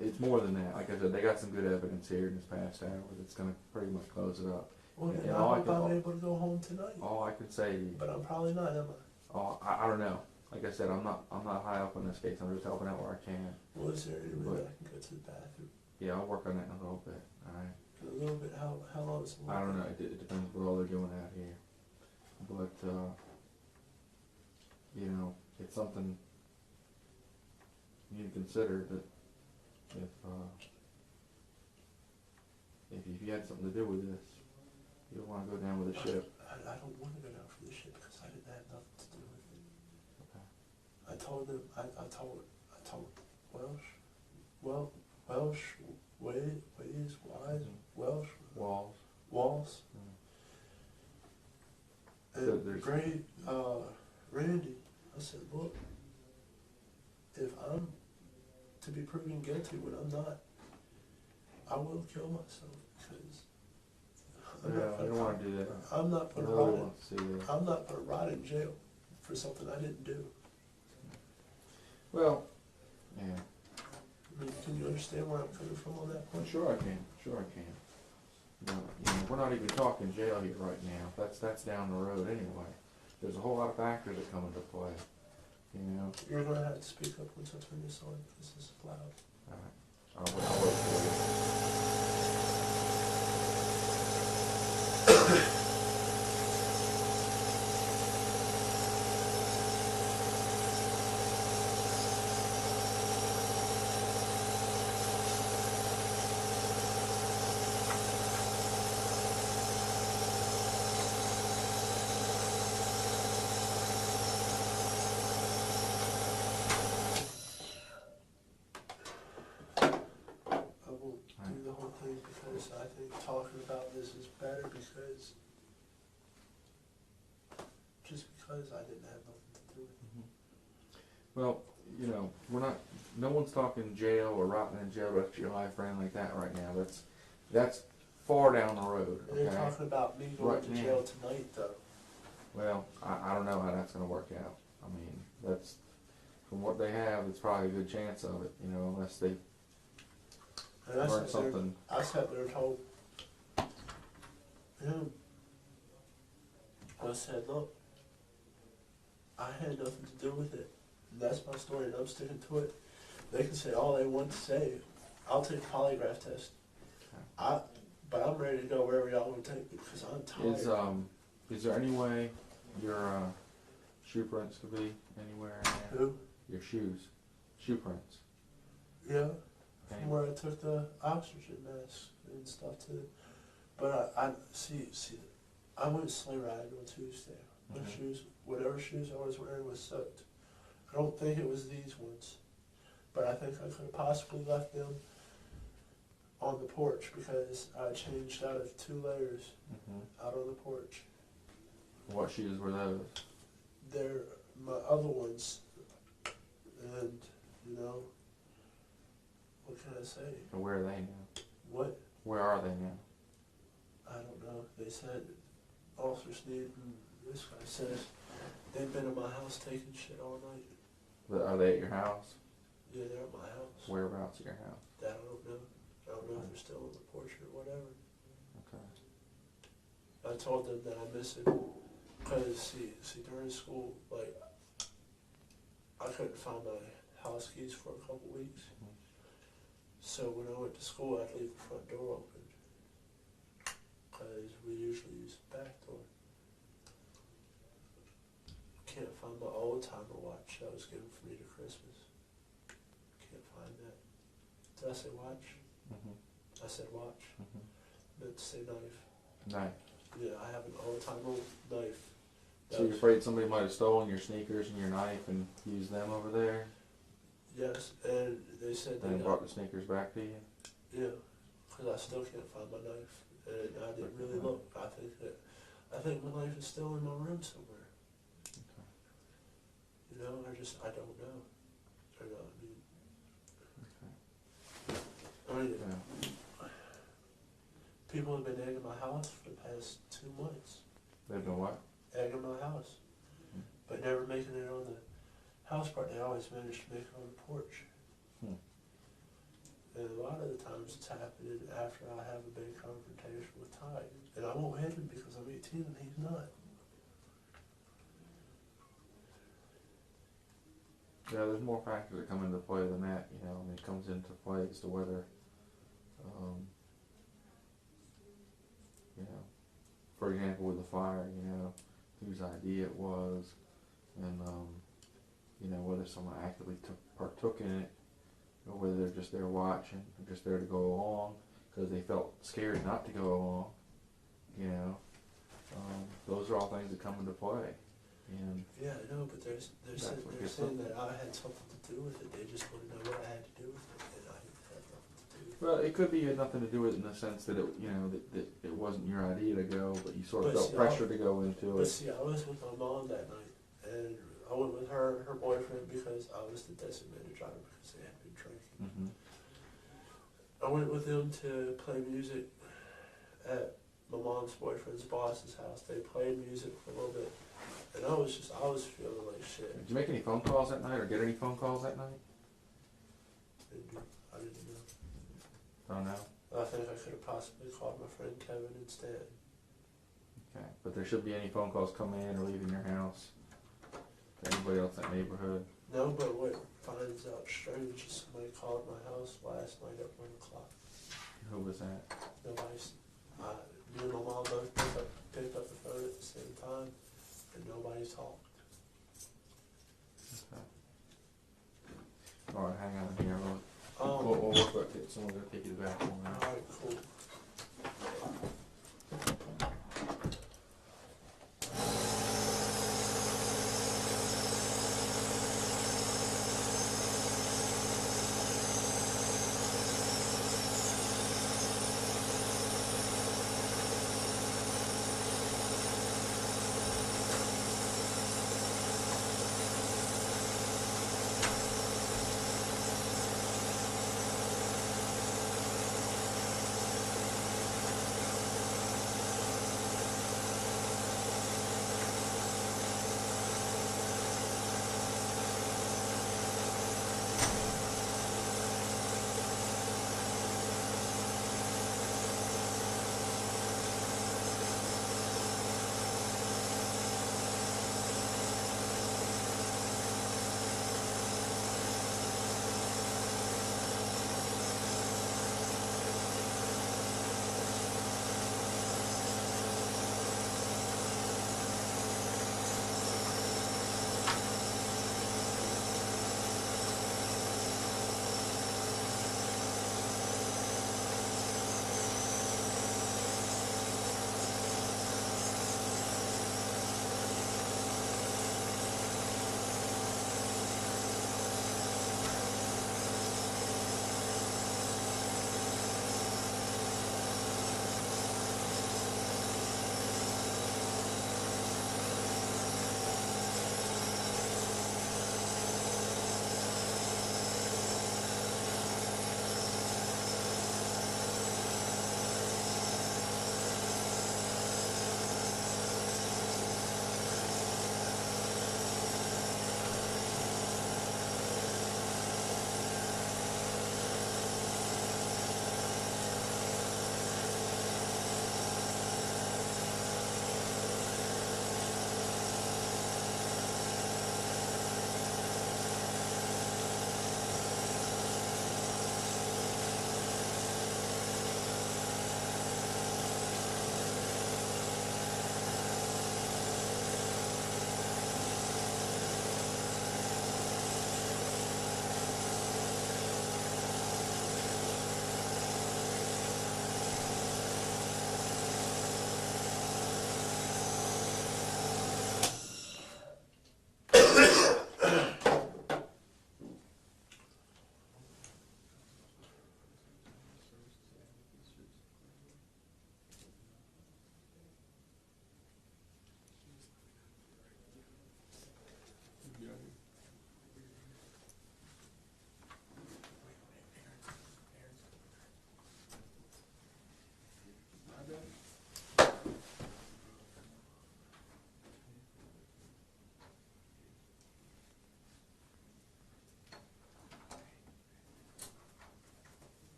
it's more than that. Like I said, they got some good evidence here in this past hour that's going to pretty much close it up. well, And then I all I hope can- I'm able to go home tonight. All I can say, But I'm probably not, am I? I don't know. Like I said, I'm not high up on this case. I'm just helping out where I can. Well, is there any way But- I can go to the bathroom? Yeah, I'll work on that in a little bit. All right. A little bit. How long is the I don't know. It depends what all they're doing out here. But you know, it's something you need to consider that if you had something to do with this, you don't want to go down with the ship. I don't want to go down for this shit because I didn't have nothing to do with it. Okay. I told them. I told Welsh ways wise Welsh Walls. walls. So And there's- great Randy. I said, look, if I'm to be proven guilty when I'm not, I will kill myself because Yeah, I don't want to do that. I'm not I going to really rot. want to see that. I'm not going to rot in jail for something I didn't do. Well, yeah. I mean, can you understand where I'm coming from on that point? Sure I can. Sure I can. But, you know, we're not even talking jail here right now. That's down the road anyway. There's a whole lot of factors that come into play. You know. You're going to have to speak up once I turn this on because this is loud. All right. I'll wait for you. I won't do the whole thing because I think talking about this is better because I didn't have nothing to do with it. Well, you know, we're not. No one's talking jail or rotting in jail the rest of your life or anything like that right now. That's far down the road. And they're Okay. talking about me going Right to now. jail tonight though. Well, I don't know how that's going to work out. I mean, that's from what they have. It's probably a good chance of it. You know, unless they And I learn sat there, something. and told him, I said, look, I had nothing to do with it. And that's my story and I'm sticking to it. They can say all they want to say. I'll take a polygraph test. But I'm ready to go wherever y'all want to take me because I'm tired. Is there any way your shoe prints could be anywhere in there? Who? Your shoe prints. Yeah. Okay. From where I took the oxygen mask and stuff too. But I see, I went sleigh riding on Tuesday. My Mhm. shoes, whatever shoes I was wearing was soaked. I don't think it was these ones. But I think I could have possibly left them on the porch because I changed out of 2 layers out on the porch. What shoes were those? They're my other ones. And, you know, what can I say? And where are they now? What? Where are they now? I don't know. They said Officer Sneed and this guy said they've been in my house taking shit all night. Are they at your house? Yeah, they're at my house. Whereabouts at your house? That I don't know. I don't know if they're still on the porch or whatever. Okay. I told them that I miss it because see during school, like I couldn't find my house keys for a couple weeks. Mhm. So when I went to school, I'd leave the front door open because we usually use the back door. Can't find my old timer watch that was given for me to Christmas. Can't find that. Did I say watch? Mm-hmm. I said watch. Mm-hmm. Meant to say knife. Nice. Yeah, I have an old timer knife. So you're afraid somebody might have stolen your sneakers and your knife and used them over there? Yes, and they said And they brought the sneakers back to you? yeah, because I still can't find my knife, and I didn't really look. I think my knife is still in my room somewhere. Okay. You No, I don't know. Or no, I mean, Yeah. people have been egging my house for the past 2 months. They've been what? Egging my house. Hmm. But never making it on the house part. They always manage to make it on the porch. Hmm. And a lot of the times it's happening after I have a big confrontation with Ty. And I won't hit him because I'm 18 and he's not. Yeah, there's more factors that come into play than that, you know. I mean, it comes into play as to whether, you know, for example, with the fire, you know, whose idea it was, and, you know, whether someone actively partook in it, or whether they're just there watching, or just there to go along, because they felt scared not to go along, you know. Those are all things that come into play. And Yeah, I know, but they're saying that I had something to do with it. They just want to know what I had to do with it, and I had nothing to do with it. well, it could be nothing to do with it in the sense that it, you know, that it wasn't your idea to go, but you sort of But felt see, pressure to go into But it. see, I was with my mom that night, and I went with her and her boyfriend because I was the designated driver because they had been drinking. Mm-hmm. I went with them to play music at my mom's boyfriend's boss's house. They played music for a little bit, and I was feeling like shit. Did you make any phone calls that night, or get any phone calls that night? I didn't know. Oh no. I think I could have possibly called my friend Kevin instead. Okay, but there shouldn't be any phone calls coming in or leaving your house to anybody else in that neighborhood. No, but what finds out strange is somebody called my house last night at 1 o'clock. Who was that? Nobody's, me and my mom both picked up the phone at the same time, and nobody talked. Okay. All right, hang on here. We'll work up, get someone to take you back on that. Alright, cool.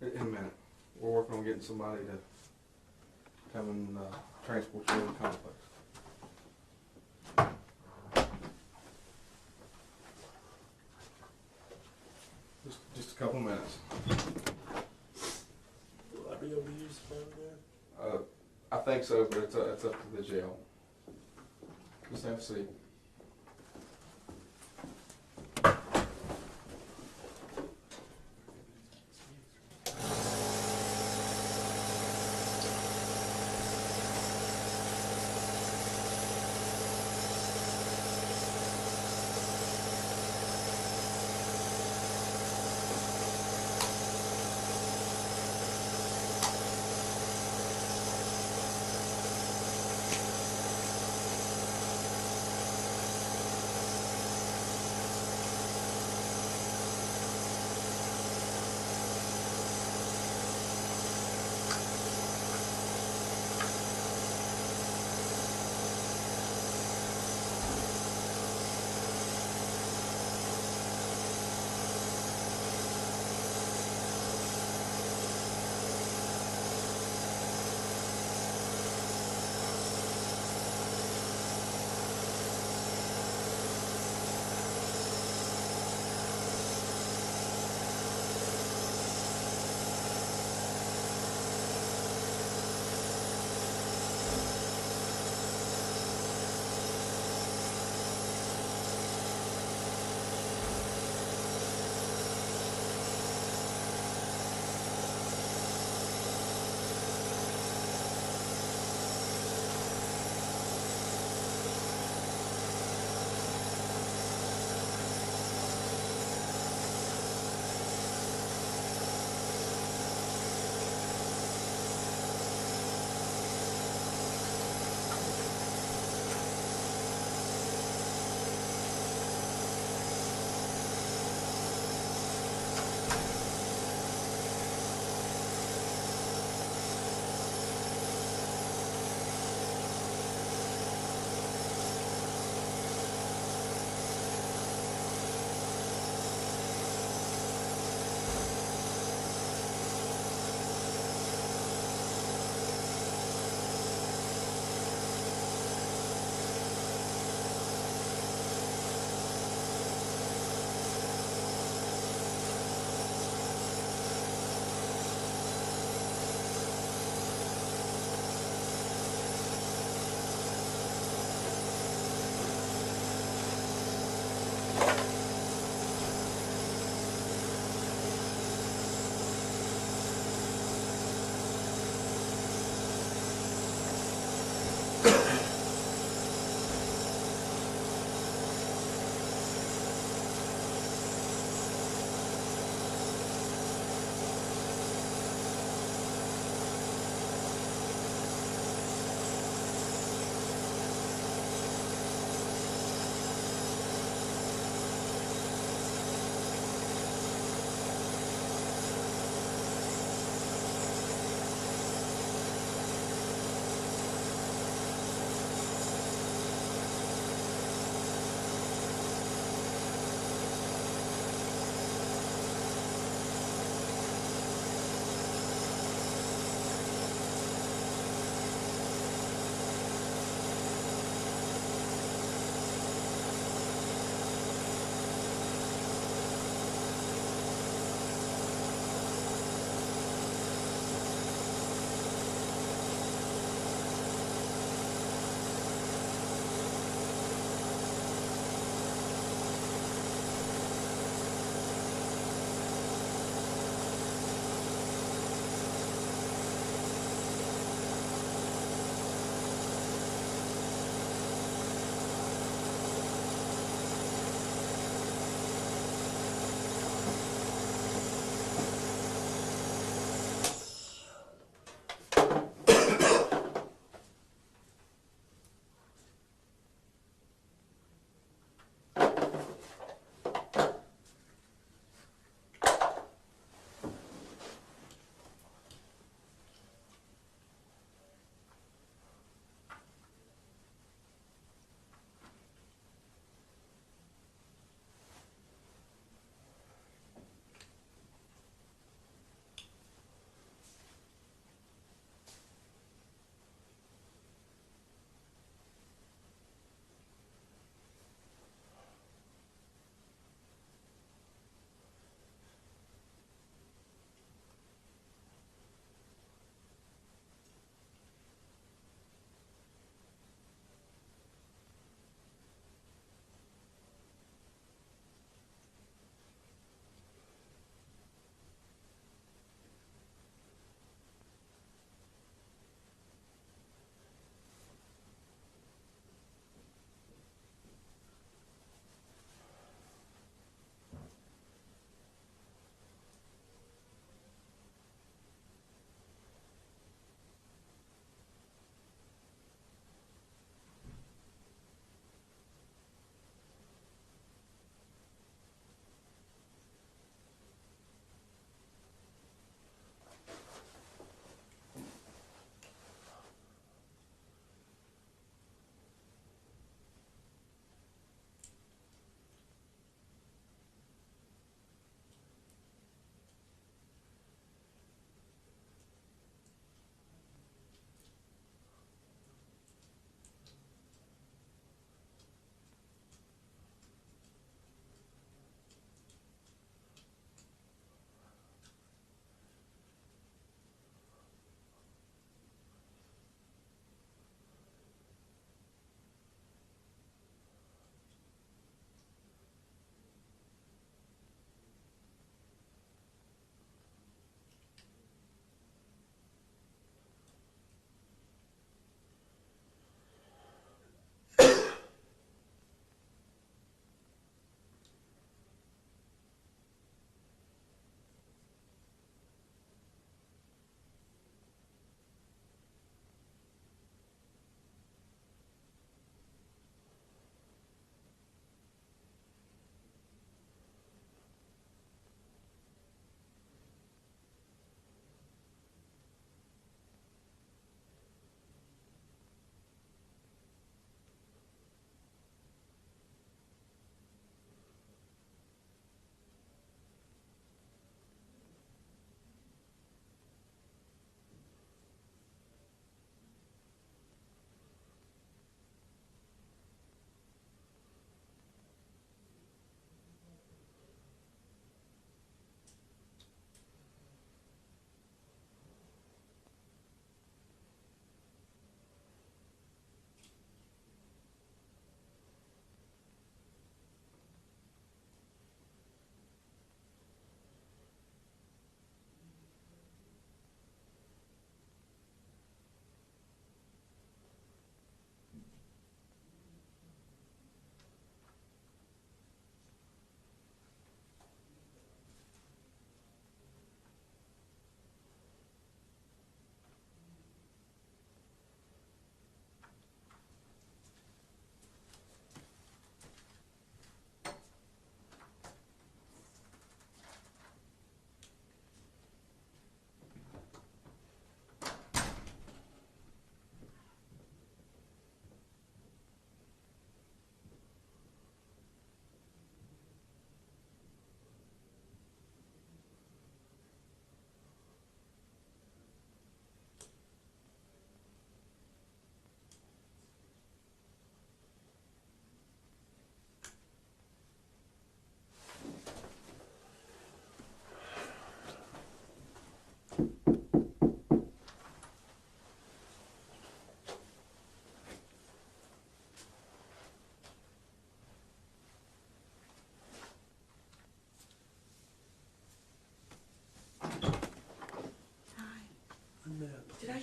In a minute. We're working on getting somebody to come and transport you to the complex. Just a couple minutes. Will I be able to use the phone there? I think so, but it's up to the jail. Just have a seat.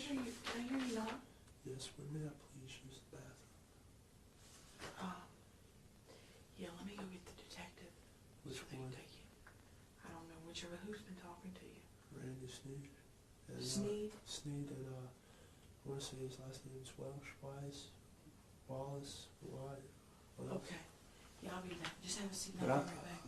hear you, can I hear you not? Yes, when may I please use the bathroom? Yeah, let me go get the detective. Which so they can one? take you. I don't know, whichever, who's been talking to you? Randy Sneed. And, Sneed? Sneed and, I want to say his last name is Welsh, Wallace, White. Okay. Yeah, I'll be back. Just have a seat But and I'll I- be right back.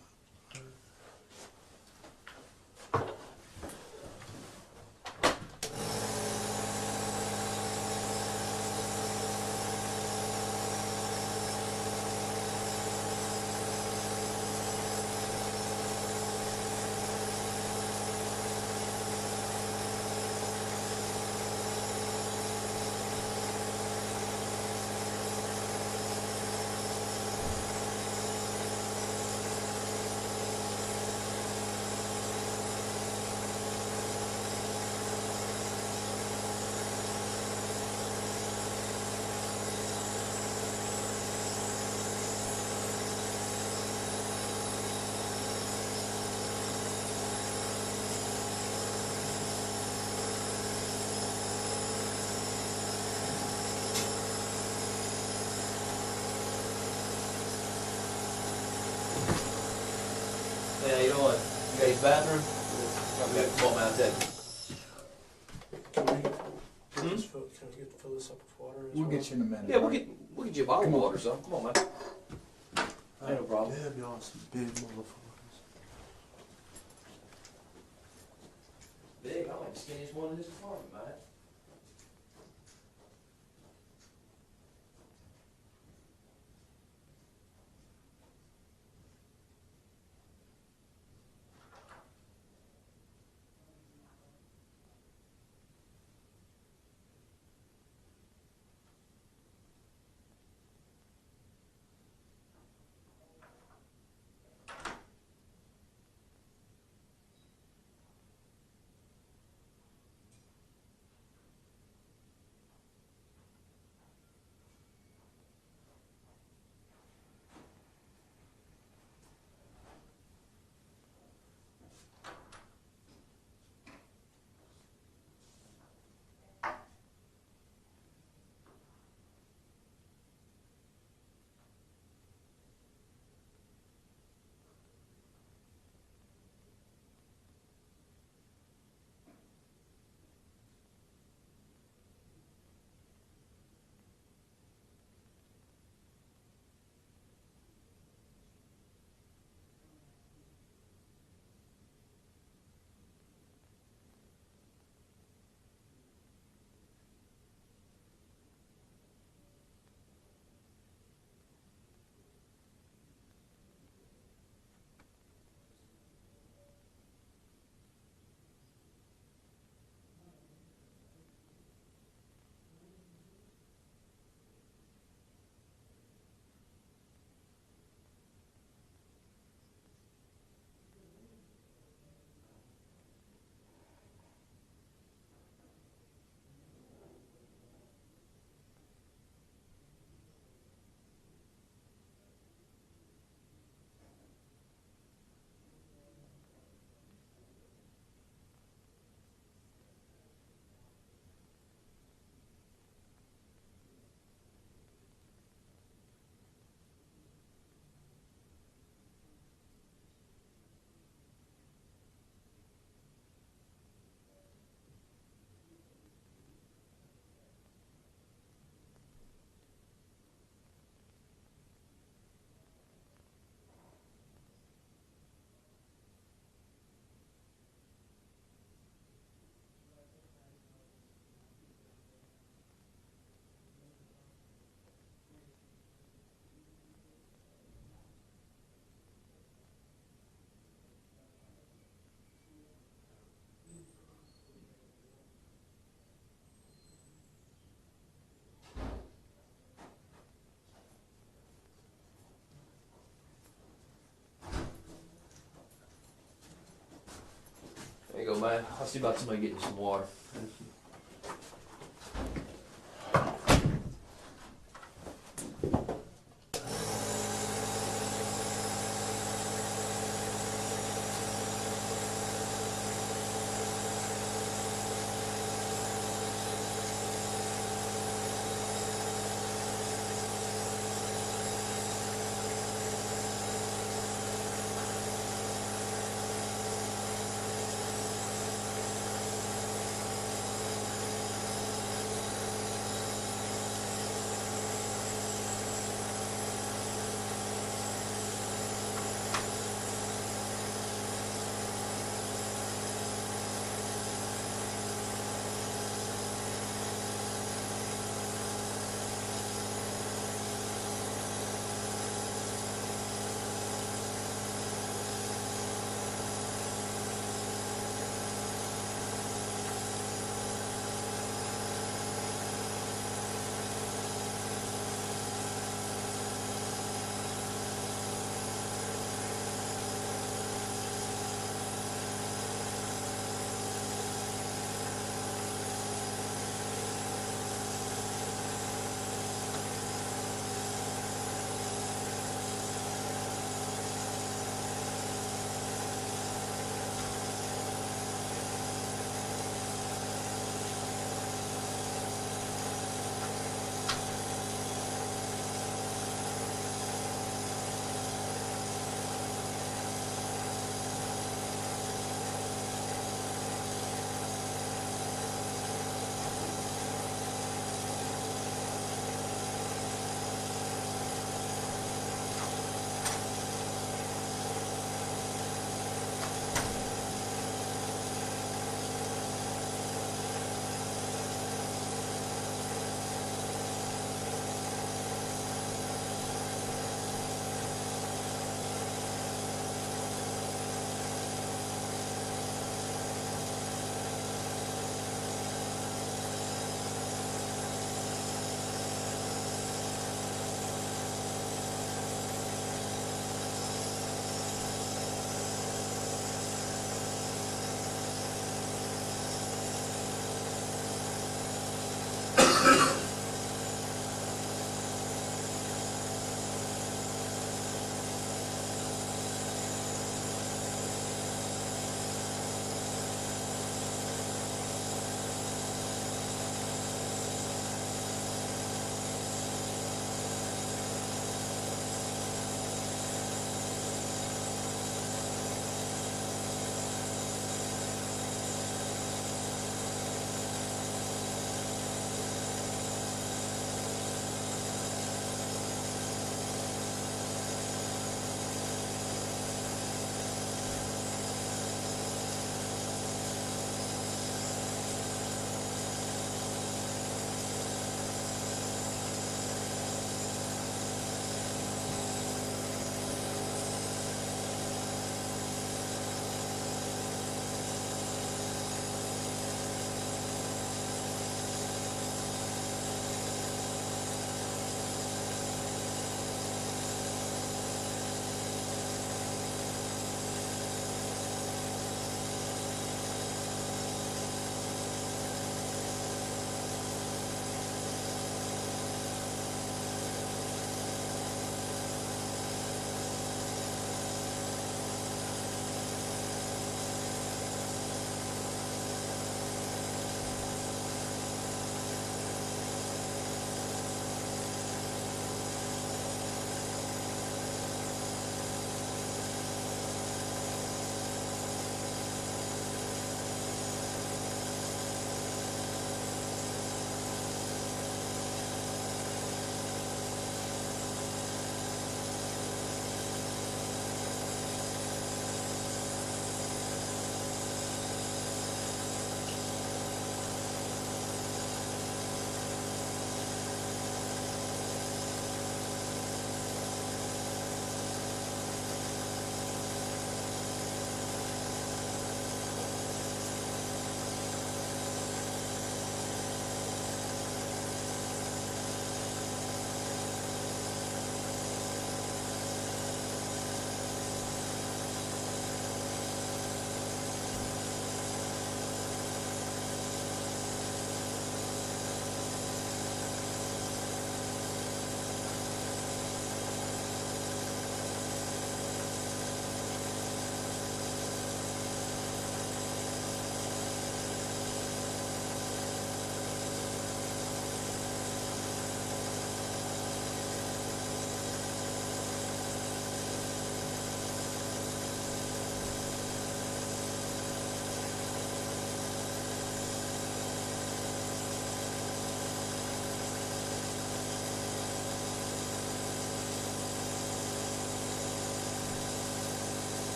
Hey, how you doing? You got your bathroom? Okay, come on, man, I'll take it. Can we fill this up with water as We'll well? get you in a minute. Yeah, we'll get you a bottle of water, son. Come on, man. Ain't no problem. Damn, y'all some big motherfuckers. Big, I'm like the skinniest one in this apartment, man. There you go, man. I'll see about somebody getting you some water.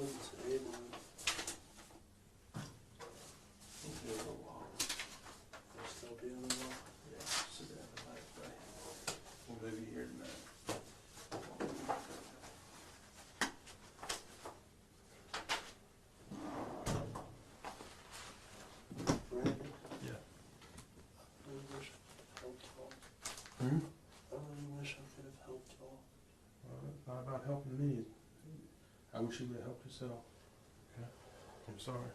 wasn't saying one. It's been a little while. They'll still be on the wall. Yeah, sit down tonight, Ray. We'll move you here tonight. Brandon, Yeah. I really wish I could have helped y'all. Hmm? I really wish I could have helped y'all. It's not about helping me. I wish you would have helped yourself. Okay? I'm sorry.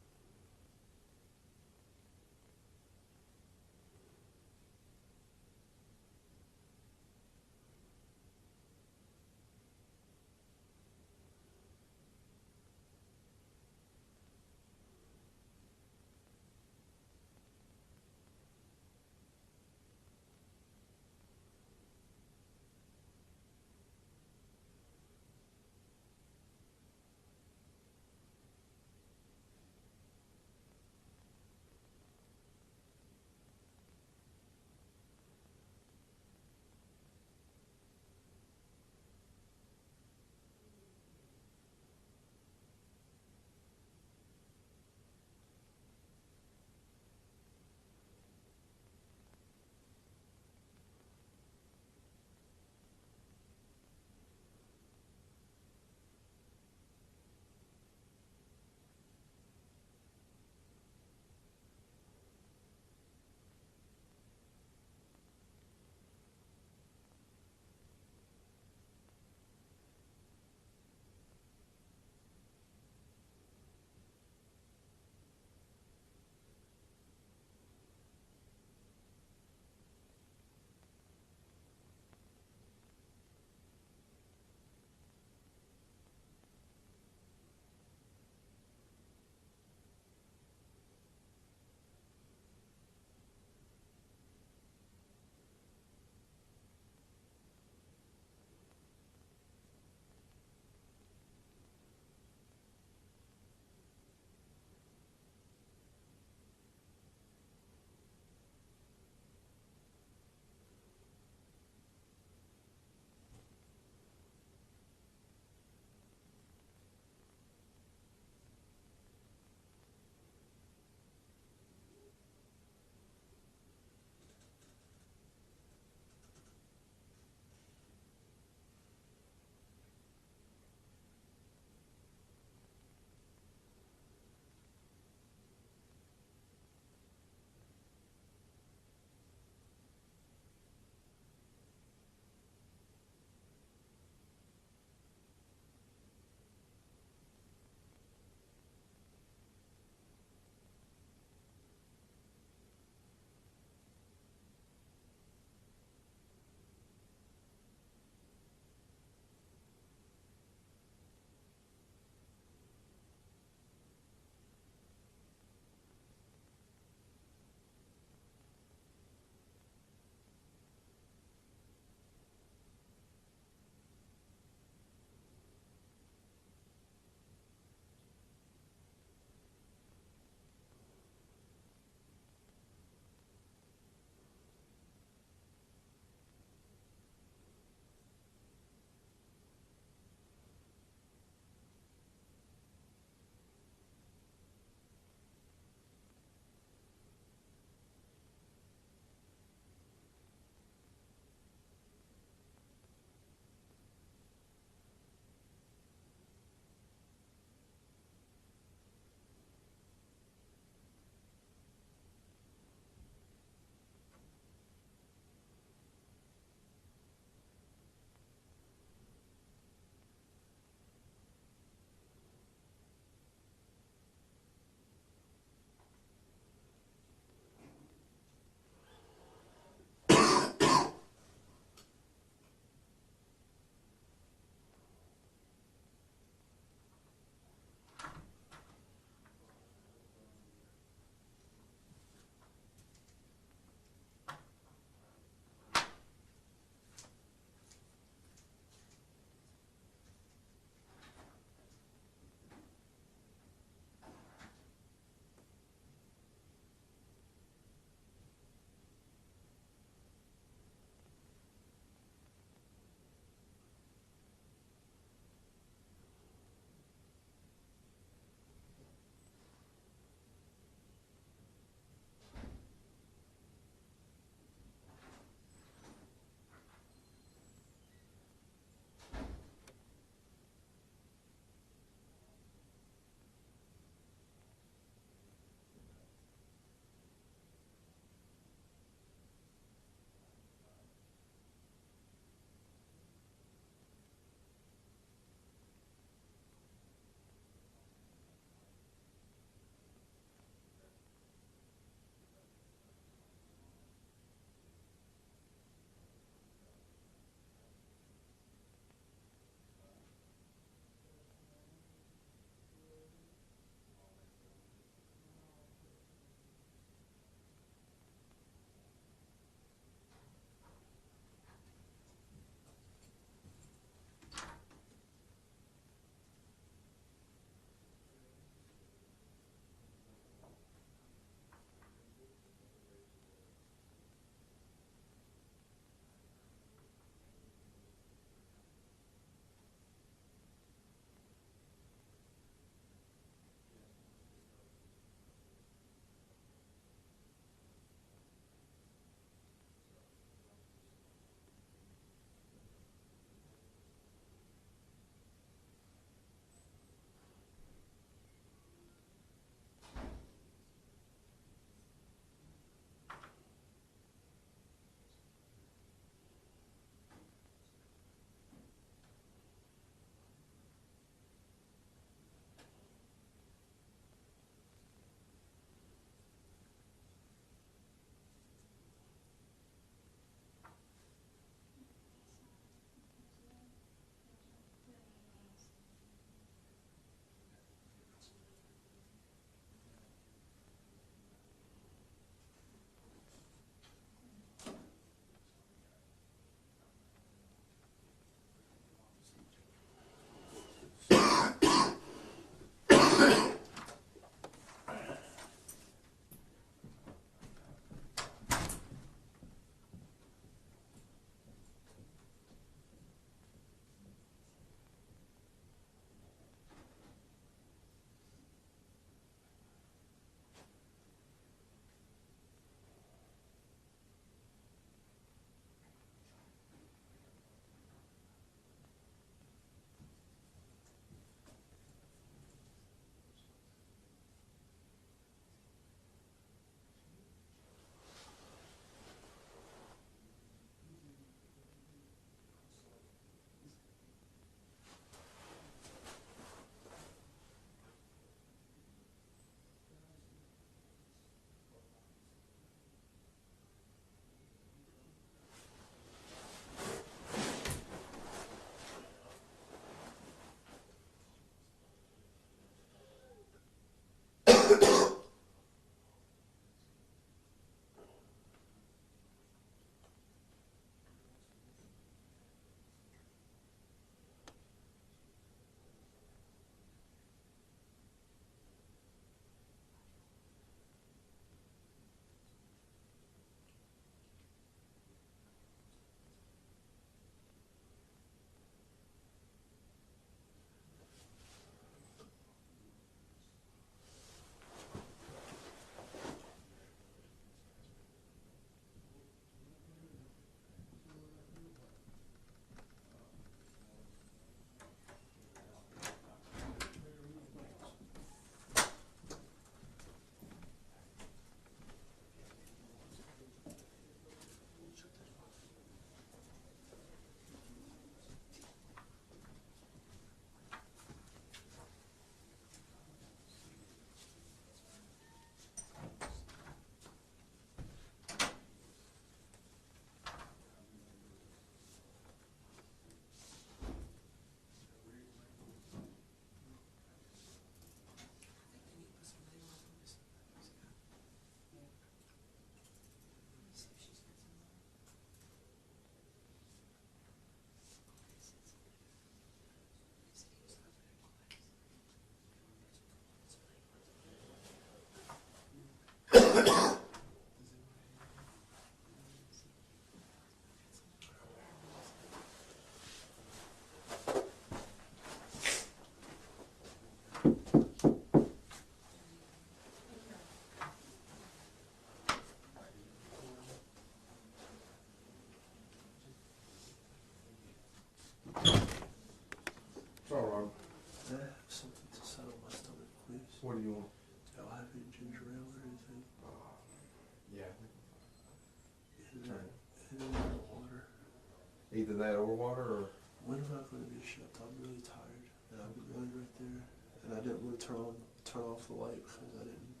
Either that or water, or? When am I going to be shipped? I'm really tired, and I've been laying right there, and I didn't want to turn off the light because I didn't.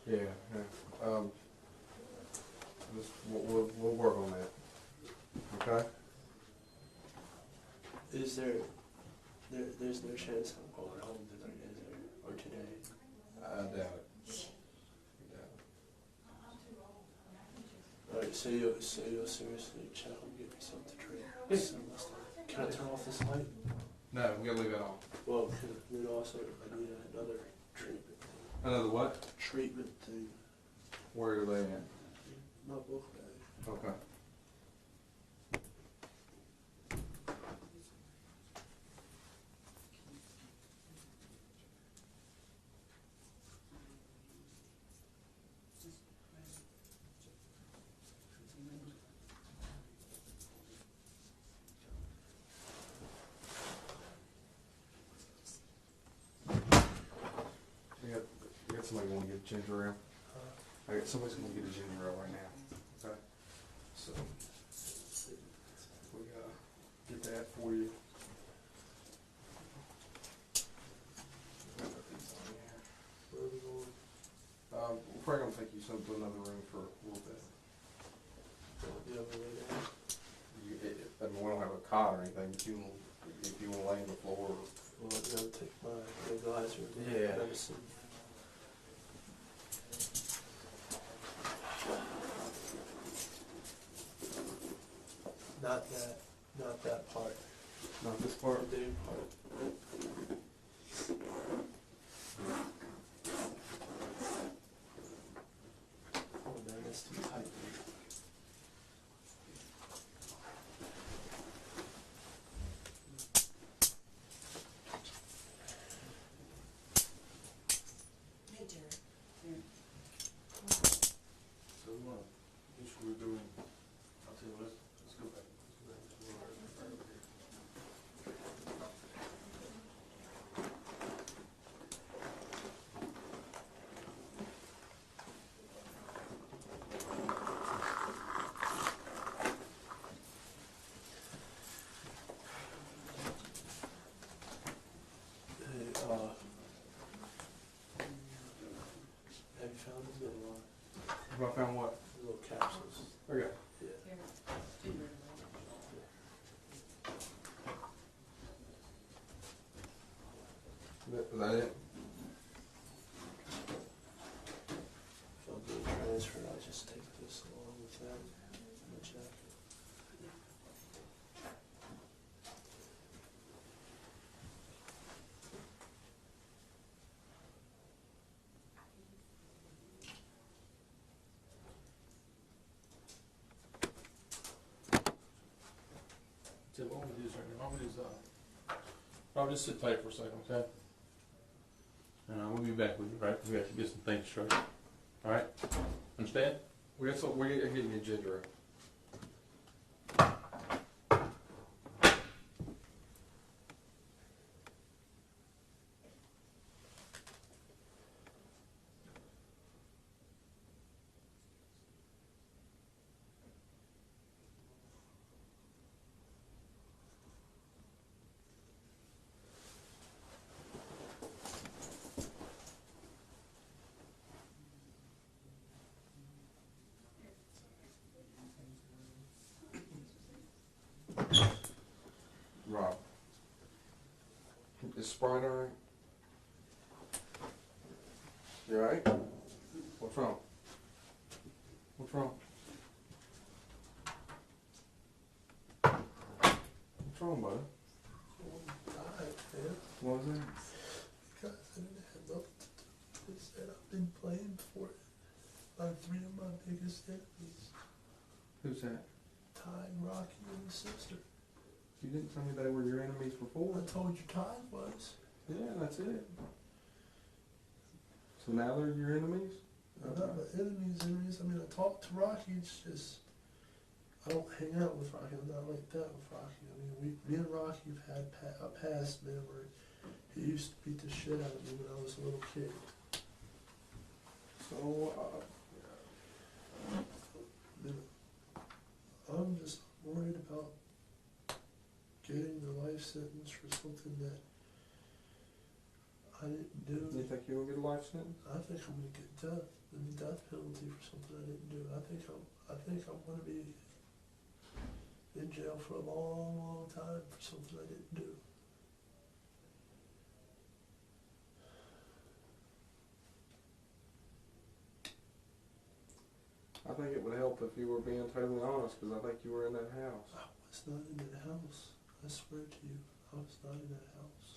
Yeah, yeah. We'll work on that. Okay? Is there's no chance I'm going home tonight, is there? Or today? I doubt it. Alright, so you'll seriously check and get me something to drink? Can I turn off this light? No, we gotta leave it on. Well, then also I need another treatment thing. Another what? Treatment thing. Where are they at? My book bag. Okay. You got somebody want to get ginger ale? I got somebody's going to get a ginger ale right now. Okay. So we gotta get that for you. Where are we going? We're probably gonna take you to another room for a little bit. You have a way down? I mean, we don't have a cot or anything, but if you want to lay on the floor. Well, I gotta take my nebulizer. Yeah. Medicine. Not that part. Not this part. The day part. Oh man, that's too tight. Hey, Jared. So what should we do? I'll tell you what, let's go back. Hey, have you found the little Have I found what? little capsules? Okay. Yeah. Is that it? If I'm being transferred, I'll just take this along with that in the jacket. Tim, what we'll do is right now, I'll just, I'll just sit tight for a second, okay? And we'll be back with you, right? We have to get some things straight. All right? Understand? We're getting you ginger ale. Rob, is Sprite alright? You alright? What's wrong? What's wrong? What's wrong, buddy? Alright, man. What was that? Guys, I didn't have nothing to do. They said I've been playing for it by three of my biggest enemies. Who's that? Ty, Rocky, and his sister. You didn't tell me they were your enemies before. I told you Ty was. Yeah, that's it. So now they're your enemies? They're not my enemies. I mean, I talked to Rocky. It's just I don't hang out with Rocky. I'm not like that with Rocky. I mean, me and Rocky have had a past, man, where he used to beat the shit out of me when I was a little kid. So, Man, I'm just worried about do. You think you'll get a life sentence? I think I'm gonna get death penalty for something I didn't do. I think I'm gonna be in jail for a long, long time for something I didn't do. I think it would help if you were being totally honest, because I think you were in that house. I was not in that house. I swear to you, I was not in that house.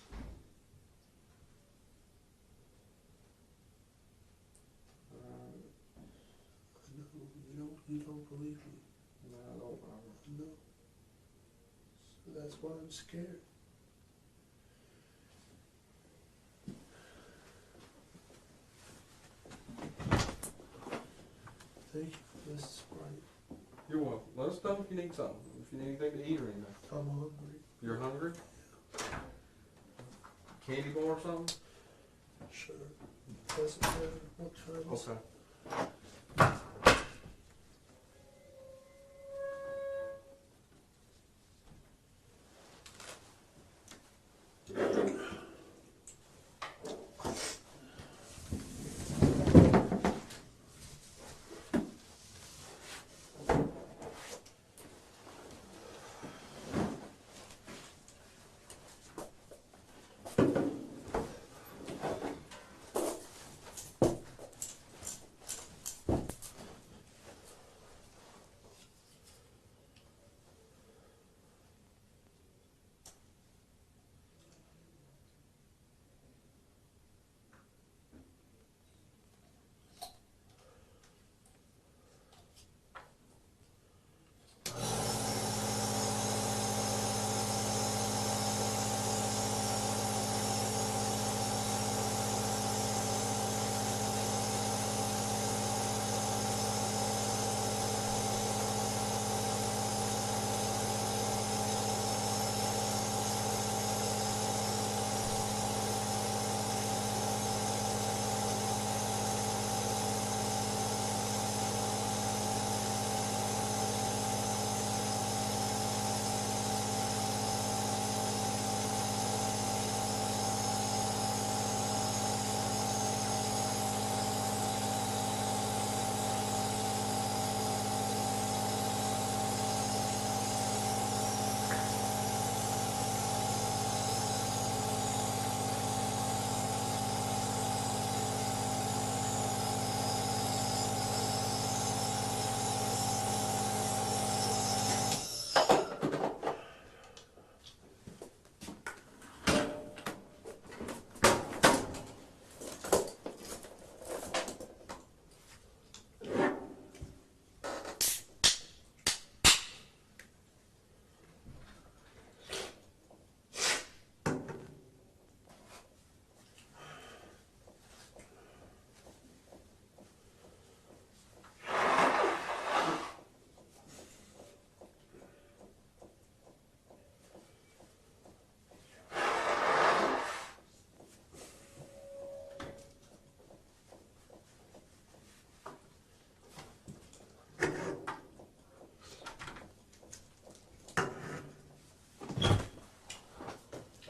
I know you don't believe me. No, I don't, Robert. No. So that's why I'm scared. Thank you for this, right? You're welcome. Let us know if you need something. If you need anything to eat or anything. I'm hungry. You're hungry? Candy bar or something? Sure. Doesn't matter what kind. Okay.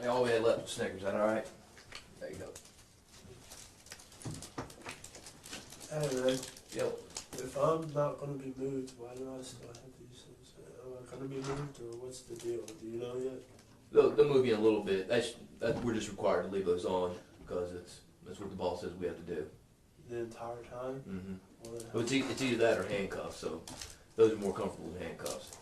Hey, all we had left was Snickers, is that alright? There you go. Hey man, Yep. if I'm not gonna be moved, why do I still have these things? Am I gonna be moved or what's the deal? Do you know yet? They'll move you in a little bit. We're just required to leave those on because that's what the boss says we have to do. The entire time? Mm-hmm. Well, then Well, it's either that or handcuffs, so those are more comfortable than handcuffs.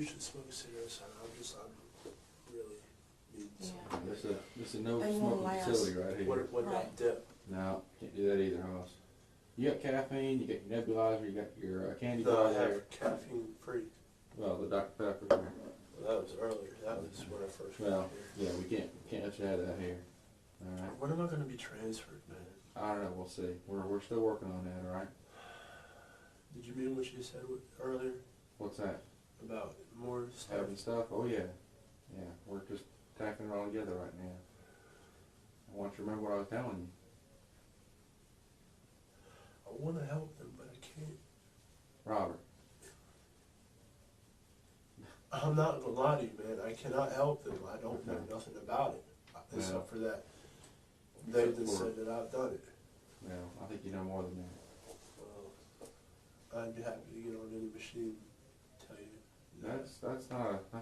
should smoke cigarettes, and I'm really need Yeah. some. This is no They won't smoking last. facility right here. What about Right. dip? No, can't do that either, Hoss. You got caffeine, you got your nebulizer, you got your candy No, bar I there. have caffeine free. Well, the Dr. Pepper here. Well, that was earlier. That was when I first Well, got here. yeah, we can't let you have that here. All right. When am I going to be transferred, man? I don't know. We'll see. We're still working on that. All right. Did you mean what you said earlier What's that? about more stuff? Having stuff? Oh yeah, yeah. We're just tacking it all together right now. I want you to remember what I was telling you. I want to help them, but I can't. Robert. I'm not gonna lie to you, man. I cannot help them. I don't know Okay. nothing about it, Yeah. except for that they Except just for- said that I've done it. Well, I think you know more than that. Well, I'd be happy to get on any machine and tell you. That's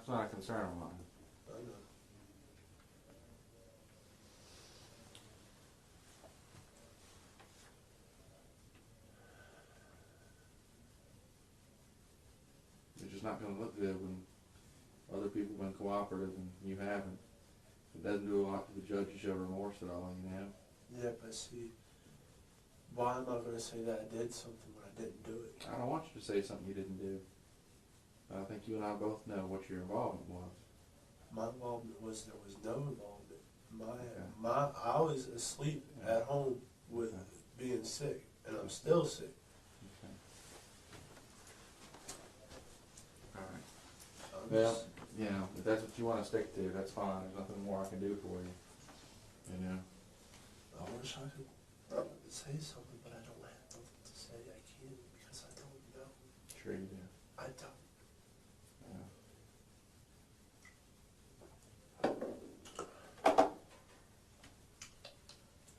not a concern of mine. I know. It's just not going to look good when other people have been cooperative and you haven't. It doesn't do a lot to the judge to show remorse at all, you know. Yeah, but see, why am I gonna say that I did something when I didn't do it? I don't want you to say something you didn't do. I think you and I both know what your involvement was. My involvement was there was no involvement. Okay. I was asleep at home with Okay. being sick, and I'm still sick. Okay. All right. I'm Well, just- you know, if that's what you want to stick to, that's fine. There's nothing more I can do for you. You know. I wish I could say something, but I don't have nothing to say. I can't because I don't know. Sure you do. I don't. Yeah.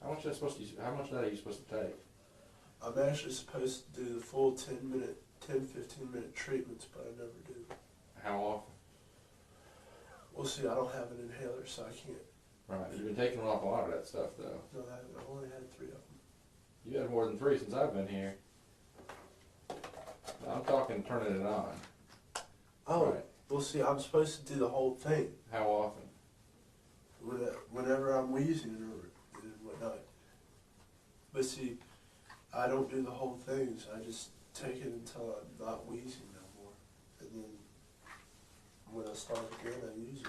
How much of that are you supposed to take? I'm actually supposed to do the full 15-minute treatments, but I never do. How often? Well, see, I don't have an inhaler, so I can't. Right. You've been taking an awful lot of that stuff, though. No, I haven't. I've only had 3 of them. You had more than 3 since I've been here. I'm talking turning it on. Oh, Right. well, see, I'm supposed to do the whole thing How often? whenever I'm wheezing and whatnot. But see, I don't do the whole thing, so I just take it until I'm not wheezing no more. And then when I start again, I use it.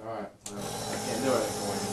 All right. Well, I can't do anything for you.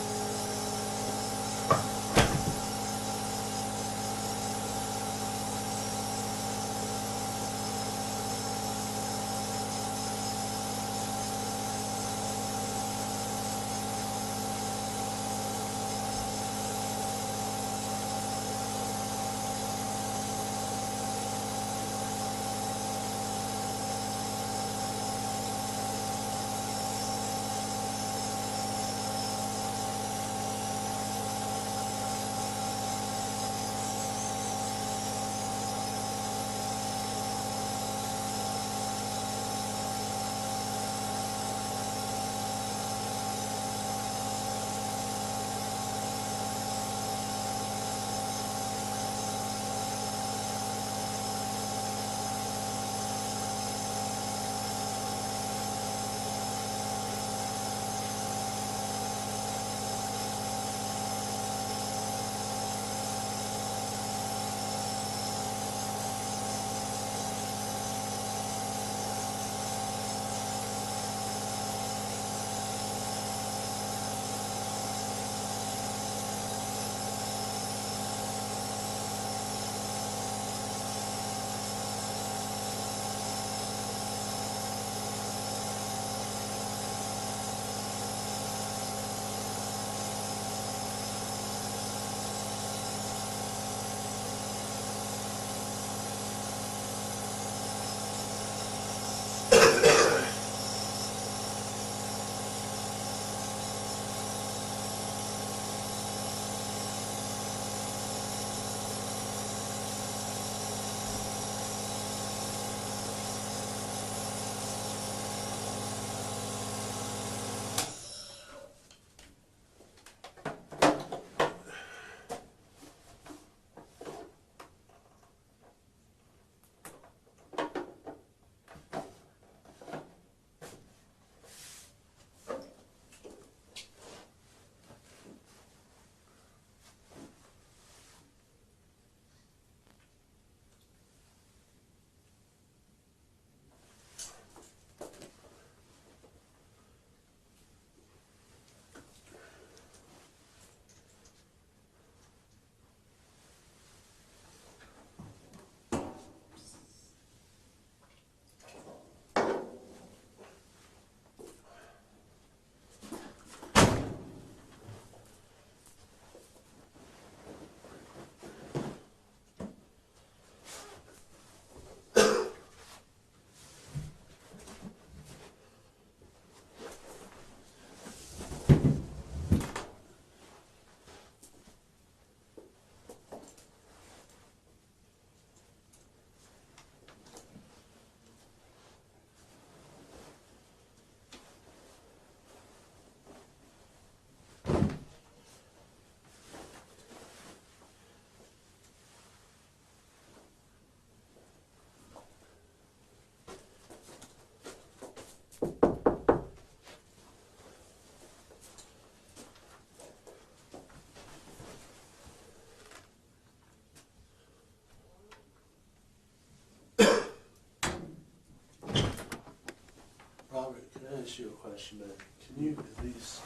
ask you a question, but can you at least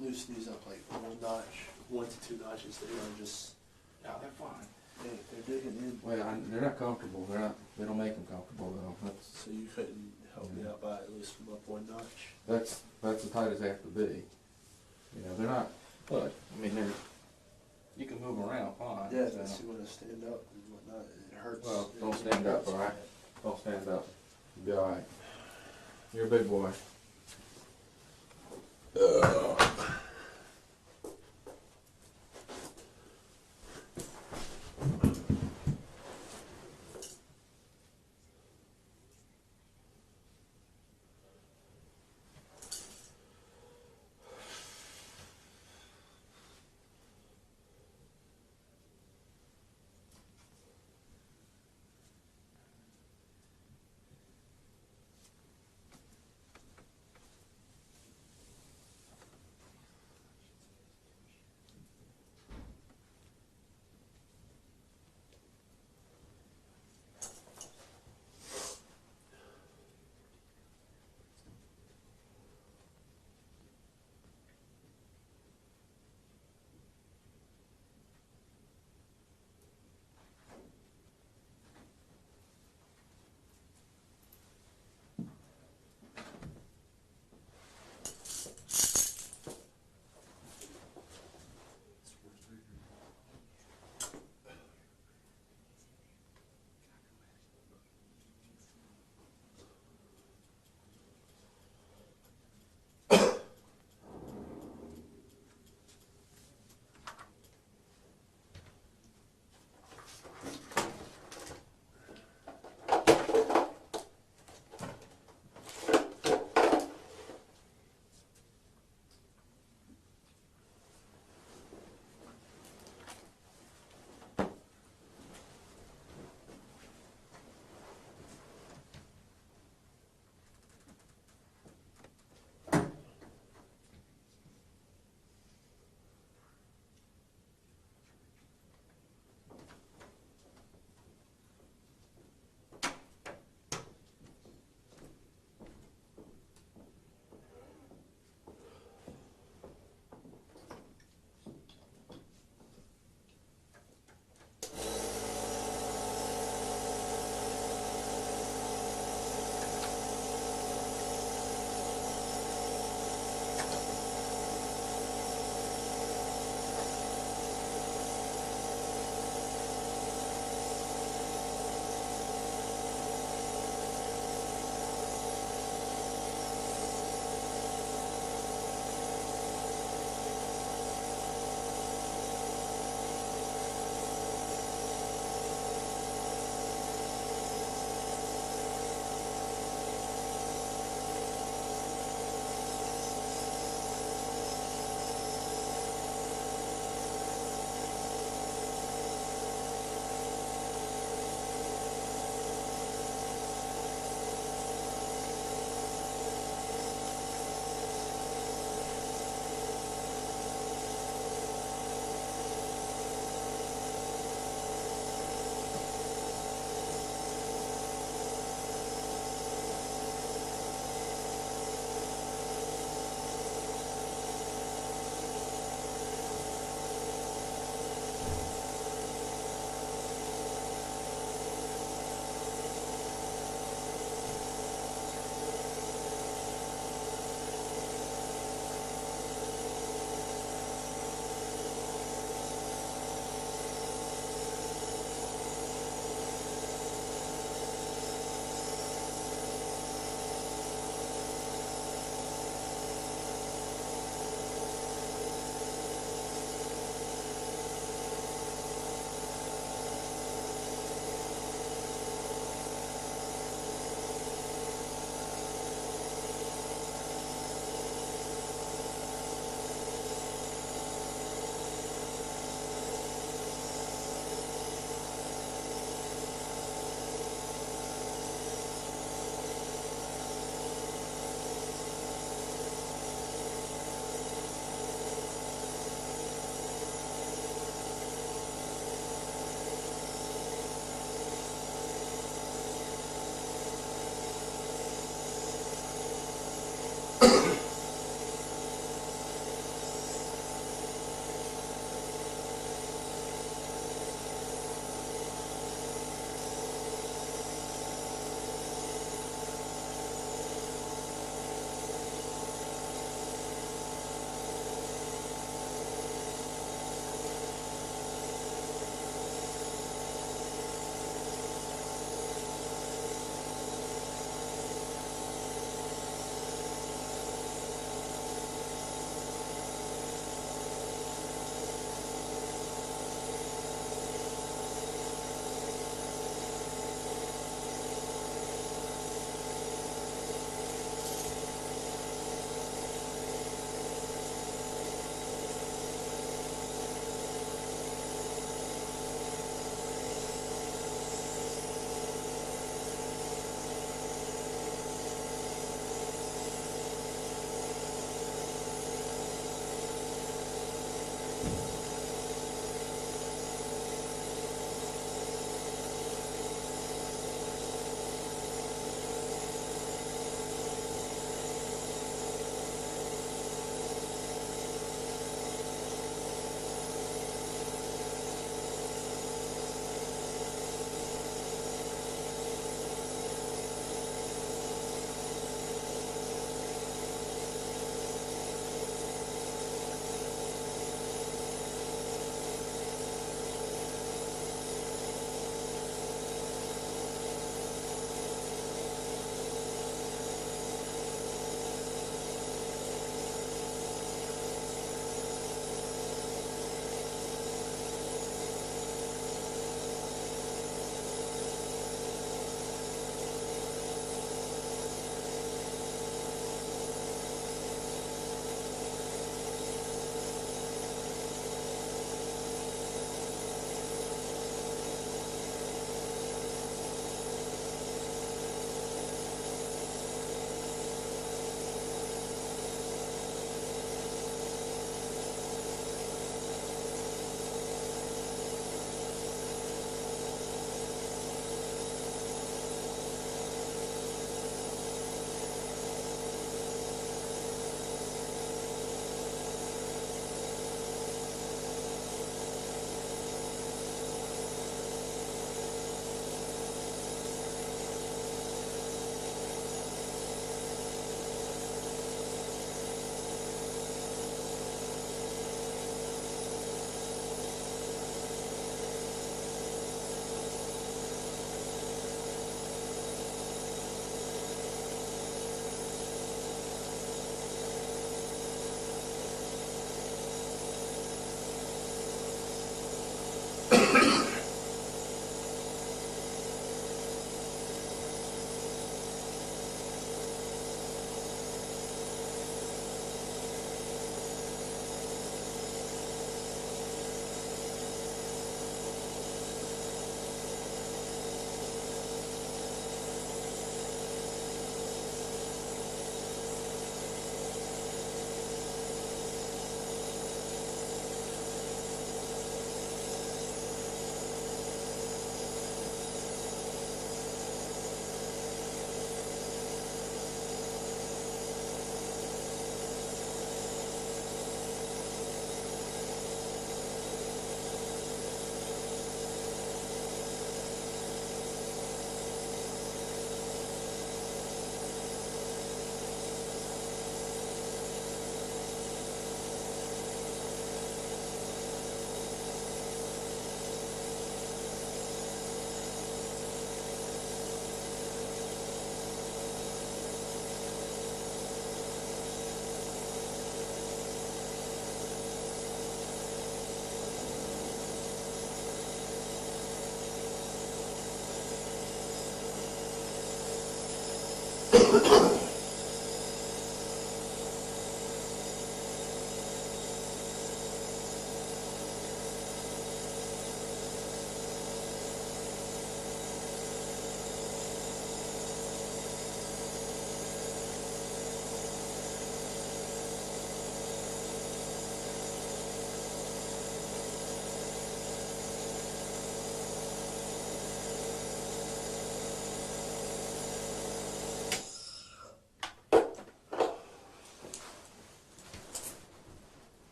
loosen these up like 1 to 2 notches? They are just, Yeah, they're fine. they're digging in. Well, they're not comfortable. They don't make them comfortable though. So you couldn't help me out by loosening them up 1 notch? That's as tight as they have to be. You know, they're not. Look, I mean, you can move around fine. Yeah, so. but see when I stand up and whatnot, it hurts. Well, It don't really stand up, hurts. all right? Don't stand up. You'll be all right. You're a big boy.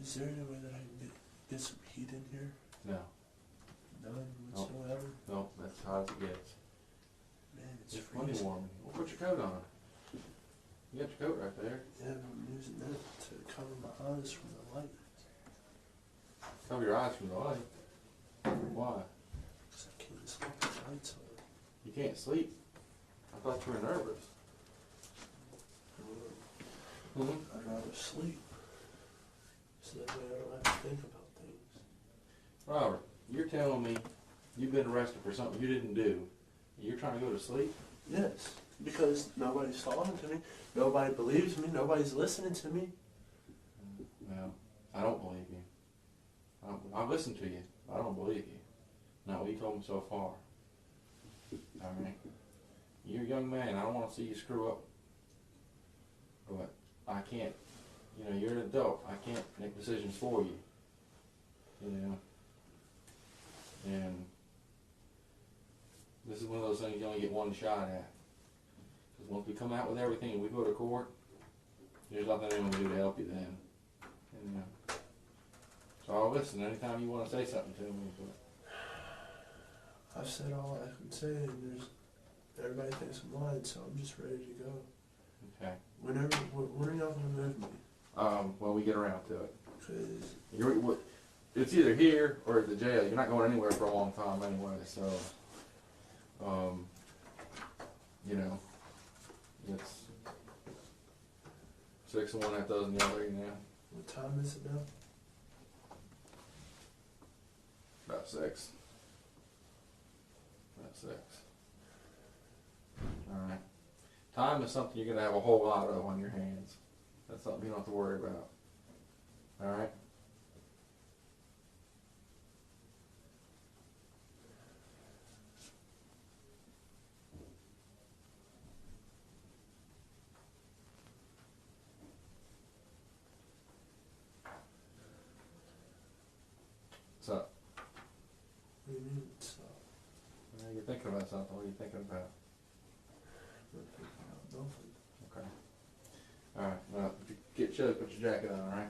Is there any way that I can get some heat in here? No, None Nope. whatsoever? no, that's how it gets. Man, it's It's plenty freezing. warm. Well, put your coat on. You got your coat right there. Yeah, but I'm using that to cover my eyes from the light. Cover your eyes from the light. Why? Because I can't sleep with the lights on. You can't sleep. I thought you were nervous. I'd rather sleep. So that way I don't have to think about things. Robert, you're telling me you've been arrested for something you didn't do. And you're trying to go to sleep? Yes, because nobody's talking to me. Nobody believes me. Nobody's listening to me. Well, I don't believe you. I listened to you. I don't believe you. Not what you told me so far. Alright? You're a young man. I don't want to see you screw up. But I can't. You know, you're an adult. I can't make decisions for you. You know? And this is one of those things you only get one shot at. Because once we come out with everything and we go to court, there's nothing anyone can do to help you then. You know? So I'll listen anytime you want to say something to me. But I've said all I can say, and everybody thinks I'm lying, so I'm just ready to go. okay. When are y'all gonna move me? When we get around to it. 'Cause It's either here or at the jail. You're not going anywhere for a long time anyway, so, you know, it's 6 of one, half dozen the other, you know. what time is it now? About 6. About 6. Alright. Time is something you're going to have a whole lot of on your hands. That's something you don't have to worry about. Alright? What's up? What do you mean? So, You're thinking about something. What are you thinking about? I'm not thinking about nothing. Okay. Alright, well, if you get chilly, put your jacket on, alright?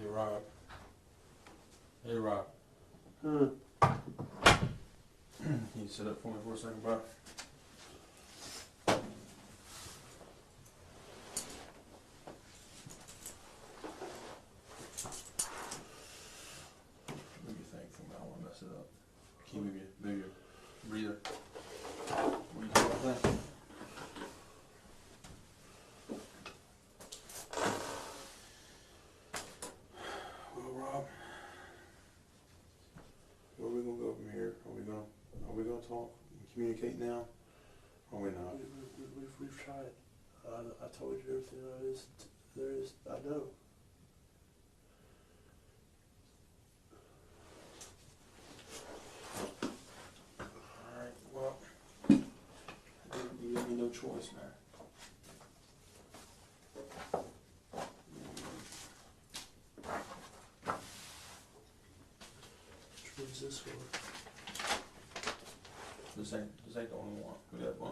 Hey, Rob. Hey, Rob. Huh. Can you sit up for me for a second, bro? Move your thing for me. I don't want to mess it up. Can you move your breather? What do you think about that? Well, Rob, where are we gonna go from here? Are we gonna talk and communicate now? Or are we not? We've tried. I told you everything there is. I know. Alright, well, you give me no choice, man. Which one's this one? This ain't the only one. We got one.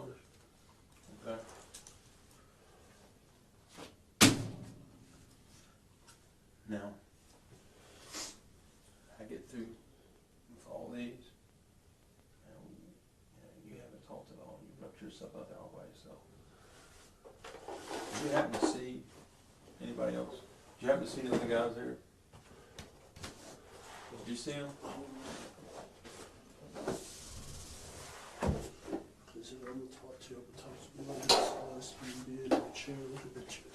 Okay. Now, I get through with all these, and you haven't talked at all. You've left yourself out there all by yourself. Did you happen to see anybody else? Did you happen to see the other guys there? Did you see them? Because I'm going to talk to you. I'm going to talk to you like this. Unless you can be in the chair. Look at the chair.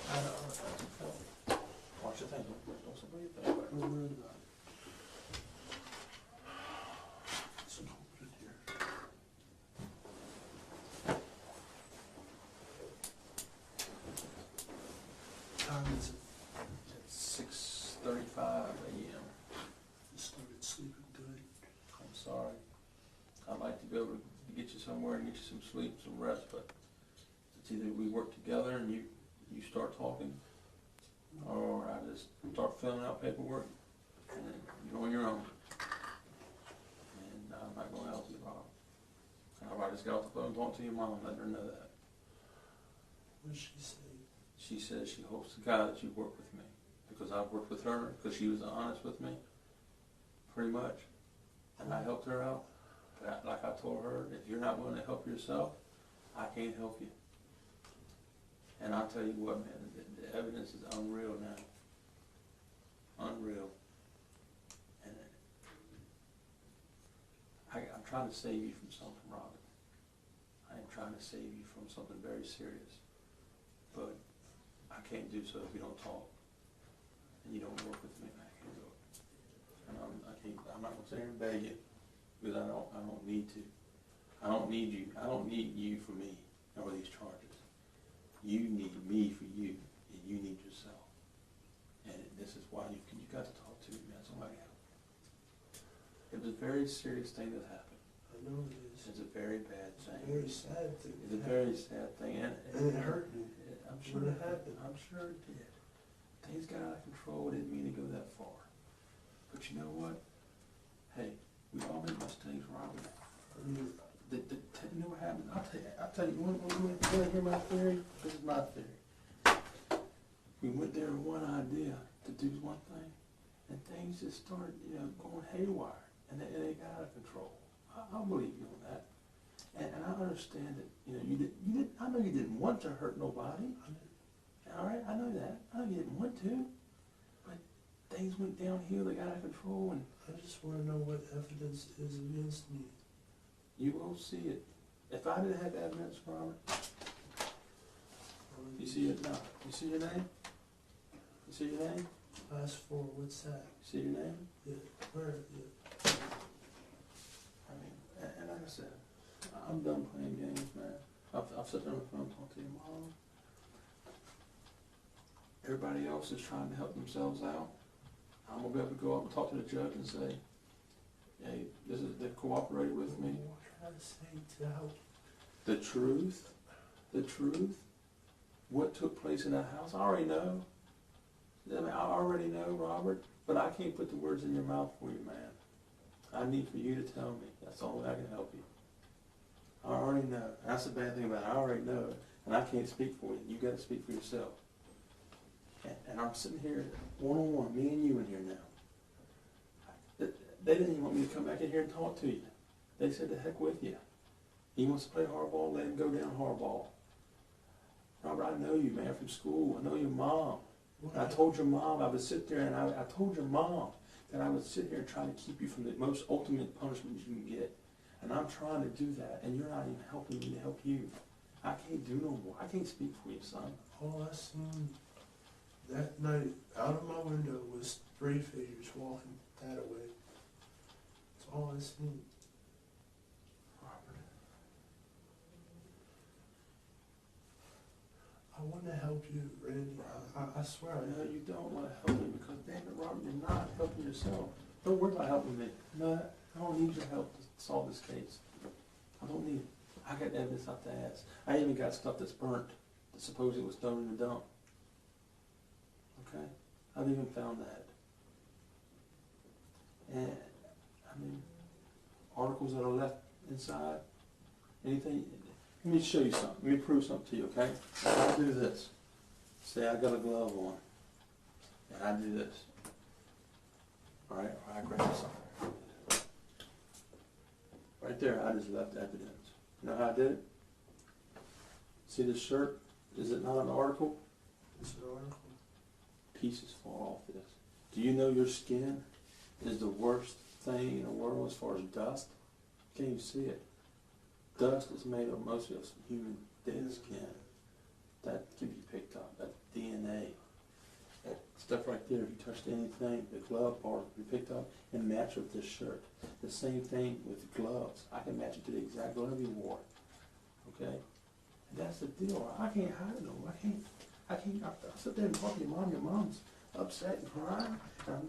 Watch your thing. Don't somebody think about it. I'm worried about it. So don't put it here. Time is it? It's 6:35 a.m. You started sleeping good. I'm sorry. I'd like to be able to get you somewhere and get you some sleep, some rest, but it's either we work together and you start talking, or I just start filling out paperwork and then you're on your own. And I'm not going to help you, Rob. And I just got off the phone and talked to your mom and let her know that. What did she say? She says she hopes to God that you work with me, because I've worked with her, because she was honest with me, pretty much. And I helped her out. But like I told her, if you're not willing to help yourself, I can't help you. And I'll tell you what, man, the evidence is unreal now. Unreal. And I'm trying to save you from something, Robin. I am trying to save you from something very serious. But I can't do so if you don't talk. And you don't work with me, I can't do it. And I'm not gonna sit here and beg you, because I don't need to. I don't need you. I don't need you for me over these charges. You need me for you, and you need yourself. And this is why you got to talk to me, man. Somebody help. It was a very serious thing that happened. I know it is. It's a very bad It's a thing. very sad thing. It's a very sad thing, and it hurt me. I'm sure When it it happened. I'm sure it did. Things got out of control. It didn't mean to go that far. But you know what? Hey, we all make mistakes, Robert. I mean, You know what happened? I'll tell you. You want to hear my theory? This is my theory. We went there with one idea to do one thing, and things just started, going haywire, and they got out of control. I'll believe you on that. And I understand that, you didn't. I know you didn't want to hurt nobody. All right, I know that. I know you didn't want to, but things went downhill. They got out of control, and I just want to know what evidence is against me. you will see it. If I didn't have evidence, Robert, you see it now. You see your name? You see your name? Last four, what's that? See your name? Yeah, where, yeah. I mean, and like I said, I'm done playing games, man. I've sat there on the phone talking to your mom. Everybody else is trying to help themselves out. I'm gonna be able to go up and talk to the judge and say, hey, they cooperated with me. What can I say to help? The truth, what took place in that house, I already know. I mean, I already know, Robert, but I can't put the words in your mouth for you, man. I need for you to tell me. That's the only way I can help you. I already know. That's the bad thing about it. I already know, and I can't speak for you. You got to speak for yourself. And I'm sitting here one-on-one, me and you in here now. They didn't even want me to come back in here and talk to you. They said, the heck with you. He wants to play hardball, let him go down hardball. Robert, I know you, man, from school. I know your mom. And I told your mom I would sit there, and I told your mom that I would sit here and try to keep you from the most ultimate punishment you can get. And I'm trying to do that, and you're not even helping me to help you. I can't do no more. I can't speak for you, son. All I seen that night out of my window was 3 figures walking that way. That's all I seen. Robert. I want to help you, Randy. I swear I No, you don't want to help me because, damn it, Robert, you're not helping yourself. Don't worry about helping me. No, I don't need your help to solve this case. I don't need it. I got evidence out the ass. I even got stuff that's burnt that supposedly was thrown in the dump. Okay? I've even found that. And, I mean, articles that are left inside, anything. Let me show you something. Let me prove something to you, okay? I'll do this. Say I got a glove on, and I do this. All right, I grab something. Right there, I just left evidence. You know how I did it? See this shirt? Is it not an article? It's an article. Pieces fall off this. Do you know your skin is the worst thing in the world as far as dust? Can't even see it. Dust is made of mostly of human dead skin. That can be picked up. That DNA. That stuff right there, if you touched anything, the glove part can be picked up and match with this shirt. The same thing with the gloves. I can match it to the exact glove you wore. Okay? And that's the deal. I can't hide it no more. I sit there and talk to your mom. Your mom's upset and crying. And I'm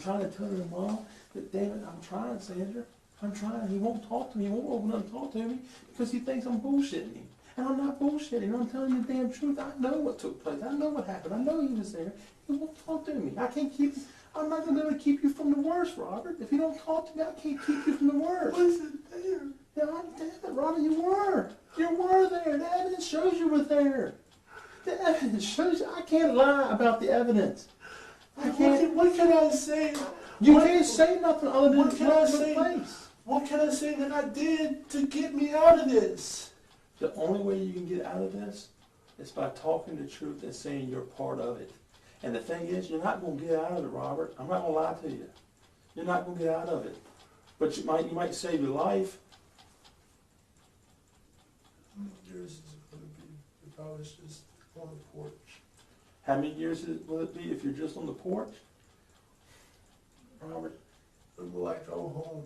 trying to tell your mom that, damn it, I'm trying, Sandra. I'm trying. He won't talk to me. He won't open up and talk to me because he thinks I'm bullshitting him. And I'm not bullshitting. I'm telling you the damn truth. I know what took place. I know what happened. I know he was there. He won't talk to me. I can't keep. I'm not going to be able to keep you from the worst, Robert. If you don't talk to me, I can't keep you from the worst. Wasn't there? Yeah, damn it, Robert, you were. You were there. The evidence shows you were there. The evidence shows you. I can't lie about the evidence. I can't. What can I say? You can't say nothing other than what can I what took say? place. What can I say that I did to get me out of this? The only way you can get out of this is by talking the truth and saying you're part of it. And the thing is, you're not going to get out of it, Robert. I'm not going to lie to you. You're not going to get out of it. But you might save your life. How many years is it going to be if I was just on the porch? How many years will it be if you're just on the porch? Robert? When will I go home?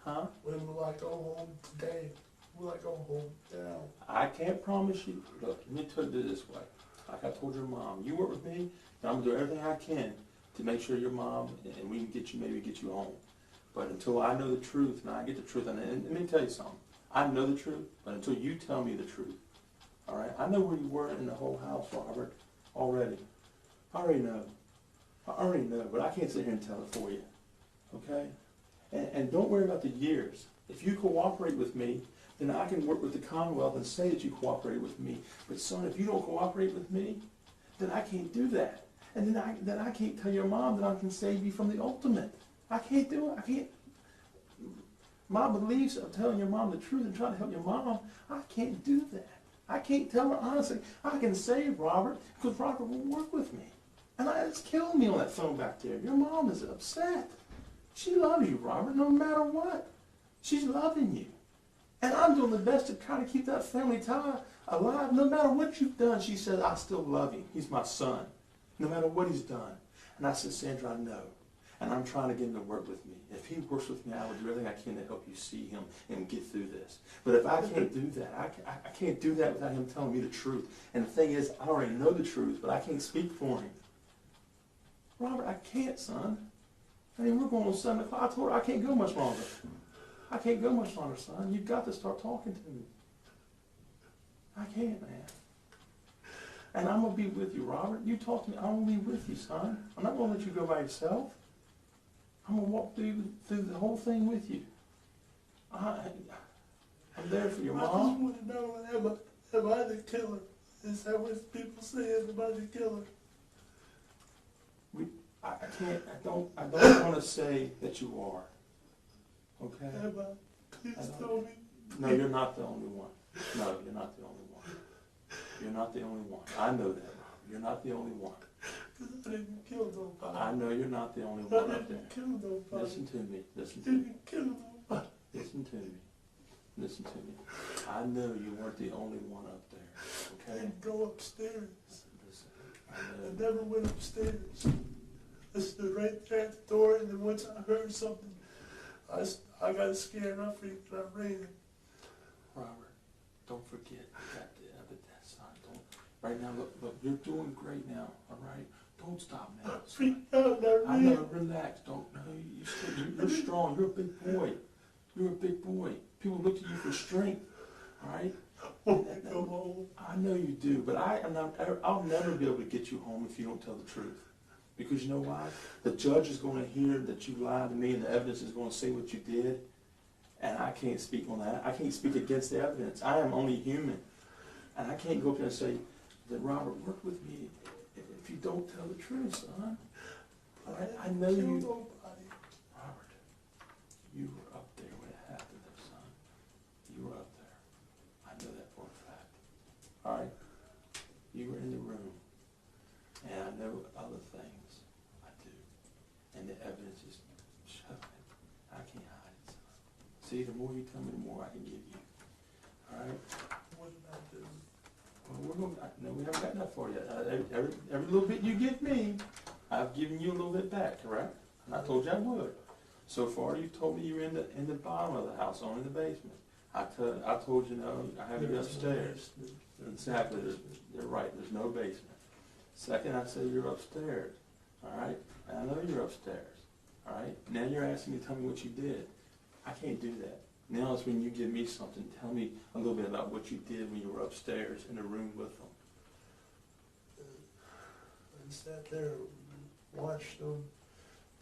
Huh? When will I go home today? Will I go home now? I can't promise you. Look, let me put it this way. Like I told your mom, you work with me, and I'm going to do everything I can to make sure your mom, and we can maybe get you home. But until I know the truth, and I get the truth, and let me tell you something. I know the truth, but until you tell me the truth, all right? I know where you were in the whole house, Robert, already. I already know. But I can't sit here and tell it for you, okay? And don't worry about the years. If you cooperate with me, then I can work with the Commonwealth and say that you cooperated with me. But son, if you don't cooperate with me, then I can't do that. And then I can't tell your mom that I can save you from the ultimate. I can't do it. I can't. My beliefs of telling your mom the truth and trying to help your mom, I can't do that. I can't tell her honestly. I can save Robert because Robert will work with me. And it's killing me on that phone back there. Your mom is upset. She loves you, Robert, no matter what. She's loving you. And I'm doing the best to try to keep that family tie alive. No matter what you've done, she says, I still love him. He's my son. No matter what he's done. And I said, Sandra, I know. And I'm trying to get him to work with me. If he works with me, I will do everything I can to help you see him and get through this. But if I can't do that, I can't do that without him telling me the truth. And the thing is, I already know the truth, but I can't speak for him. Robert, I can't, son. I mean, we're going on 7 o'clock. I told her I can't go much longer. I can't go much longer, son. You've got to start talking to me. I can't, man. And I'm going to be with you, Robert. You talk to me, I'm going to be with you, son. I'm not going to let you go by yourself. I'm going to walk through the whole thing with you. I'm there for your I just mom. want to know, am I the killer? Is that what people say? Am I the killer? I don't want to say that you are. Okay? Am I? Please tell me. No, you're not the only one. No, you're not the only one. You're not the only one. I know that, Robert. You're not the only one. Because I didn't kill nobody. I know you're not the only I one up there. didn't kill nobody. Listen to me. Listen I to me. didn't kill nobody. Listen to me. Listen to me. I know you weren't the only one up there. I Okay? didn't go upstairs. Listen. I never went upstairs. I stood right there at the door, and then once I heard something, I got scared. I freaked and I ran. Robert, don't forget you got the evidence, son. Right now, look, you're doing great now, all right? Don't stop now. I freaked out and I I ran. know, relax. Don't, no, you're strong. You're a big boy. You're a big boy. People look to you for strength, all right? I want to go home. I know you do, but I'll never be able to get you home if you don't tell the truth. Because you know why? The judge is going to hear that you lied to me, and the evidence is going to say what you did, and I can't speak on that. I can't speak against the evidence. I am only human, and I can't go up there and say that Robert, work with me if you don't tell the truth, son. All right? I know Kill you. nobody. Robert, you were up there when it happened, there, son. You were up there. I know that for a fact. All right? You were in the room, and I know other things. I do. And the evidence is showing it. I can't hide it, son. See, the more you tell me, the more I can give you. All right? What did I do? Well, no, we haven't got enough for you. Every little bit you give me, I've given you a little bit back, correct? And I told you I would. So far, you told me you were in the bottom of the house, only the basement. I told you no. I have you upstairs. Exactly. They're right. There's no basement. Second, I said you're upstairs. All right. And I know you're upstairs. All right. Now you're asking me to tell me what you did. I can't do that. Now it's when you give me something. Tell me a little bit about what you did when you were upstairs in the room with them. I sat there and watched them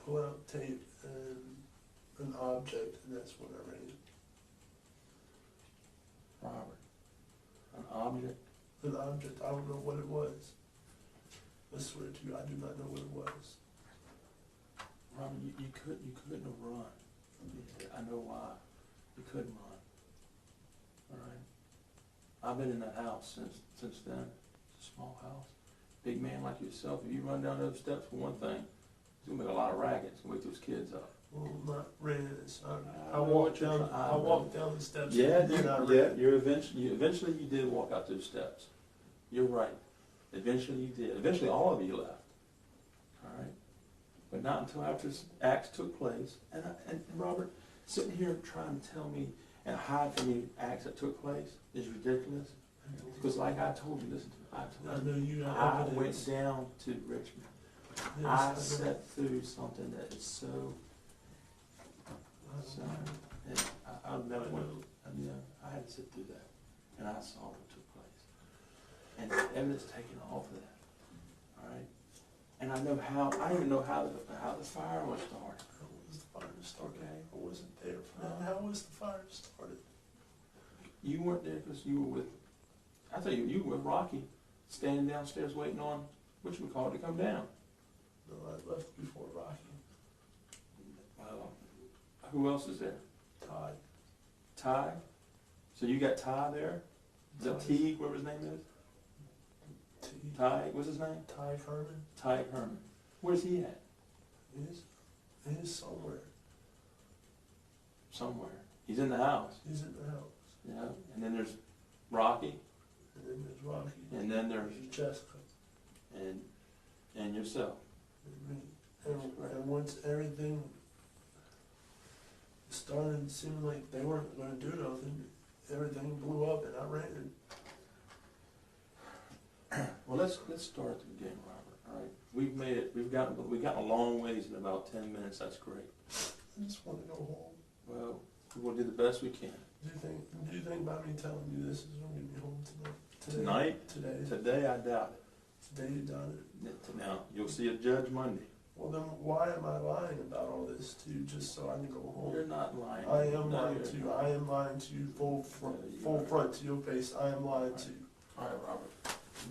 pull out tape and an object, and that's when I ran. Robert, an object? An object, I don't know what it was. I swear to you, I do not know what it was. Robert, you couldn't have run. I know why. You couldn't run. All right? I've been in that house since then. It's a small house. Big man like yourself, if you run down those steps for one thing, it's gonna make a lot of racket. It's gonna wake those kids up. Well, I'm not running it, son. I I know walked what you're down. trying- I walked down the steps. Yeah, and then I ran. you eventually you did walk out those steps. You're right. Eventually you did. Eventually all of you left. All right? But not until after this acts took place. And Robert, sitting here trying to tell me and hide from me acts that took place is ridiculous. Because like I told you, listen to me, I know you have I evidence. went down to Richmond. Yes, I know. sat through something that is so, and I'll never went, I had to sit through that. And I saw what took place. And the evidence taken off of that. All right? And I know how, I don't even know how the fire was started. How was the fire started? Okay. I wasn't there for that. How was the fire started? You weren't there because you were with, I thought you were with Rocky, standing downstairs waiting on, whatchamacallit, to come down. No, I left before Rocky. Who else is there? Todd. Ty? So you got Ty there? Is that Teague, whatever his name is? Ty, what's his name? Ty Herman. Ty Herman. Where's he at? He's somewhere. Somewhere. He's in the house. He's in the house. Yeah. And then there's Rocky. And then there's Rocky. And then there's Jessica. and yourself. And me. And once everything started seeming like they weren't gonna do nothing, everything blew up and I ran. Well, let's start at the beginning, Robert, all right? We've made it, we've gotten a long ways in about 10 minutes, that's great. I just wanna go home. Well, we'll do the best we can. Do you think by me telling you this is gonna get me home tonight? Tonight? Today? Today, I doubt it. Today you done it? Now, you'll see a judge Monday. Well then, why am I lying about all this to you just so I can go home? You're not lying. I am No, lying you're to you. not. I am lying to you full front to your face. I am lying to you. All right, Robert,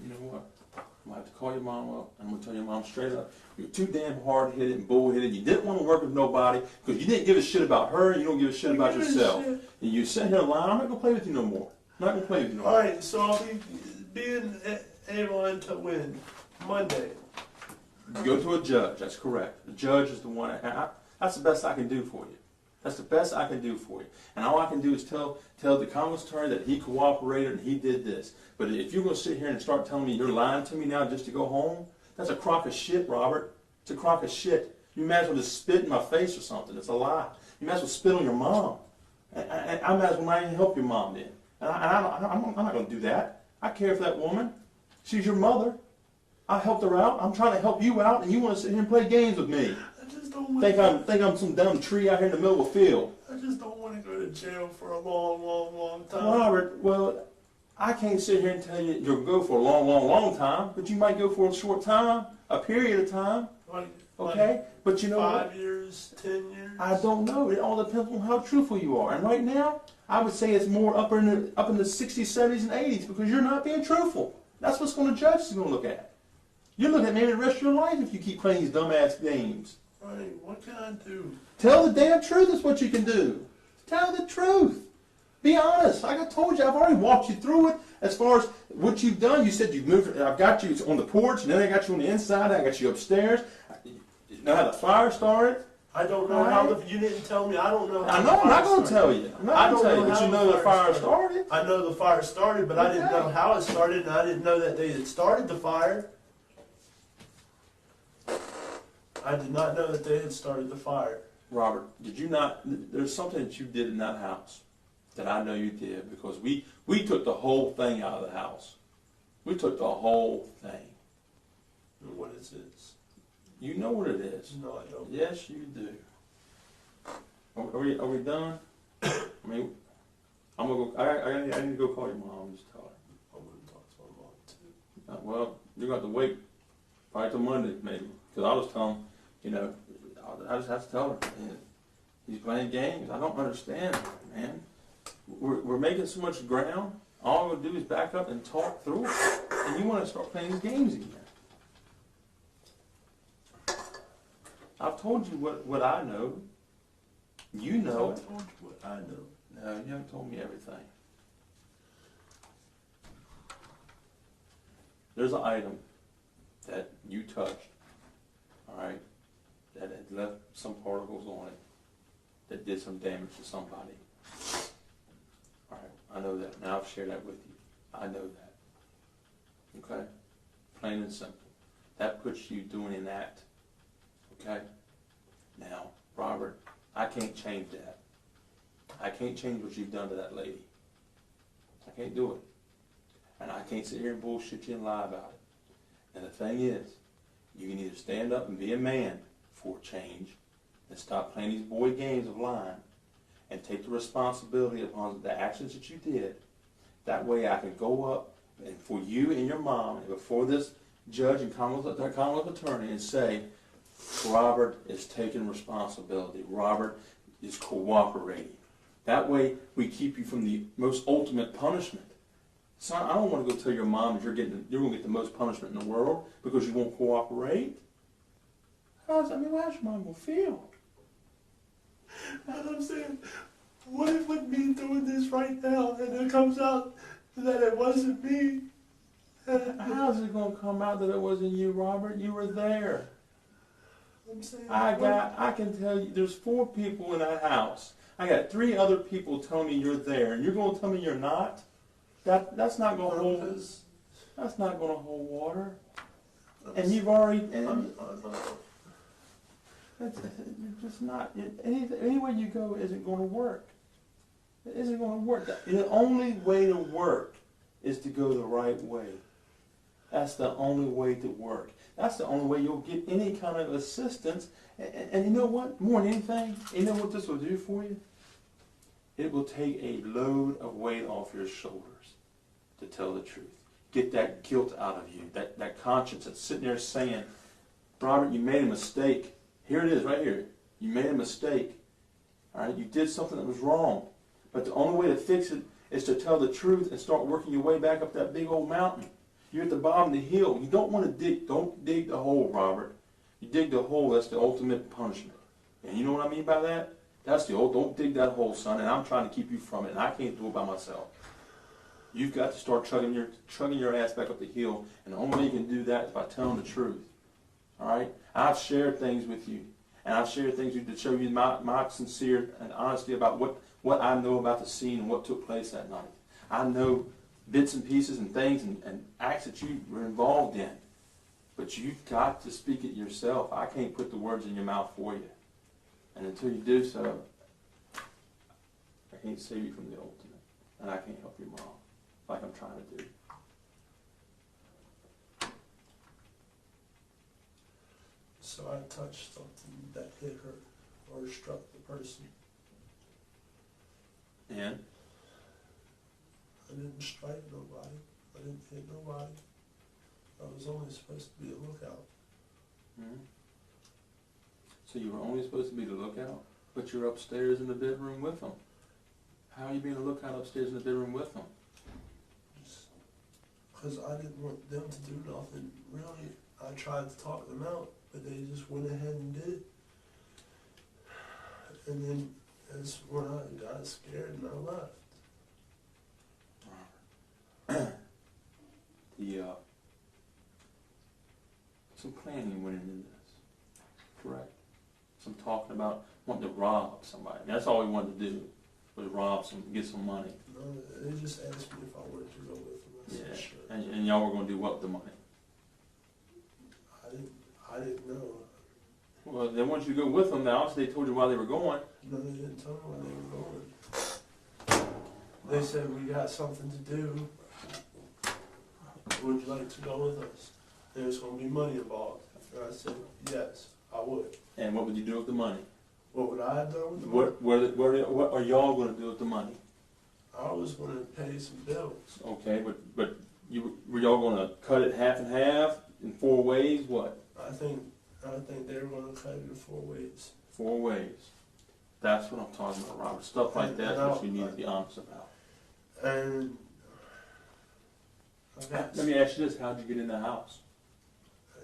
you know what? I'm gonna have to call your mom up, and I'm gonna tell your mom straight up, you're too damn hard-headed and bull-headed. You didn't want to work with nobody because you didn't give a shit about her, and you don't give a shit about yourself. And you sit here lying, I'm not gonna play with you no more. I'm not gonna play with you no more. Alright, so I'll be being able to win Monday. You go to a judge, that's correct. The judge is the one, that's the best I can do for you. That's the best I can do for you. And all I can do is tell the Congress attorney that he cooperated and he did this. But if you're going to sit here and start telling me you're lying to me now just to go home, that's a crock of shit, Robert. It's a crock of shit. You might as well just spit in my face or something. It's a lie. You might as well spit on your mom. I might as well not even help your mom then. And I'm not going to do that. I care for that woman. She's your mother. I helped her out. I'm trying to help you out, and you want to sit here and play games with me. I just don't want Think I'm some dumb tree out here in the middle of a field. I just don't want to go to jail for a long time. Robert, well, I can't sit here and tell you you'll go for a long time, but you might go for a short time, a period of time, okay? But you know what? 5 years, 10 years? I don't know. It all depends on how truthful you are. And right now, I would say it's more up in the 60s, 70s, and 80s because you're not being truthful. That's what's going to judge is going to look at. You look at maybe the rest of your life if you keep playing these dumbass games. Right, what can I do? Tell the damn truth is what you can do. Tell the truth. Be honest. Like I told you, I've already walked you through it. As far as what you've done, you said you've moved. I've got you on the porch, and then I got you on the inside. I got you upstairs. You know how the fire started? I don't know how you didn't tell me. I don't know how I know. I'm not going to tell you. I'm not going to tell you. But you know the fire started. I know the fire started, but I didn't know how it started, and I didn't know that they had started the fire. I did not know that they had started the fire. Robert, did you not? There's something that you did in that house that I know you did because we took the whole thing out of the house. We took the whole thing. And what is this? You know what it is. No, I don't. Yes, you do. Are we done? I mean, I'm gonna go. I need to go call your mom and just tell her. I'm going to talk to my mom too. Well, you're going to have to wait probably till Monday maybe because I was telling, you know, I just have to tell her. Man, he's playing games. I don't understand, man. We're making so much ground. All we're going to do is back up and talk through it, and you want to start playing these games again. I've told you what I know. You know. I told you what I know. No, you haven't told me everything. There's an item that you touched, all right, that had left some particles on it that did some damage to somebody. All right, I know that. Now I've shared that with you. I know that. Okay? Plain and simple. That puts you doing an act. Okay? Now, Robert, I can't change that. I can't change what you've done to that lady. I can't do it. And I can't sit here and bullshit you and lie about it. And the thing is, you can either stand up and be a man for change and stop playing these boy games of lying and take the responsibility upon the actions that you did. That way I can go up and for you and your mom and before this judge and Commonwealth attorney and say, Robert is taking responsibility. Robert is cooperating. That way we keep you from the most ultimate punishment. Son, I don't want to go tell your mom that you're going to get the most punishment in the world because you won't cooperate. How's your mom going to feel? And I'm saying, what if with me doing this right now and it comes out that it wasn't me? How's it going to come out that it wasn't you, Robert? You were there. I'm saying, I can tell you, there's 4 people in that house. I got 3 other people telling me you're there, and you're going to tell me you're not? That's not going to hold. That's not going to hold water. And you've already. It's just not. Any way you go isn't going to work. It isn't going to work. The only way to work is to go the right way. That's the only way to work. That's the only way you'll get any kind of assistance. And you know what? More than anything, you know what this will do for you? It will take a load of weight off your shoulders to tell the truth. Get that guilt out of you, that conscience that's sitting there saying, Robert, you made a mistake. Here it is, right here. You made a mistake. All right, you did something that was wrong. But the only way to fix it is to tell the truth and start working your way back up that big old mountain. You're at the bottom of the hill. You don't want to don't dig the hole, Robert. You dig the hole, that's the ultimate punishment. And you know what I mean by that? That's the old, don't dig that hole, son, and I'm trying to keep you from it, and I can't do it by myself. You've got to start chugging your ass back up the hill, and the only way you can do that is by telling the truth. All right? I've shared things with you, and I've shared things with you to show you my sincere and honesty about what I know about the scene and what took place that night. I know bits and pieces and things and acts that you were involved in, but you've got to speak it yourself. I can't put the words in your mouth for you. And until you do so, I can't save you from the ultimate, and I can't help your mom like I'm trying to do. So I touched something that hit her or struck the person. And? I didn't strike nobody. I didn't hit nobody. I was only supposed to be a lookout. Mm-hmm. So you were only supposed to be the lookout, but you're upstairs in the bedroom with them. How are you being a lookout upstairs in the bedroom with them? Because I didn't want them to do nothing. Really, I tried to talk them out, but they just went ahead and did it. And then that's when I got scared and I left. Some planning went into this, correct? Some talking about wanting to rob somebody. I mean, that's all we wanted to do, was rob some, get some money. No, they just asked me if I wanted to go with them. I said, Yeah. sure. And y'all were going to do what with the money? I didn't know. Well, they wanted you to go with them. Now, obviously, they told you why they were going. No, they didn't tell me where they were going. They said, we got something to do. Would you like to go with us? There's going to be money involved. And I said, yes, I would. And what would you do with the money? What would I have done with the money? What are y'all going to do with the money? I was going to pay some bills. Okay, but were y'all going to cut it half and half in 4 ways? What? I think they were going to cut it in 4 ways. 4 ways. That's what I'm talking about, Robert. Stuff like that's what you need to be honest about. And Let me ask you this: how'd you get in the house?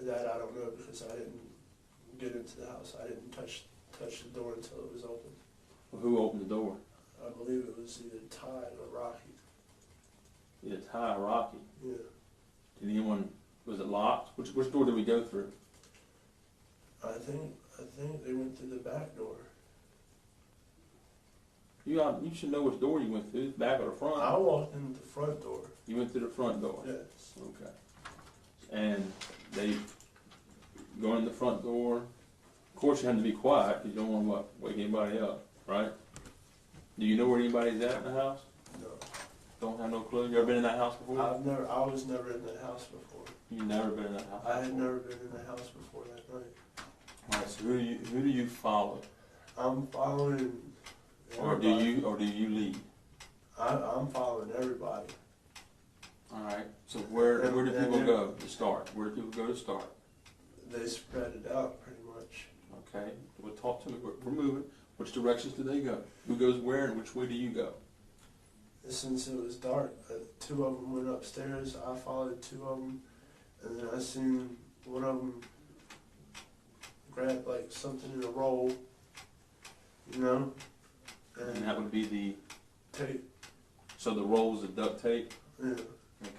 that I don't know because I didn't get into the house. I didn't touch the door until it was open. Well, who opened the door? I believe it was either Ty or Rocky. Either Ty or Rocky. Yeah. Did anyone? Was it locked? Which door did we go through? I think they went through the back door. You should know which door you went through, the back or the front. I walked in the front door. You went through the front door. Yes. Okay. And they go in the front door. Of course, you have to be quiet because you don't want to wake anybody up, right? Do you know where anybody's at in the house? No. Don't have no clue. You ever been in that house before? I was never in that house before. You've never been in that house. I had before? never been in the house before that night. All right. So who do you follow, I'm following. or do you lead? I'm following everybody. All right. So where do people go to start? Where do people go to start? They spread it out pretty much. Okay. Well, talk to me. We're moving. Which directions do they go? Who goes where, and which way do you go? Since it was dark, 2 of them went upstairs. I followed 2 of them, and then I seen one of them grab like something in a roll, you know, And that would be the. tape. So the rolls of duct tape. Yeah.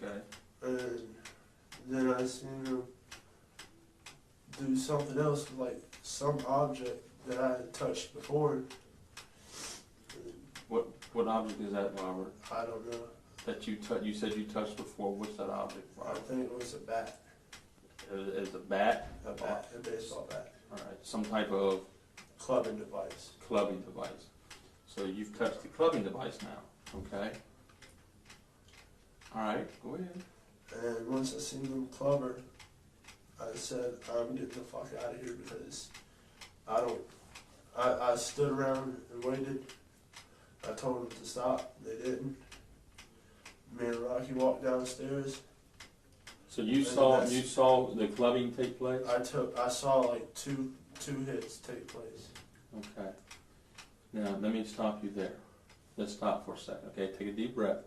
Okay. And then I seen him do something else, like some object that I had touched before. What object is that, Robert? I don't know. That you said you touched before. What's that object, I Robert? think it was a bat. Is a bat? A baseball bat. Alright, some type of clubbing device. clubbing device. So you've touched the clubbing device now, okay? Alright, go ahead. And once I seen them clubber, I said, I'm getting the fuck out of here because I stood around and waited. I told them to stop. They didn't. Me and Rocky walked downstairs. So you And saw the clubbing take place? I saw like two hits take place. Okay. Now, let me stop you there. Let's stop for a second, okay? Take a deep breath.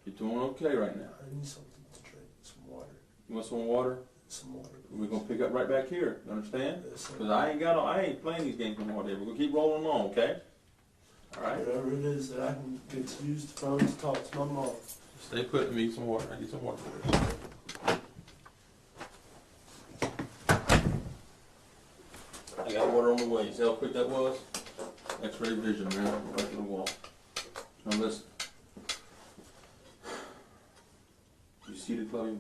You're doing okay right now. I need something to drink, some water. You want some water? Some water. We're gonna pick up right back here. You understand? Yes, sir. Because I ain't playing these games no more. We're gonna keep rolling on, okay? All right. Whatever it is that I can get to use the phone to talk to my mom. Stay put and need some water. I need some water for this. I got water on the way. You see how quick that was? X-ray vision, man. Right to the wall. Now listen. You see the clubbing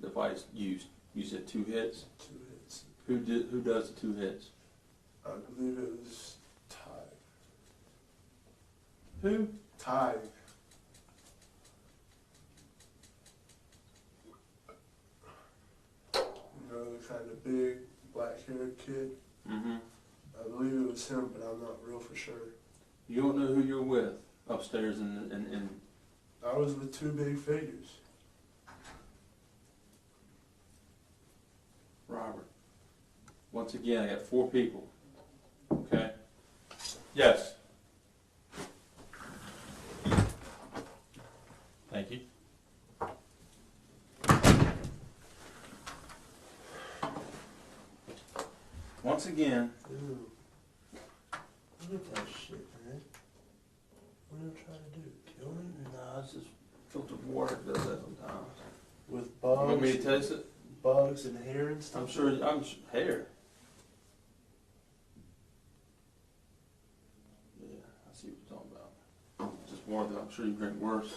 device used. You said 2 hits. 2 hits. Who does the 2 hits? I believe it was Ty. Who? Ty. You know, the kind of big, black-haired kid. Mm-hmm. I believe it was him, but I'm not real for sure. You don't know who you're with upstairs in I was with 2 big figures. Robert. Once again, I got 4 people. Okay? Yes. Thank you. Once again, Ew. Look at that shit, man. What are you trying to do? Kill me? no, it's just filtered water does that sometimes. With You want me to bugs, taste it? bugs and hair and stuff? I'm sure, hair. Yeah, I see what you're talking about. It's just water that I'm sure you drink worse.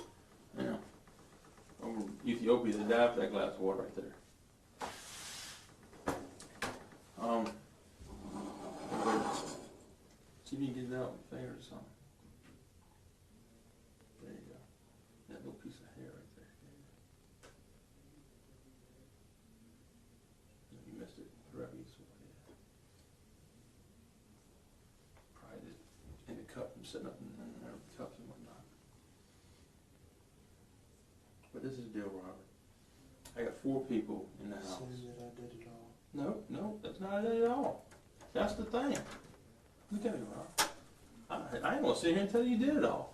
Yeah. Over Ethiopia, they die for that glass of water right there. See if you can get it out with your finger or something. There you go. That little piece of hair right there. You missed it. Right, probably in the cup and sitting up in the cups and whatnot. But this is the deal, Robert. I got 4 people in the house. Saying that I did it all. No, that's not it at all. That's the thing. Look at me, Rob. I ain't gonna sit here and tell you you did it all.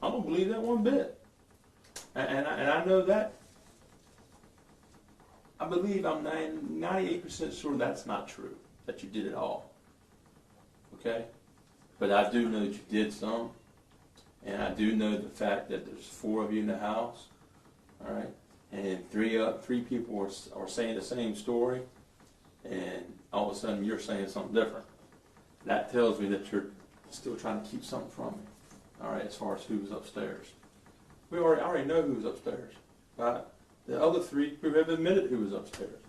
I don't believe that one bit. And I know that. I believe I'm 98% sure that's not true, that you did it all. Okay? But I do know that you did some. And I do know the fact that there's 4 of you in the house. All right? And 3 people are saying the same story. And all of a sudden you're saying something different. That tells me that you're still trying to keep something from me. All right, as far as who was upstairs. I already know who was upstairs. Right? The other 3 who have admitted who was upstairs.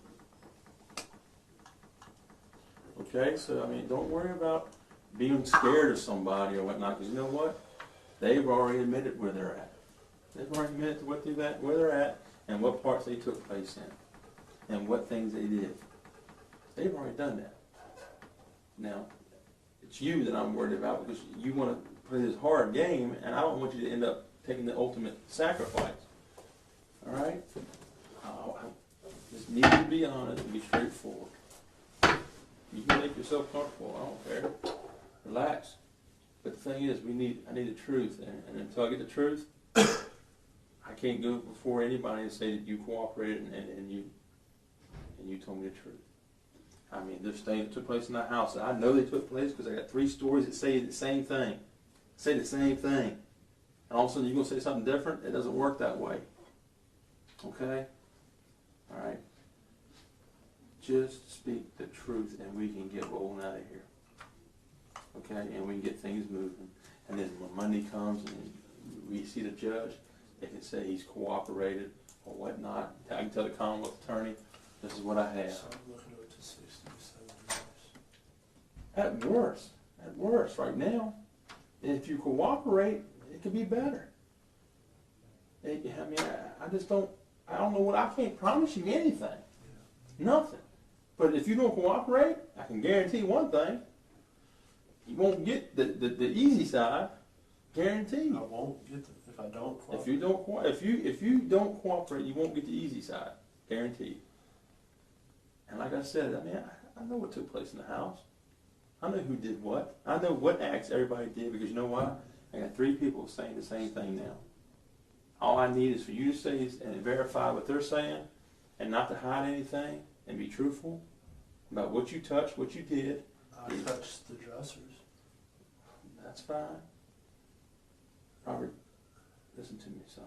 Okay, so I mean, don't worry about being scared of somebody or whatnot, because you know what? They've already admitted where they're at. They've already admitted where they're at, and what parts they took place in, and what things they did. They've already done that. Now, it's you that I'm worried about, because you want to play this hard game, and I don't want you to end up taking the ultimate sacrifice. All right? I just need you to be honest and be straightforward. You can make yourself comfortable. I don't care. Relax. But the thing is, I need the truth, and until I get the truth, I can't go before anybody and say that you cooperated and you told me the truth. I mean, there's things that took place in that house that I know they took place because I got 3 stories that say the same thing. Say the same thing. And all of a sudden you're going to say something different? It doesn't work that way. Okay? All right? Just speak the truth and we can get rolling out of here. Okay? And we can get things moving. And then when Monday comes and we see the judge, they can say he's cooperated or whatnot. I can tell the Commonwealth attorney, this is what I have. So I'm looking up to 60 or 70 At worst, right now, if you cooperate, it could be better. I mean, I just don't, I don't know what, I can't promise you anything. Nothing. But if you don't cooperate, I can guarantee one thing. You won't get the easy side. Guaranteed. I won't get the, if I don't cooperate. If you don't cooperate, you won't get the easy side. Guaranteed. And like I said, I mean, I know what took place in the house. I know who did what. I know what acts everybody did, because you know why? I got 3 people saying the same thing now. All I need is for you to say and verify what they're saying, and not to hide anything, and be truthful about what you touched, what you did. I touched the dressers. That's fine. Robert, listen to me, son.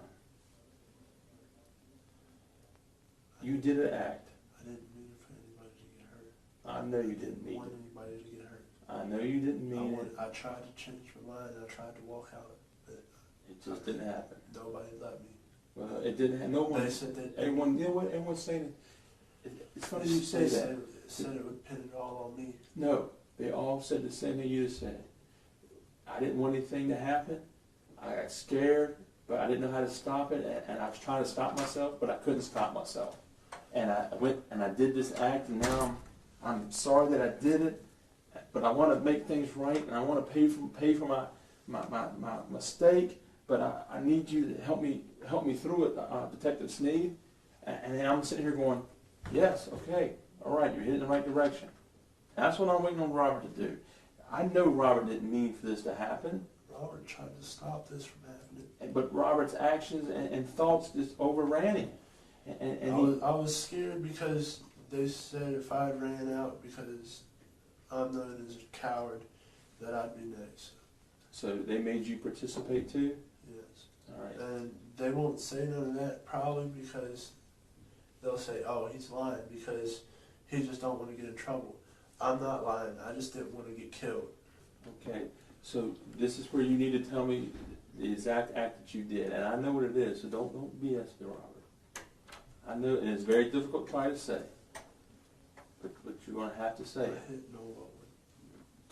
You did an act. I didn't mean for anybody to get hurt. I know you didn't I mean want it. anybody to get hurt. I know you didn't mean it. I tried to change my mind. I tried to walk out, but It just didn't happen. nobody let me. Well, it didn't have no one. They said that Everyone, you know what? Everyone's saying it's funny you say that. Said it would pin it all on me. No, they all said the same thing you just said. I didn't want anything to happen. I got scared, but I didn't know how to stop it, and I was trying to stop myself, but I couldn't stop myself. And I went and I did this act, and now I'm sorry that I did it, but I want to make things right, and I want to pay for my mistake. But I need you to help me through it, Detective Sneed. And I'm sitting here going, yes, okay, all right, you're heading in the right direction. That's what I'm waiting on Robert to do. I know Robert didn't mean for this to happen. Robert tried to stop this from happening. But Robert's actions and thoughts just overran him. And I was scared because they said if I ran out because I'm known as a coward, that I'd be next. so they made you participate too? Yes. All right. And they won't say none of that probably because they'll say, oh, he's lying because he just don't want to get in trouble. I'm not lying. I just didn't want to get killed. Okay, so this is where you need to tell me the exact act that you did, and I know what it is, so don't BS me, Robert. I know, and it's very difficult to try to say, but you're going to have to say I it. hit Nola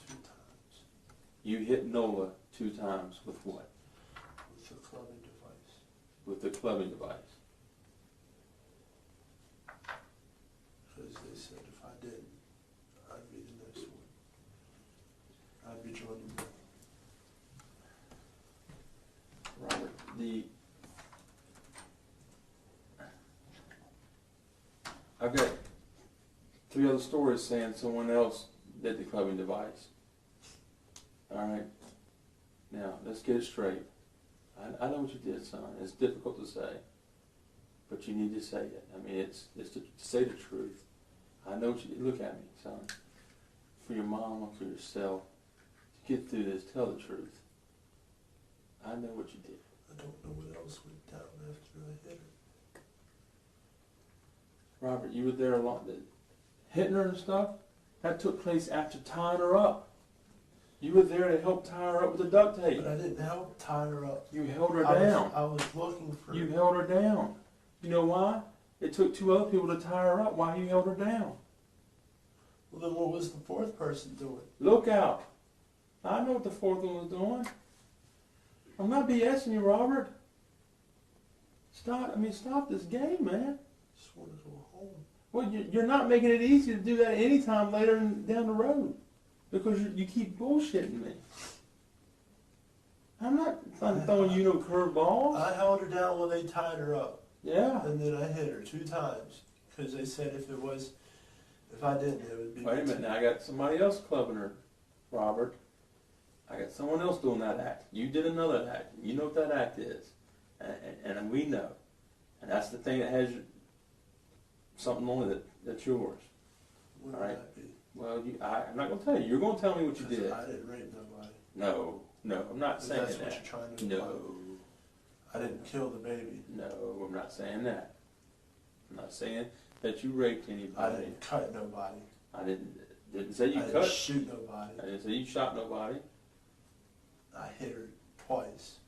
2 times You hit Nola 2 times with what? with a clubbing device. With the clubbing device. Because they said if I didn't, I'd be the next one. I'd be joining them. Robert, I've got 3 other stories saying someone else did the clubbing device. All right. Now, let's get it straight. I know what you did, son. It's difficult to say, but you need to say it. I mean, it's to say the truth. I know what you did. Look at me, son. For your mom and for yourself, to get through this, tell the truth. I know what you did. I don't know what else went down after I hit her. Robert, you were there a lot. Hitting her and stuff, that took place after tying her up. You were there to help tie her up with the duct tape. But I didn't help tie her up. You held her I down. I was looking for You held her down. You know why? It took 2 other people to tie her up. Why you held her down? Well, then what was the 4th person doing? Look out. I know what the 4th one was doing. I'm not BSing you, Robert. Stop this game, man. Just want to go home. Well, you're not making it easy to do that any time later down the road because you keep bullshitting me. I'm not throwing you no curveballs. I held her down while they tied her up. Yeah. And then I hit her 2 times. Because they said if I didn't, it would be... Wait a minute, now I got somebody else clubbing her, Robert. I got someone else doing that act. You did another act. You know what that act is. And we know. And that's the thing that has something on it that's yours. What All would right. that be? Well, I'm not going to tell you. You're going to tell me what you 'Cause did. I didn't rape nobody. No, I'm not saying That's what that. you're trying to No, imply. I didn't kill the baby. no, I'm not saying that. I'm not saying that you raped anybody. I didn't cut nobody. I didn't say you I didn't cut. shoot nobody. I didn't say you shot nobody. I hit her twice.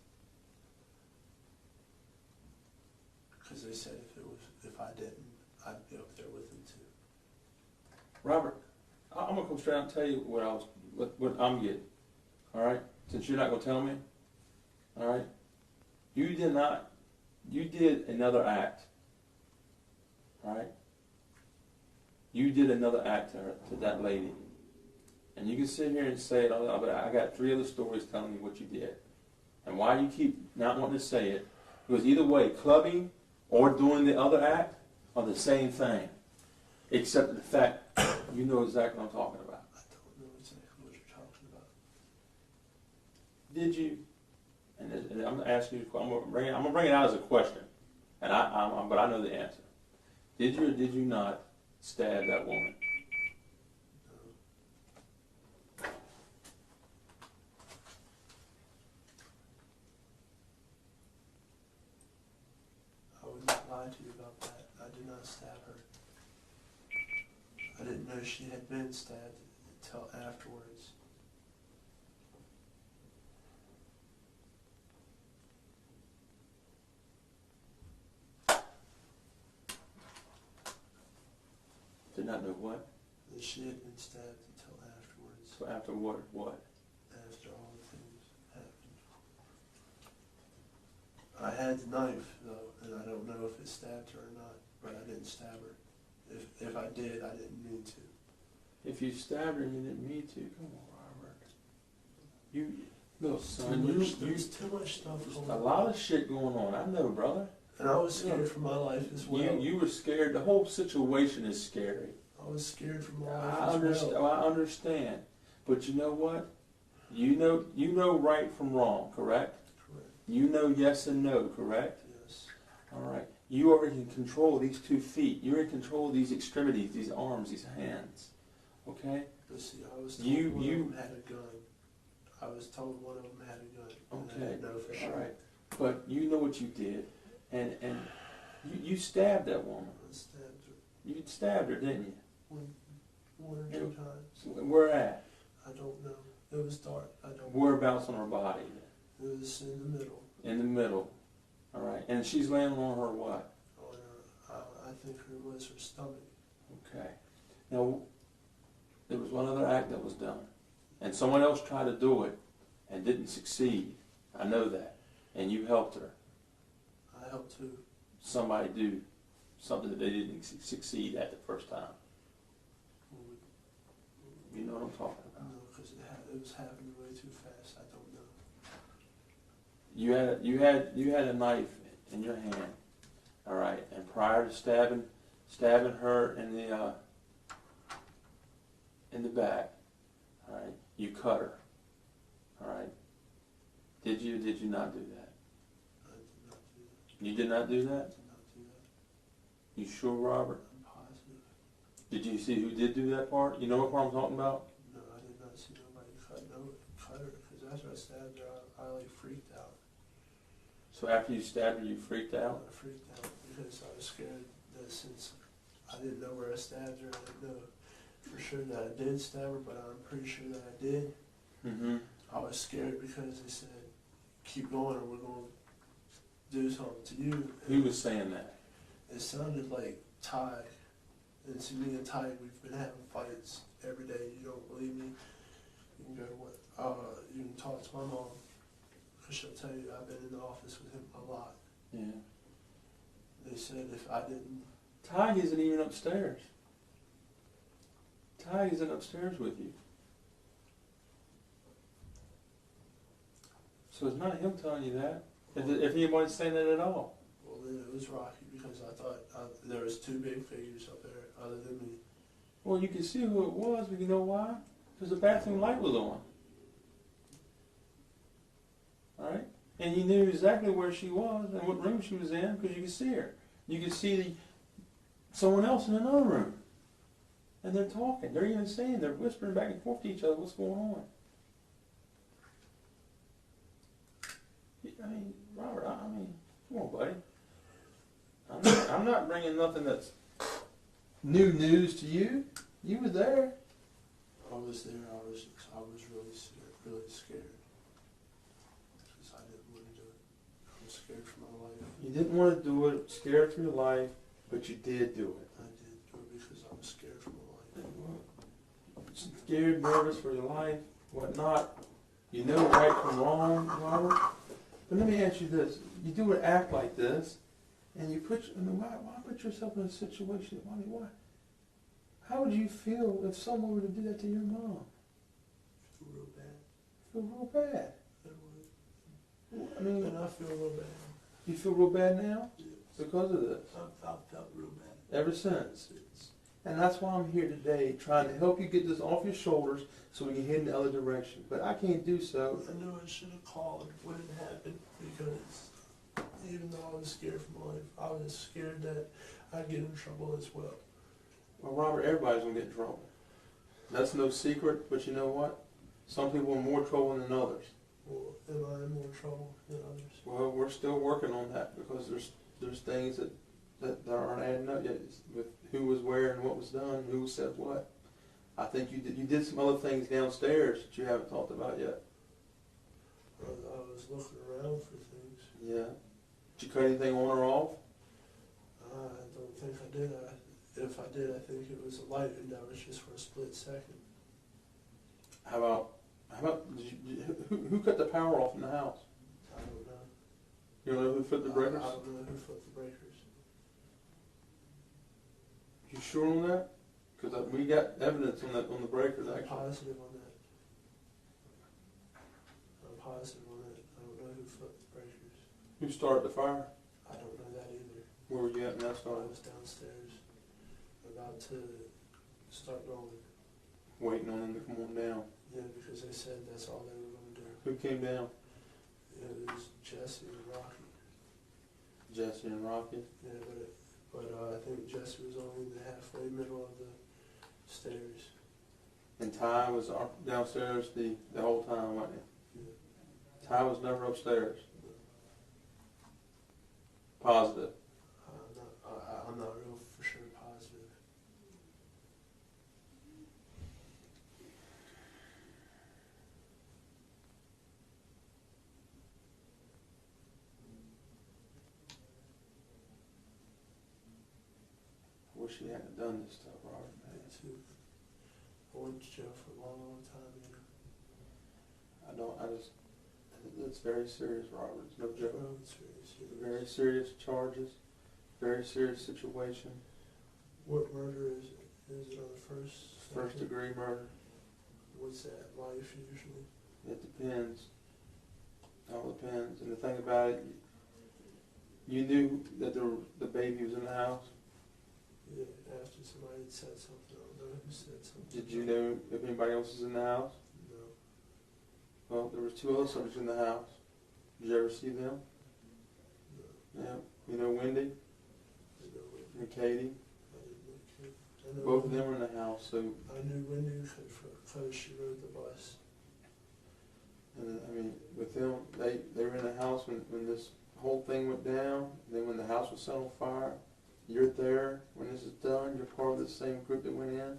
Because they said if I didn't, I'd be up there with them too. Robert, I'm gonna come straight out and tell you what I was what I'm getting. All right? Since you're not going to tell me, all right? You did another act. All right? You did another act to her, to that lady. And you can sit here and say it, but I got 3 other stories telling me what you did. And why you keep not wanting to say it, because either way, clubbing or doing the other act are the same thing. Except the fact you know exactly what I'm talking about. I don't know exactly what you're talking about. Did you? And I'm gonna ask you. I'm gonna bring it out as a question, and but I know the answer. Did you or did you not stab that woman? I would not lie to you about that. I did not stab her. I didn't know she had been stabbed until afterwards. Did not know what? That she had been stabbed until afterwards. So after what? What? After all the things happened. I had the knife though, and I don't know if it stabbed her or not, but I didn't stab her. If I did, I didn't mean to. If you stabbed her and you didn't mean to, come on, Robert. You look, son. There's too much stuff going A on. lot of shit going on. I know, brother. And I was scared for my life as well. You were scared. The whole situation is scary. I was scared for my I life as understand. well. I understand. But you know what? You know right from wrong, correct? Correct. You know yes and no, correct? Yes. All right. You are in control of these 2 feet. You're in control of these extremities, these arms, these hands. Okay? But see, I was told You- one you- of them had a gun. I was told one of them had a gun. And I Okay. didn't know for sure. All right. But you know what you did, and you stabbed that woman. I stabbed her You stabbed her, didn't you? one or 2 times. Where at? I don't know. It was dark. I don't know. Whereabouts on her body? It was in the middle. In the middle. All right. And she's laying on her what? On her, I think it was her stomach. Okay. Now, there was one other act that was done, and someone else tried to do it and didn't succeed. I know that. And you helped her. I helped too. Somebody do something that they didn't succeed at the first time. You know what I'm talking about. No, because it was happening way too fast. I don't know. You had a knife in your hand, all right. And prior to stabbing her in the back, all right, you cut her, all right. Did you or did you not do that? I did not do that. You did not do I that? did not do that. You sure, Robert? I'm positive. Did you see who did do that part? You know what part I'm talking about? No, I did not see nobody cut her. Because after I stabbed her, I like freaked out. So after you stabbed her, you freaked out? I freaked out because I was scared that since I didn't know where I stabbed her, I didn't know for sure that I did stab her, but I'm pretty sure that I did. Mm-hmm. I was scared because they said, keep going or we're going to do something to you. Who was saying that? It sounded like Ty. And see, me and Ty, we've been having fights every day. You don't believe me? You can go to what? You can talk to my mom. Because she'll tell you I've been in the office with him a lot. Yeah. They said if I didn't, Ty isn't even upstairs. Ty isn't upstairs with you. So it's not him telling you that. If anybody's saying that at all. well, then it was rocky because I thought there was 2 big figures up there other than me. Well, you can see who it was, but you know why? Because the bathroom light was on. Alright? And you knew exactly where she was and what room she was in because you could see her. You could see someone else in another room. And they're talking. They're even saying, they're whispering back and forth to each other what's going on. I mean, Robert, I mean, come on, buddy. I'm not bringing nothing that's new news to you. You were there. I was there. I was really scared because I didn't want to do it. I was scared for my life. You didn't want to do it, scared for your life, but you did do it. I did do it because I was scared for my life. scared, nervous for your life, whatnot. You know right from wrong, Robert. But let me ask you this: you do an act like this, and you put. I mean, why put yourself in a situation? I mean, why? How would you feel if someone were to do that to your mom? Feel real bad. Feel real bad. I would. I mean, And I feel real bad. you feel real bad now Yeah. because of this. I've felt real bad. Ever since. And that's why I'm here today, trying to help you get this off your shoulders so we can head in the other direction. But I can't do so. I knew I should have called when it happened because even though I was scared for my life, I was scared that I'd get in trouble as well. Well, Robert, everybody's going to get in trouble. That's no secret, but you know what? Some people are in more trouble than others. Well, am I in more trouble than others? Well, we're still working on that because there's things that aren't adding up yet with who was where and what was done, who said what. I think you did some other things downstairs that you haven't talked about yet. I was looking around for things. Yeah. Did you cut anything on or off? I don't think I did. If I did, I think it was a light, and that was just for a split second. How about who cut the power off in the house? I don't know. You don't know who flipped the breakers? I don't know who flipped the breakers. You sure on that? Because we got evidence on the breakers I'm actually. positive on that. I'm positive on that. I don't know who flipped the breakers. Who started the fire? I don't know that either. Where were you at when that I started? was downstairs, about to start going. Waiting on them to come on down. Yeah, because they said that's all they were going to do. Who came down? It was Jesse and Rocky. Jesse and Rocky. Yeah, but I think Jesse was only in the halfway middle of the stairs. And Ty was downstairs the whole time, wasn't he? Yeah. Ty was never upstairs. Positive. I'm not real for sure positive. I wish he hadn't done this stuff, Robert. Me too. I went to jail for a long, long time, you know. It's very serious, Robert. It's no joke. No, it's very serious. Very serious charges. Very serious situation. What murder is it? Is it on the first? First second? degree murder. What's that? Life usually? It depends. All depends. And the thing about it, you knew that the baby was in the house. Yeah, after somebody had said something. I don't know who said something. Did you know if anybody else was in the house? No. Well, there was two other subjects in the house. Did you ever see them? No. Yeah. You know Wendy I know Wendy. and Katie? I didn't know Kate. I know Both of Wendy. them were in the house. So, I knew Wendy because she rode the bus. and I mean, with them, they were in the house when this whole thing went down. And then when the house was set on fire, you're there when this is done. You're part of the same group that went in.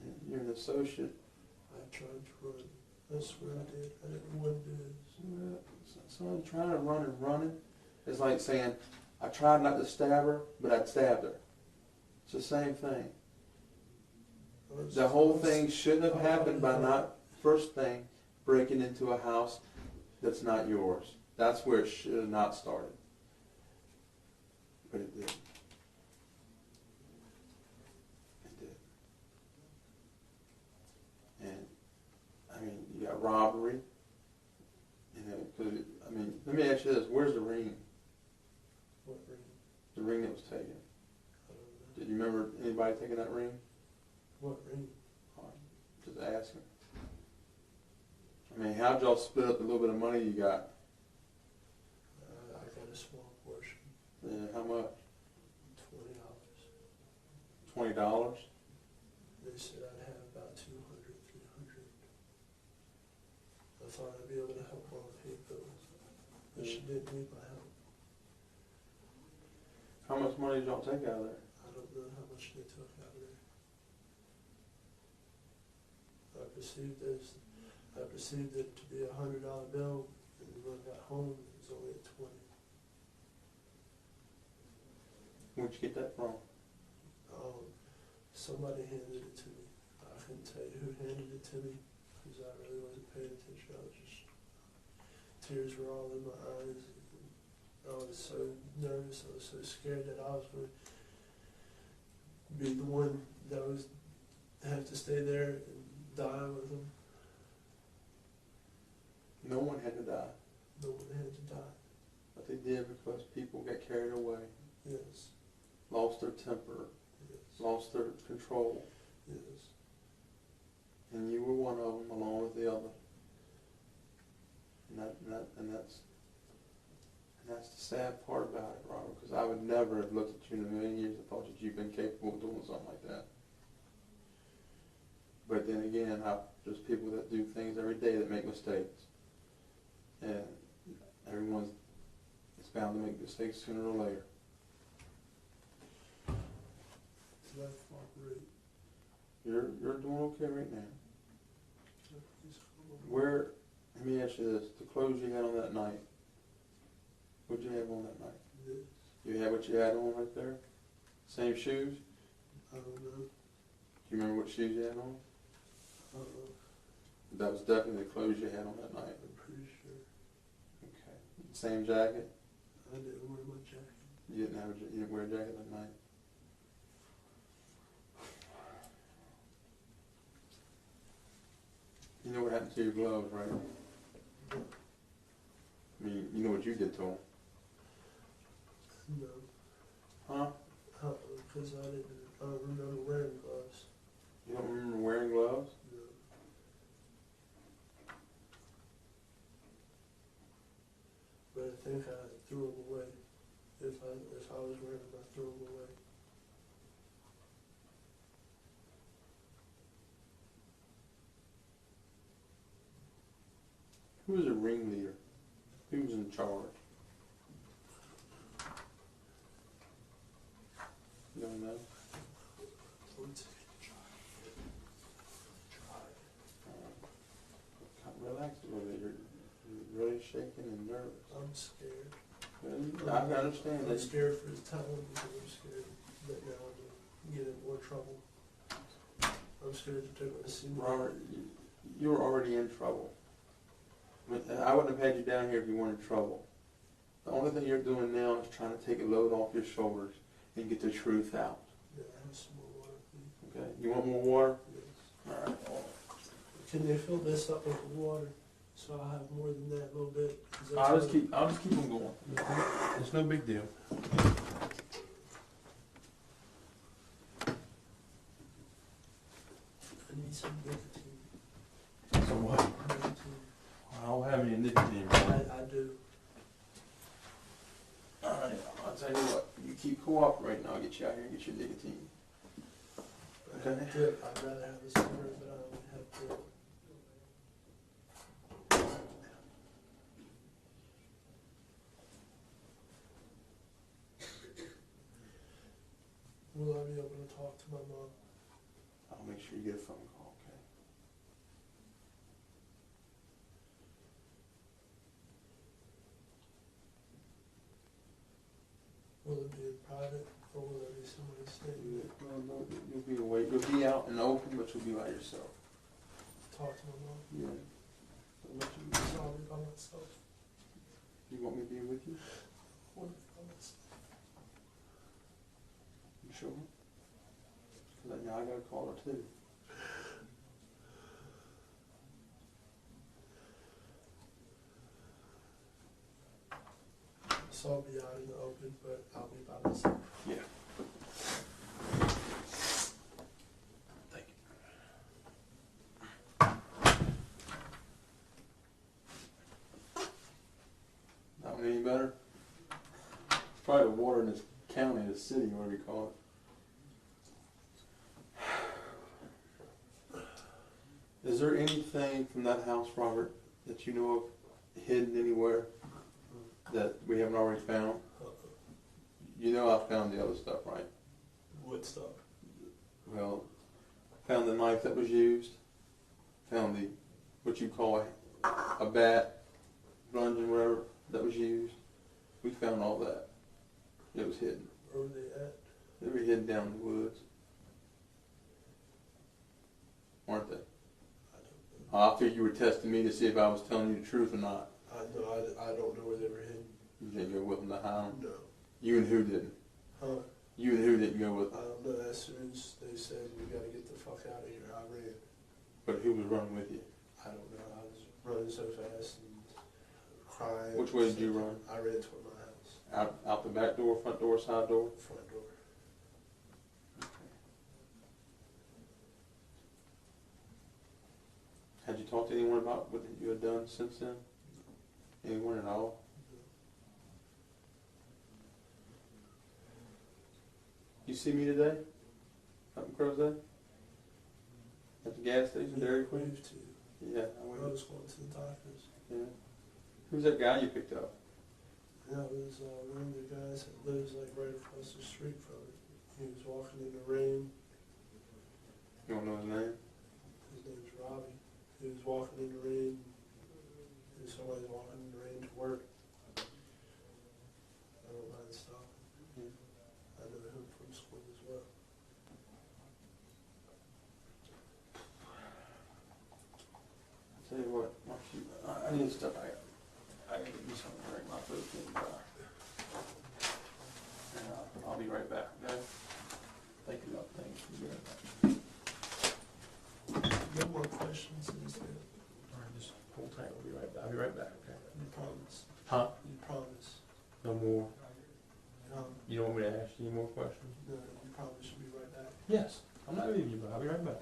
And you're an associate. I tried to run. I swear I did. I didn't know what it is. Someone trying to run and running is like saying, I tried not to stab her, but I'd stabbed her. It's the same thing. The whole thing shouldn't have happened by not, first thing, breaking into a house that's not yours. That's where it should have not started. But it did. It did. And, I mean, you got robbery. You know, 'cause I mean, let me ask you this. Where's the ring? What ring? The ring that was taken. I don't know. Did you remember anybody taking that ring? What ring? Just asking. I mean, how'd y'all split up the little bit of money you got? I got a small portion. Yeah, how much? $20. $20? They said I'd have about 200, 300. I thought I'd be able to help mom pay bills, but she didn't need my help. How much money did y'all take out of there? I don't know how much they took out of there. I perceived it to be $100 bill, and when I got home, it was only a 20. Where'd you get that from? Somebody handed it to me. I couldn't tell you who handed it to me because I really wasn't paying attention. I was just, tears were all in my eyes. I was so nervous. I was so scared that I was going to be the one that was have to stay there and die with them. No one had to die, No one had to die. but they did because people got carried away, Yes. lost their temper, Yes. lost their control, Yes. and you were one of them along with the other. And that's the sad part about it, Robert, because I would never have looked at you in a million years and thought that you've been capable of doing something like that. But then again, there's people that do things every day that make mistakes. And everyone is bound to make mistakes sooner or later. Life operate. You're doing okay right now. Where, let me ask you this, the clothes you had on that night, what'd you have on that night? This, You had what you had on right there? Same shoes? I don't know. Do you remember what shoes you had on? Uh-uh. That was definitely the clothes you had on that night. I'm pretty sure. Okay. Same jacket? I didn't wear my jacket. You didn't wear a jacket that night? You know what happened to your gloves, right? I mean, you know what you did to them? No. Huh? Because I don't remember wearing gloves. You don't remember wearing gloves? No. But I think I threw them away. If I was wearing them, I threw them away. Who was the ringleader? Who was in charge? You don't know? Relax a little bit. You're really shaking and nervous. I'm scared. I understand I'm that. scared for his time because I'm scared that now I'm going to get in more trouble. I'm scared that they're going to see me. Robert, you were already in trouble. I wouldn't have had you down here if you weren't in trouble. The only thing you're doing now is trying to take a load off your shoulders and get the truth out. Yeah, I have some more water, please. Okay? You want more water? Yes. All right. Can they fill this up with water so I have more than that a little bit? 'Cause that's I'll just what- keep them going. It's no big deal. I need some nicotine. So what? Nicotine. I don't have any nicotine, Robert. I do. All right. I'll tell you what. You keep cooperating. I'll get you out here and get your nicotine. I have dip. I'd rather have a cigarette, but I only have dip. Will I be able to talk to my mom? I'll make sure you get a phone call, okay? Will it be in private or will there be somebody staying there? Well, no, you'll be away. You'll be out in the open, but you'll be by yourself. Talk to my mom? Yeah. So what you, So I'll be by myself. you want me to be with you? I want to be by myself. You sure? Because now I gotta call her too. So I'll be out in the open, but I'll be by myself. Yeah. Thank you. That one any better? It's probably the water in this county, this city, whatever you call it. Is there anything from that house, Robert, that you know of hidden anywhere that we haven't already found? You know I found the other stuff, right? What stuff? Well, found the knife that was used, found the, what you call a bat, bludgeon, whatever, that was used. We found all that. It was hidden. Where were they at? They were hidden down in the woods. weren't they? I don't know. I figured you were testing me to see if I was telling you the truth or not. I don't know where they were hidden. You didn't go with them to hide them? No. You and who didn't? Huh? You and who didn't go with I them? don't know. As soon as they said we got to get the fuck out of here, I ran. But who was running with you? I don't know. I was running so fast and crying. Which way did you run? I ran toward my house. Out the back door, front door, side door? Front door. Had you talked to anyone about what you had done since then? Anyone at all? You see me today? Up in Crow's Day? At the gas station, Dairy Queen? Moved to. Yeah, I I went. was going to the doctors. Yeah. Who's that guy you picked up? That was one of the guys that lives like right across the street from it. He was walking in the rain. You don't know his name? His name's Robbie. He was walking in the rain. There's somebody walking in the rain to work. I don't mind stopping. Yeah. I know him from school as well. I'll tell you what, Mark, I need stuff. I gotta get me something to drink. My throat's getting dry. And I'll be right back, okay? Thank you, love. Thank you. Be right back. No more questions, is there? All right, just hold tight. I'll be right back. I'll be right back, okay? You promise. Huh? You promise. No more. You You don't want me to ask you any more questions? no, you promise you'll be right back. Yes. I'm not leaving you, but I'll be right back.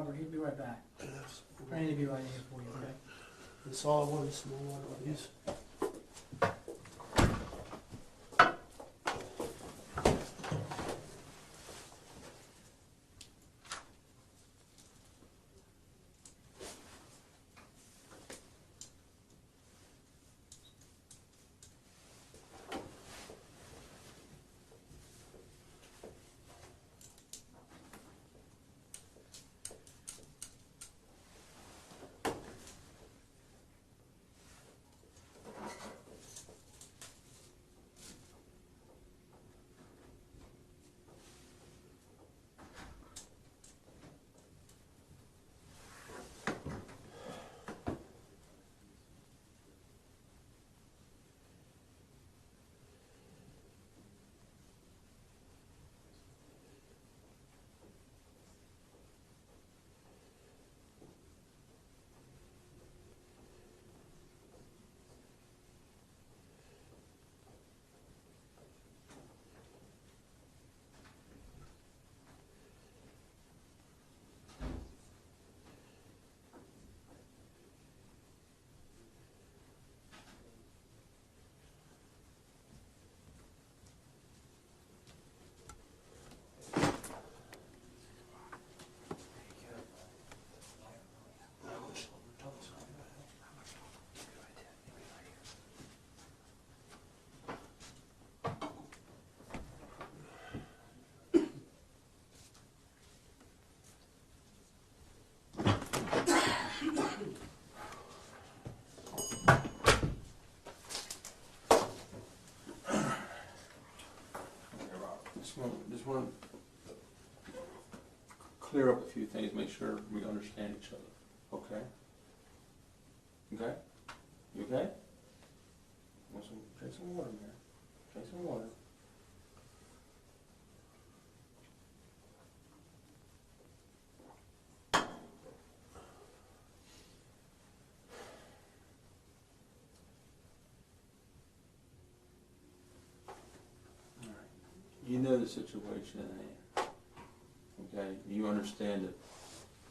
Robert, he'll be right back. Yes. Randy will be right here for you, okay? It's all one small one, please. Just want to clear up a few things, make sure we understand each other, okay? Okay? You okay? Drink some water, man. Drink some water. You know the situation at hand, okay? You understand that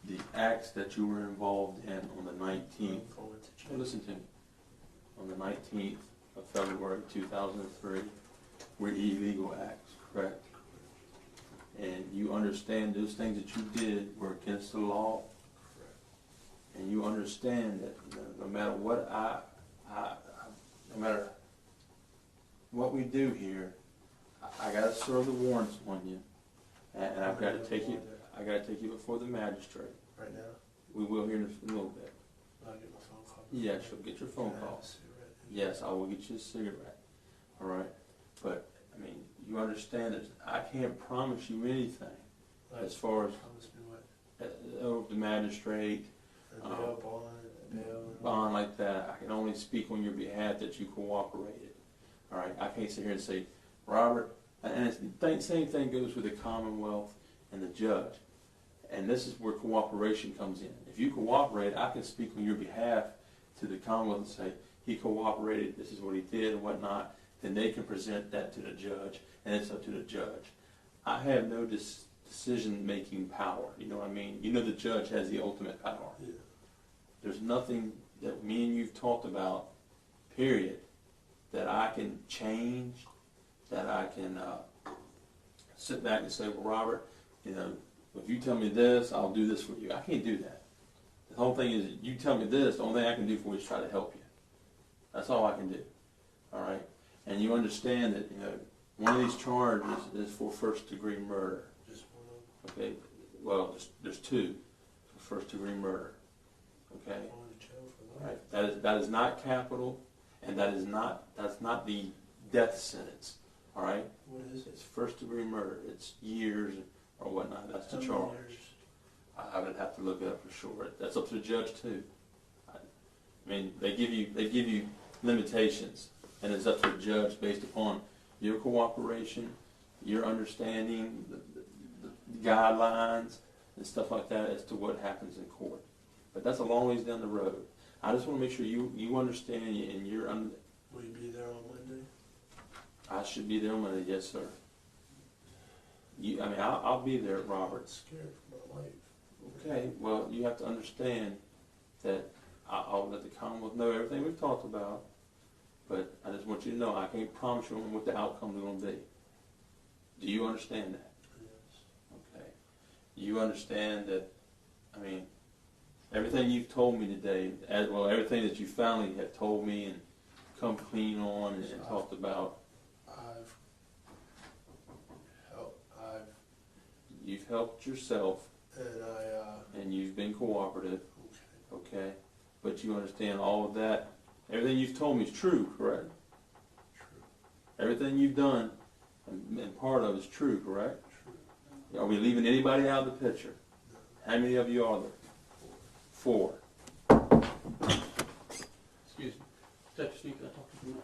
the acts that you were involved in on the 19th, well, listen to me, on the 19th of February 2003 were illegal acts, correct? And you understand those things that you did were against the law, and you understand that no matter what no matter what we do here, I gotta serve the warrants on you, and I've got to take you. I gotta take you before the magistrate. Right now? We will here in a little bit. I'll get my phone call. Yes, you'll get your phone call. Yes, I will get you a cigarette. All right, but I mean, you understand that I can't promise you anything as far as Promise me what? over the magistrate, A bail bond, bail. bond like that. I can only speak on your behalf that you cooperated. All right, I can't sit here and say, Robert, and it's the same thing goes with the Commonwealth and the judge. And this is where cooperation comes in. If you cooperate, I can speak on your behalf to the Commonwealth and say, he cooperated, this is what he did and whatnot. Then they can present that to the judge, and it's up to the judge. I have no decision-making power, you know what I mean? You know the judge has the ultimate power. Yeah. There's nothing that me and you've talked about, period, that I can change, that I can sit back and say, well, Robert, you know, if you tell me this, I'll do this for you. I can't do that. The whole thing is, you tell me this, the only thing I can do for you is try to help you. That's all I can do. All right? And you understand that, you know, one of these charges is for first-degree murder. Just one of them. Okay? Well, there's two for first-degree murder. Okay? Going to jail for All life. right? That is not capital, and that's not the death sentence. All right? What is it? It's first-degree murder. It's years or whatnot. That's the How charge. many years? I would have to look it up for sure. That's up to the judge too. I mean, they give you limitations, and it's up to the judge based upon your cooperation, your understanding, the guidelines, and stuff like that as to what happens in court. But that's a long ways down the road. I just want to make sure you understand and you're. Will you be there on Monday? I should be there on Monday, yes, sir. I'll be there, Robert. I'm scared for my life. Okay, well, you have to understand that I'll let the Commonwealth know everything we've talked about, but I just want you to know I can't promise you what the outcome's gonna be. Do you understand that? Yes. Okay. You understand that, I mean, everything you've told me today, as well, everything that you finally have told me and come clean on and talked about, you've helped yourself and you've been cooperative, okay? But you understand all of that, everything you've told me is true, correct? True. Everything you've done and part of is true, correct? True. Are we leaving anybody out of the picture? No. How many of you are there? 4. Excuse me. Step your seat, can I talk to you?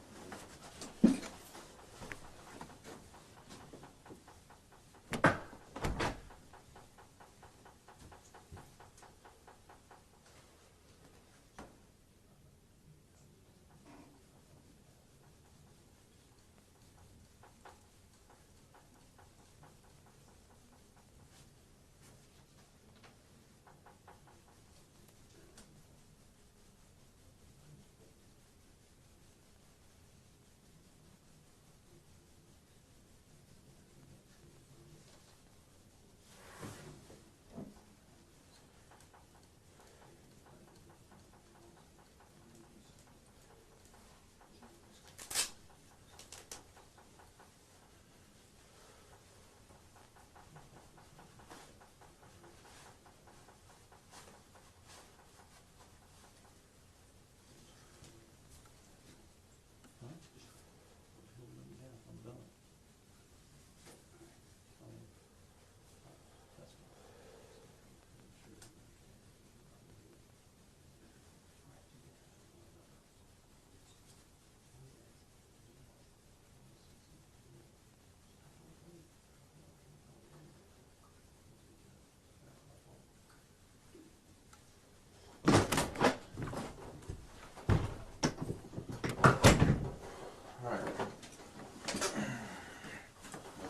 Alright. I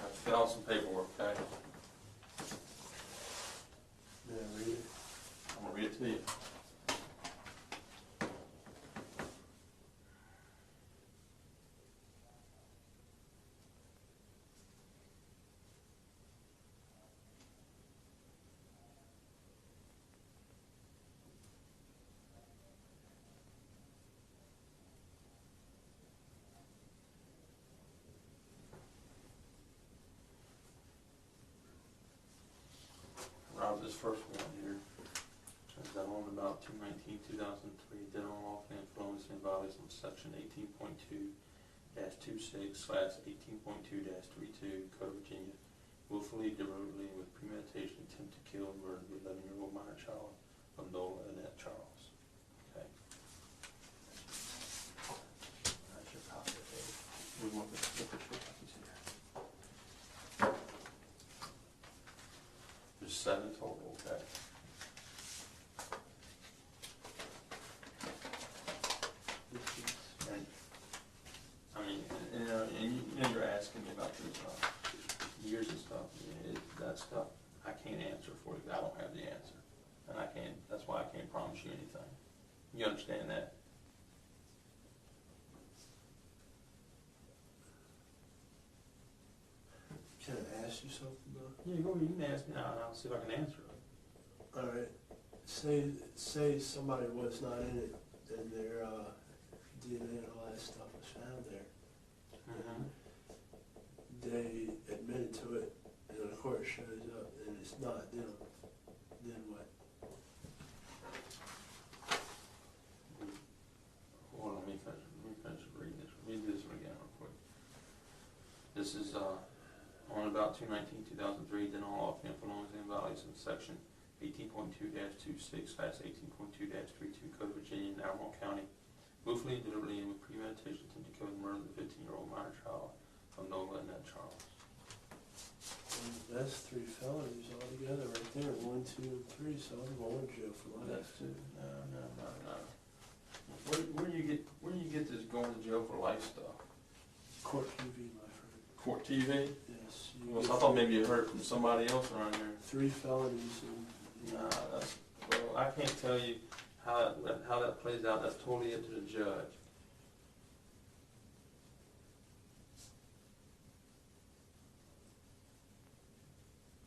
have to fill out some paperwork, okay? May I read it? I'm gonna read it to you. Rob, this first one here, is done on about 2/19/2003, done on off influence in violation of section 18.2-26/18.2-32 Code of Virginia, willfully, deliberately, with premeditation, attempt to kill and murder the 11-year-old minor child of Nola Charles. Okay. That's your copy, Dave. We want the official copies here. There's 7 total, okay? And, I mean, you're asking me about your years and stuff, that stuff, I can't answer for you, I don't have the answer. And that's why I can't promise you anything. You understand that? Can I ask you something though? Yeah, you can ask me, and I'll see if I can answer it. All right. Say somebody was not in it, and their DNA and all that stuff was found there. They admitted to it, and the court shows up, and it's not them. Then what? Hold on, let me finish reading this. Read this one again real quick. This is on about 2/19/2003, then all off influence and violation section 18.2-26/18.2-32 Code of Virginia in Albemarle County, willfully and deliberately and with premeditation attempt to kill and murder the 15-year-old minor child of Nola Charles. That's 3 felonies altogether right there. 1, 2, and 3. So I'm going to jail for life. That's 2. No. Where do you get this going to jail for life stuff? Court TV, my friend. Court TV? Yes. Well, I thought maybe you heard from somebody else around here. 3 felonies and Nah, well, I can't tell you how that plays out. That's totally up to the judge.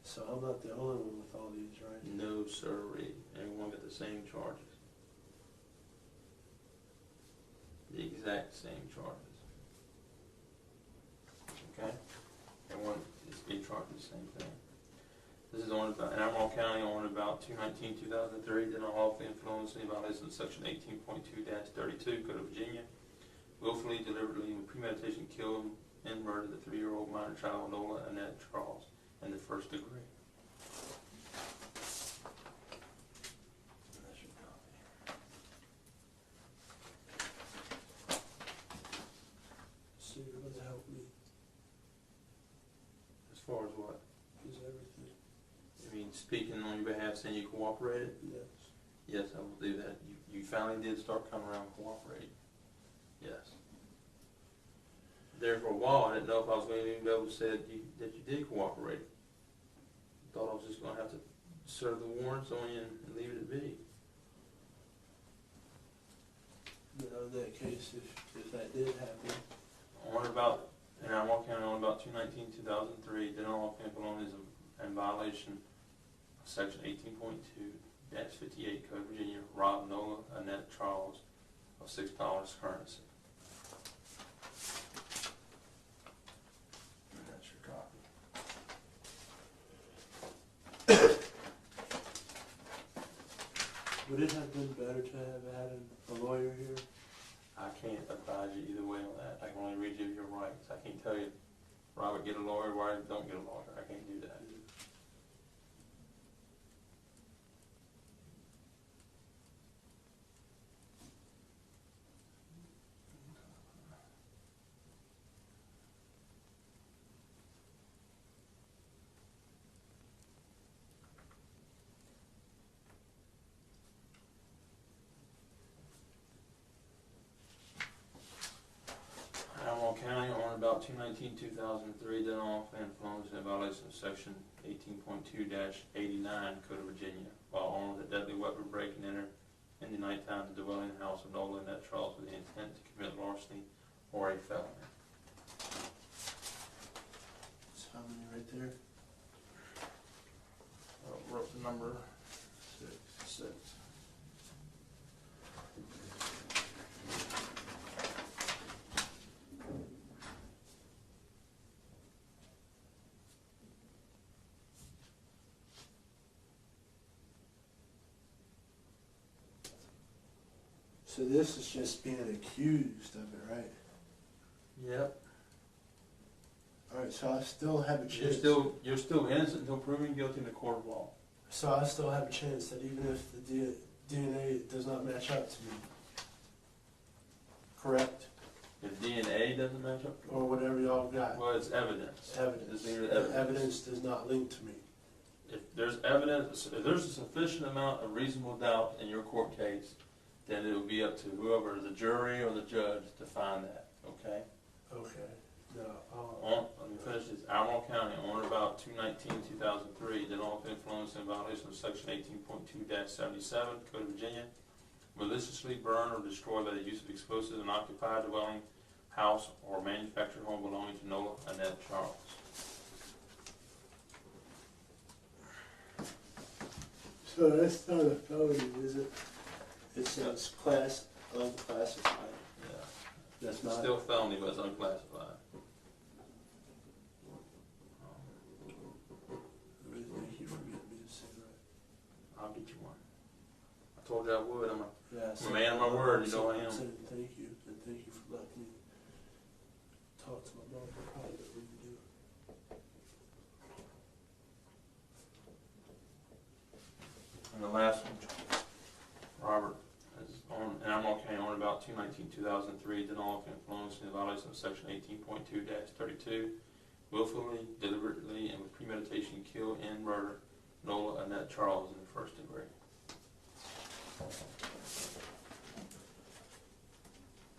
So I'm not the only one with all these, right? No, sirree. Everyone got the same charges. The exact same charges. Okay? Everyone is being charged with the same thing. This is on about, in Albemarle County on about 2/19/2003, did unlawfully influence in violation of section 18.2-32 Code of Virginia, willfully, deliberately, with premeditation killed and murdered the 3-year-old minor child Nola Charles in the first degree. That's your copy. So you're going to help me, As far as what? is everything. I mean, speaking on your behalf, saying you cooperated? Yes. Yes, I will do that. You finally did start coming around and cooperating. Yes. There for a while, I didn't know if I was going to even be able to say that you did cooperate. Thought I was just going to have to serve the warrants on you and leave it at be. You know, in that case, if that did happen, On about, in Albemarle County, on about 2/19/2003, did unlawful influence in violation of section 18.2-58 Code of Virginia, robbed Nola Charles of $6 currency. And that's your copy. would it have been better to have had a lawyer here? I can't advise you either way on that. I can only read you your rights. I can't tell you, Robert, get a lawyer, Robert, don't get a lawyer. I can't do that. Albemarle County on about 2/19/2003, did unlawful influence in violation of section 18.2-89 Code of Virginia, while armed with a deadly weapon, break and enter in the nighttime to the dwelling house of Nola Charles with the intent to commit larceny or a felony. So how many right there? Wrote the number 6. So this is just being accused of it, right? Yep. Alright, so I still have a chance. You're still innocent until proven guilty in the court of law. So I still have a chance that even if the DNA does not match up to me, correct? If DNA doesn't match up, Or whatever y'all got. well, it's evidence. Evidence. It's mere The evidence does not link to me. If there's evidence, if there's a sufficient amount of reasonable doubt in your court case, then it will be up to whoever, the jury or the judge, to find that, okay? Okay. No, Let me finish this. Albemarle County, on or about 2/19/2003, did unlawful influence in violation of section 18.2-77 Code of Virginia, maliciously burn or destroy by the use of explosives an occupied dwelling, house, or manufactured home belonging to Nola Charles. so that's not a felony, is it? It says class unclassified. Yeah. That's It's not. still a felony, but it's unclassified. Thank you for getting me a cigarette. I'll get you one. I told you I would. I'm a Yeah, man of my word, you know I am. Saying thank you, and thank you for letting me talk to my mom privately and do it. And the last one, Robert, is on, in Albemarle County, on about 2/19/2003, did unlawful influence in violation of section 18.2-32, willfully, deliberately, and with premeditation kill and murder Nola Charles in the first degree.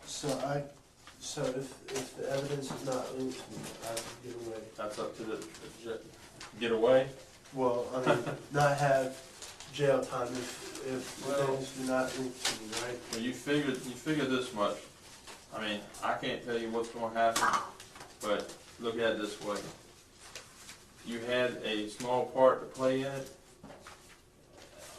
So if the evidence is not linked to me, I can get away. That's up to the judge. Get away? Well, I mean, not have jail time if Well- things do not routine, right? Well, you figure this much. I mean, I can't tell you what's gonna happen, but look at it this way. You had a small part to play in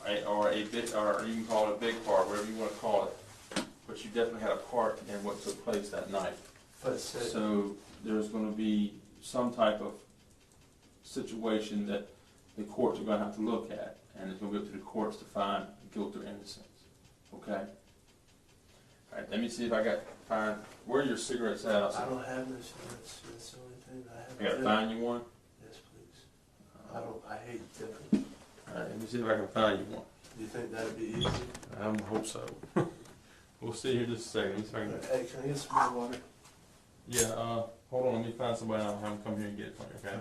it, or a big, or you can call it a big part, whatever you wanna call it. But you definitely had a part in what took place that night. But So there's gonna be some type of situation that the courts are gonna have to look at, and it's gonna go to the courts to find guilt or innocence, okay? Alright, let me see if I find, where are your cigarettes at? I don't have no cigarettes. That's the only thing I have. I gotta find you one? Yes, please. I hate tipping. Alright, let me see if I can find you one. Do you think that'd be easy? I hope so. We'll see here just a second, let me see if I can. Hey, can I get some more water? Yeah, hold on, let me find somebody and I'll have them come here and get it from you, okay?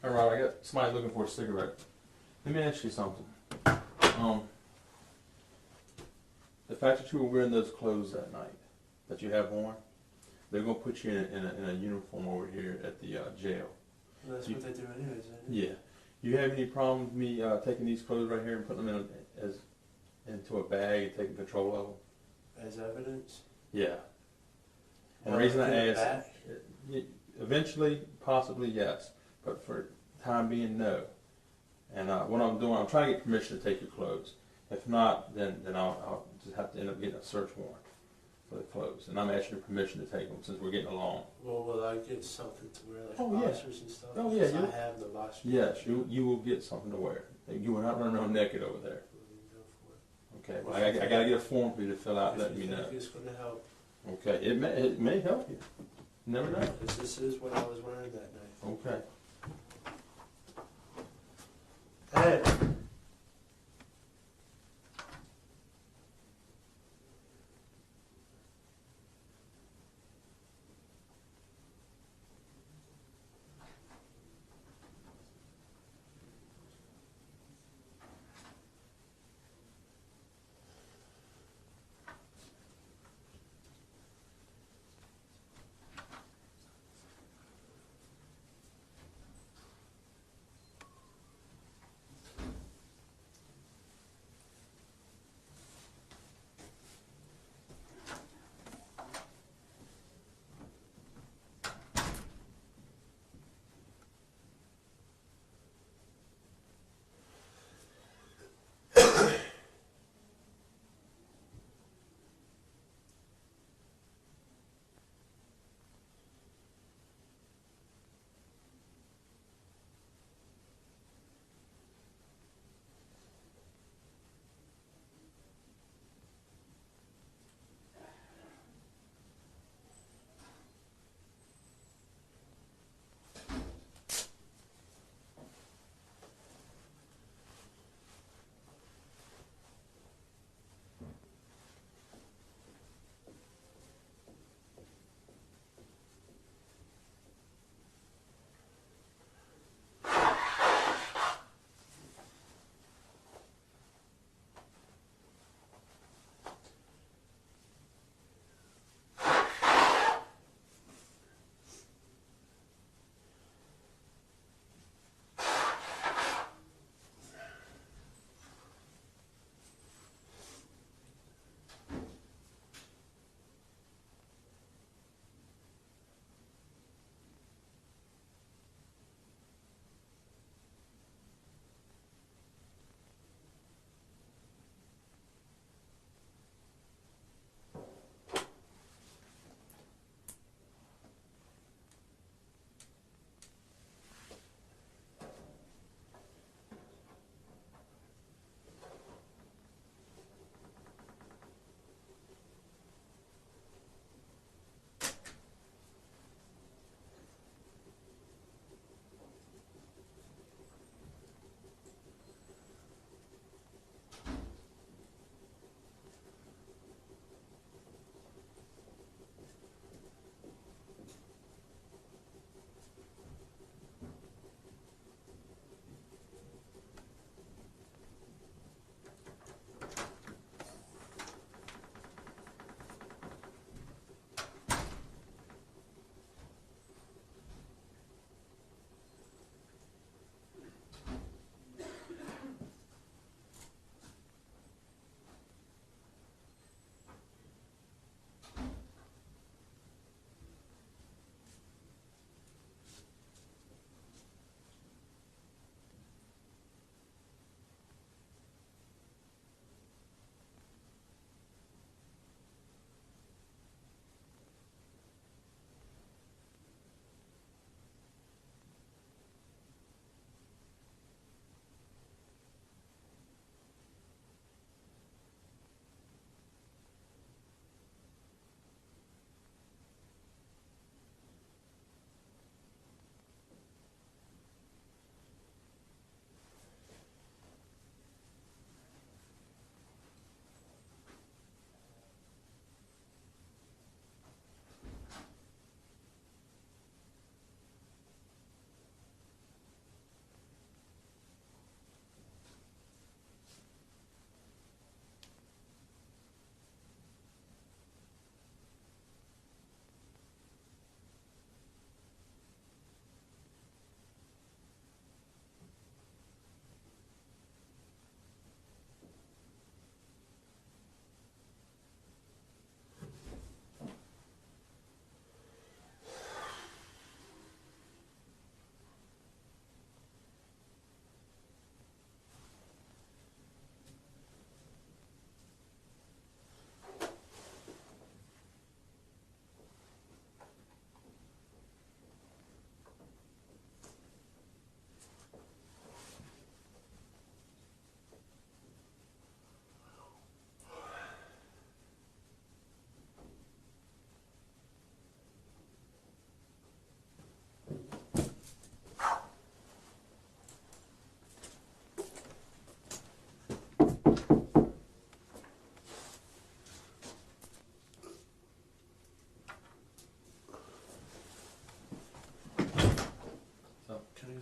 All right, I got somebody looking for a cigarette. Let me ask you something. The fact that you were wearing those clothes that night, that you have on, they're gonna put you in a uniform over here at the jail. That's what they do anyways, isn't it? Yeah. You have any problem with me taking these clothes right here and putting them into a bag and taking control of them? As evidence? Yeah. And the Wanna reason I get it ask, back? eventually, possibly yes, but for the time being, no. And what I'm doing, I'm trying to get permission to take your clothes. If not, then I'll just have to end up getting a search warrant for the clothes. And I'm asking your permission to take them since we're getting along. Well, will I get something to wear, like Oh, yeah. boxers and stuff? Oh, yeah, 'Cause you- I have the boxers. Yes, you will get something to wear. You will not run around naked over there. Go for it. Okay, well, I gotta get a form for you to fill out, If letting you me know. think it's gonna help, Okay, it may help you. You never know. because this is what I was wearing that night. Okay. Hey!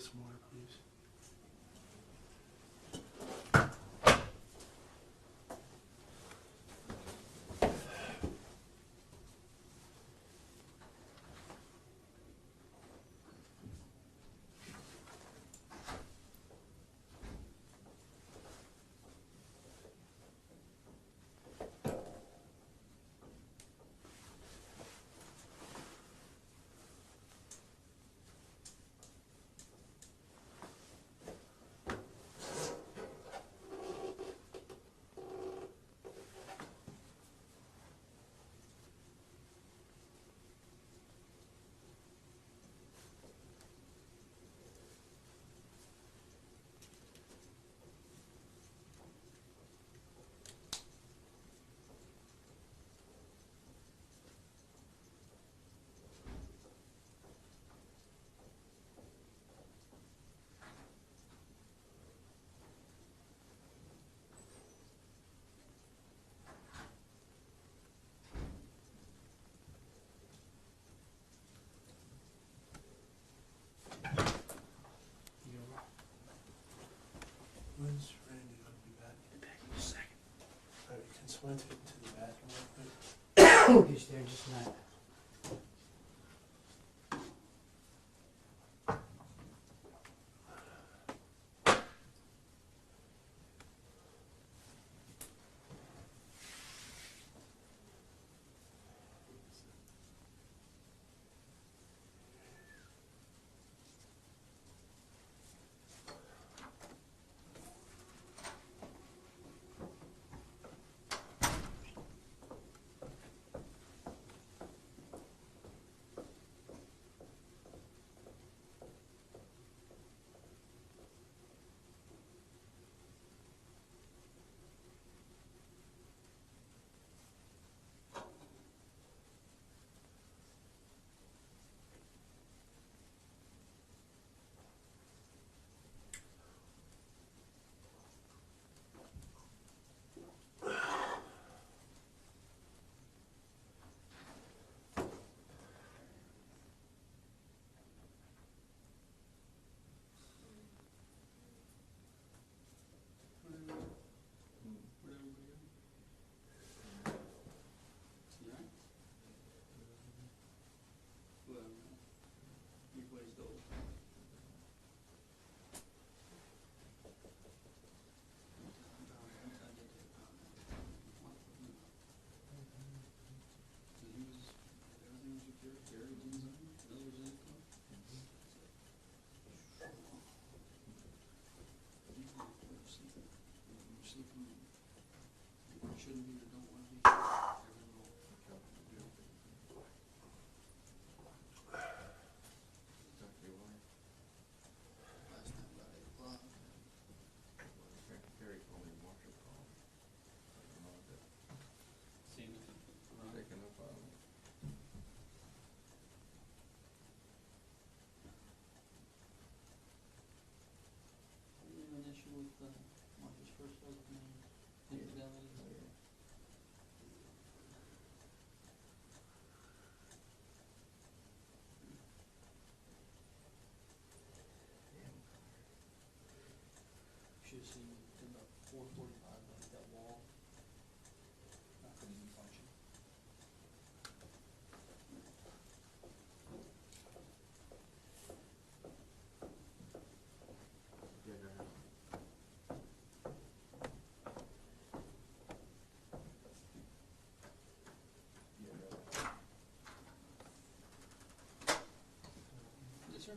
get some water, please. When's Randy gonna be back? Back in a second. Alright, can someone take him to the bathroom real quick? He's there just a minute. Should have seen at about 4:45, like that wall. I couldn't even function. Yes, sir.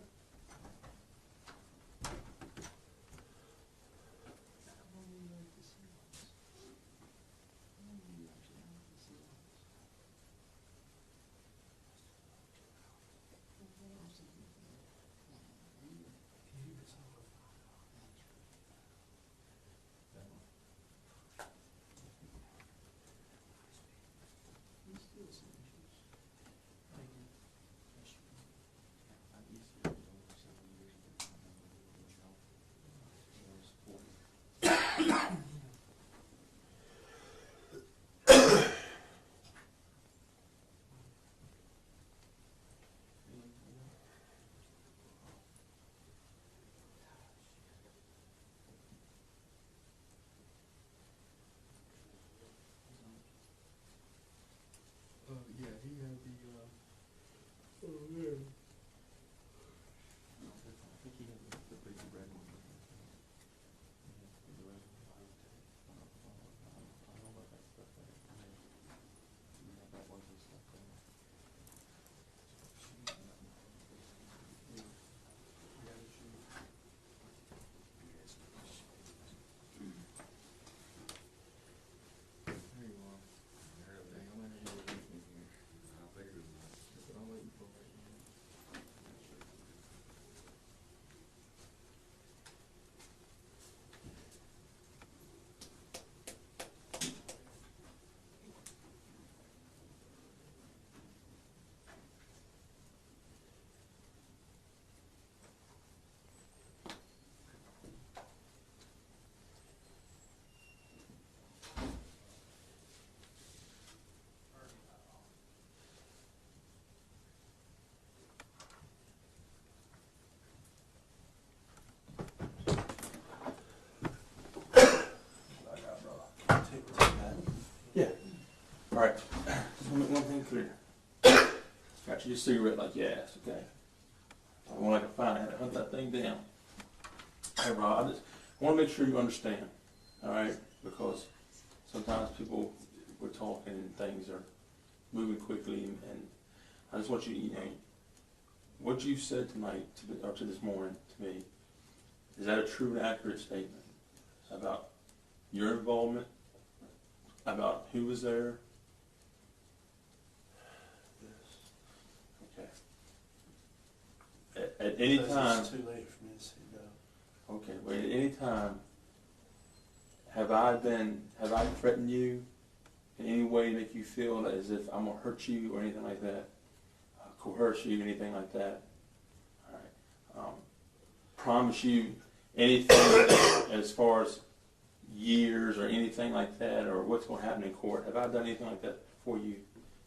right, just want to make one thing clear. Got you a cigarette like you asked, okay? I want like a fine, I had to hunt that thing down. Hey Rob, I want to make sure you understand, all right? Because sometimes people, we're talking and things are moving quickly, and I just want you to, what you said tonight, or to this morning to me, is that a true and accurate statement about your involvement, about who was there? Yes. Okay. At any Because time, it's too late for me to say no. okay, well, at any time, have I threatened you in any way to make you feel as if I'm gonna hurt you or anything like that? Coerce you, anything like that? All right. Promise you anything as far as years or anything like that, or what's gonna happen in court? Have I done anything like that for you?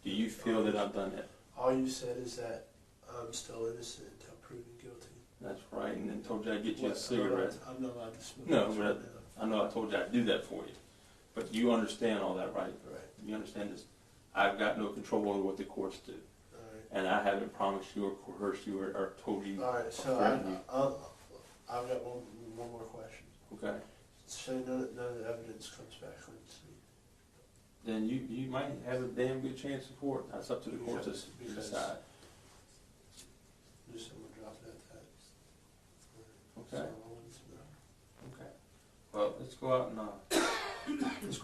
Do you feel that I've done that? All you said is that I'm still innocent until proven guilty. That's right, and then told you I'd get you a What- cigarette. I'm not allowed to smoke. No, this but right now. I know I told you I'd do that for you, but you understand all that, right? Right. You understand this? I've got no control over what the courts do, All right. and I haven't promised you or coerced you or told you All right. or So threatened you. I've got one more question. Okay? Say none of the evidence comes back against me. Then you might have a damn good chance in court. That's up to the court to Because- decide. Just someone drop that. Okay. So I wanted to know. Okay. Well, let's go out and let's grab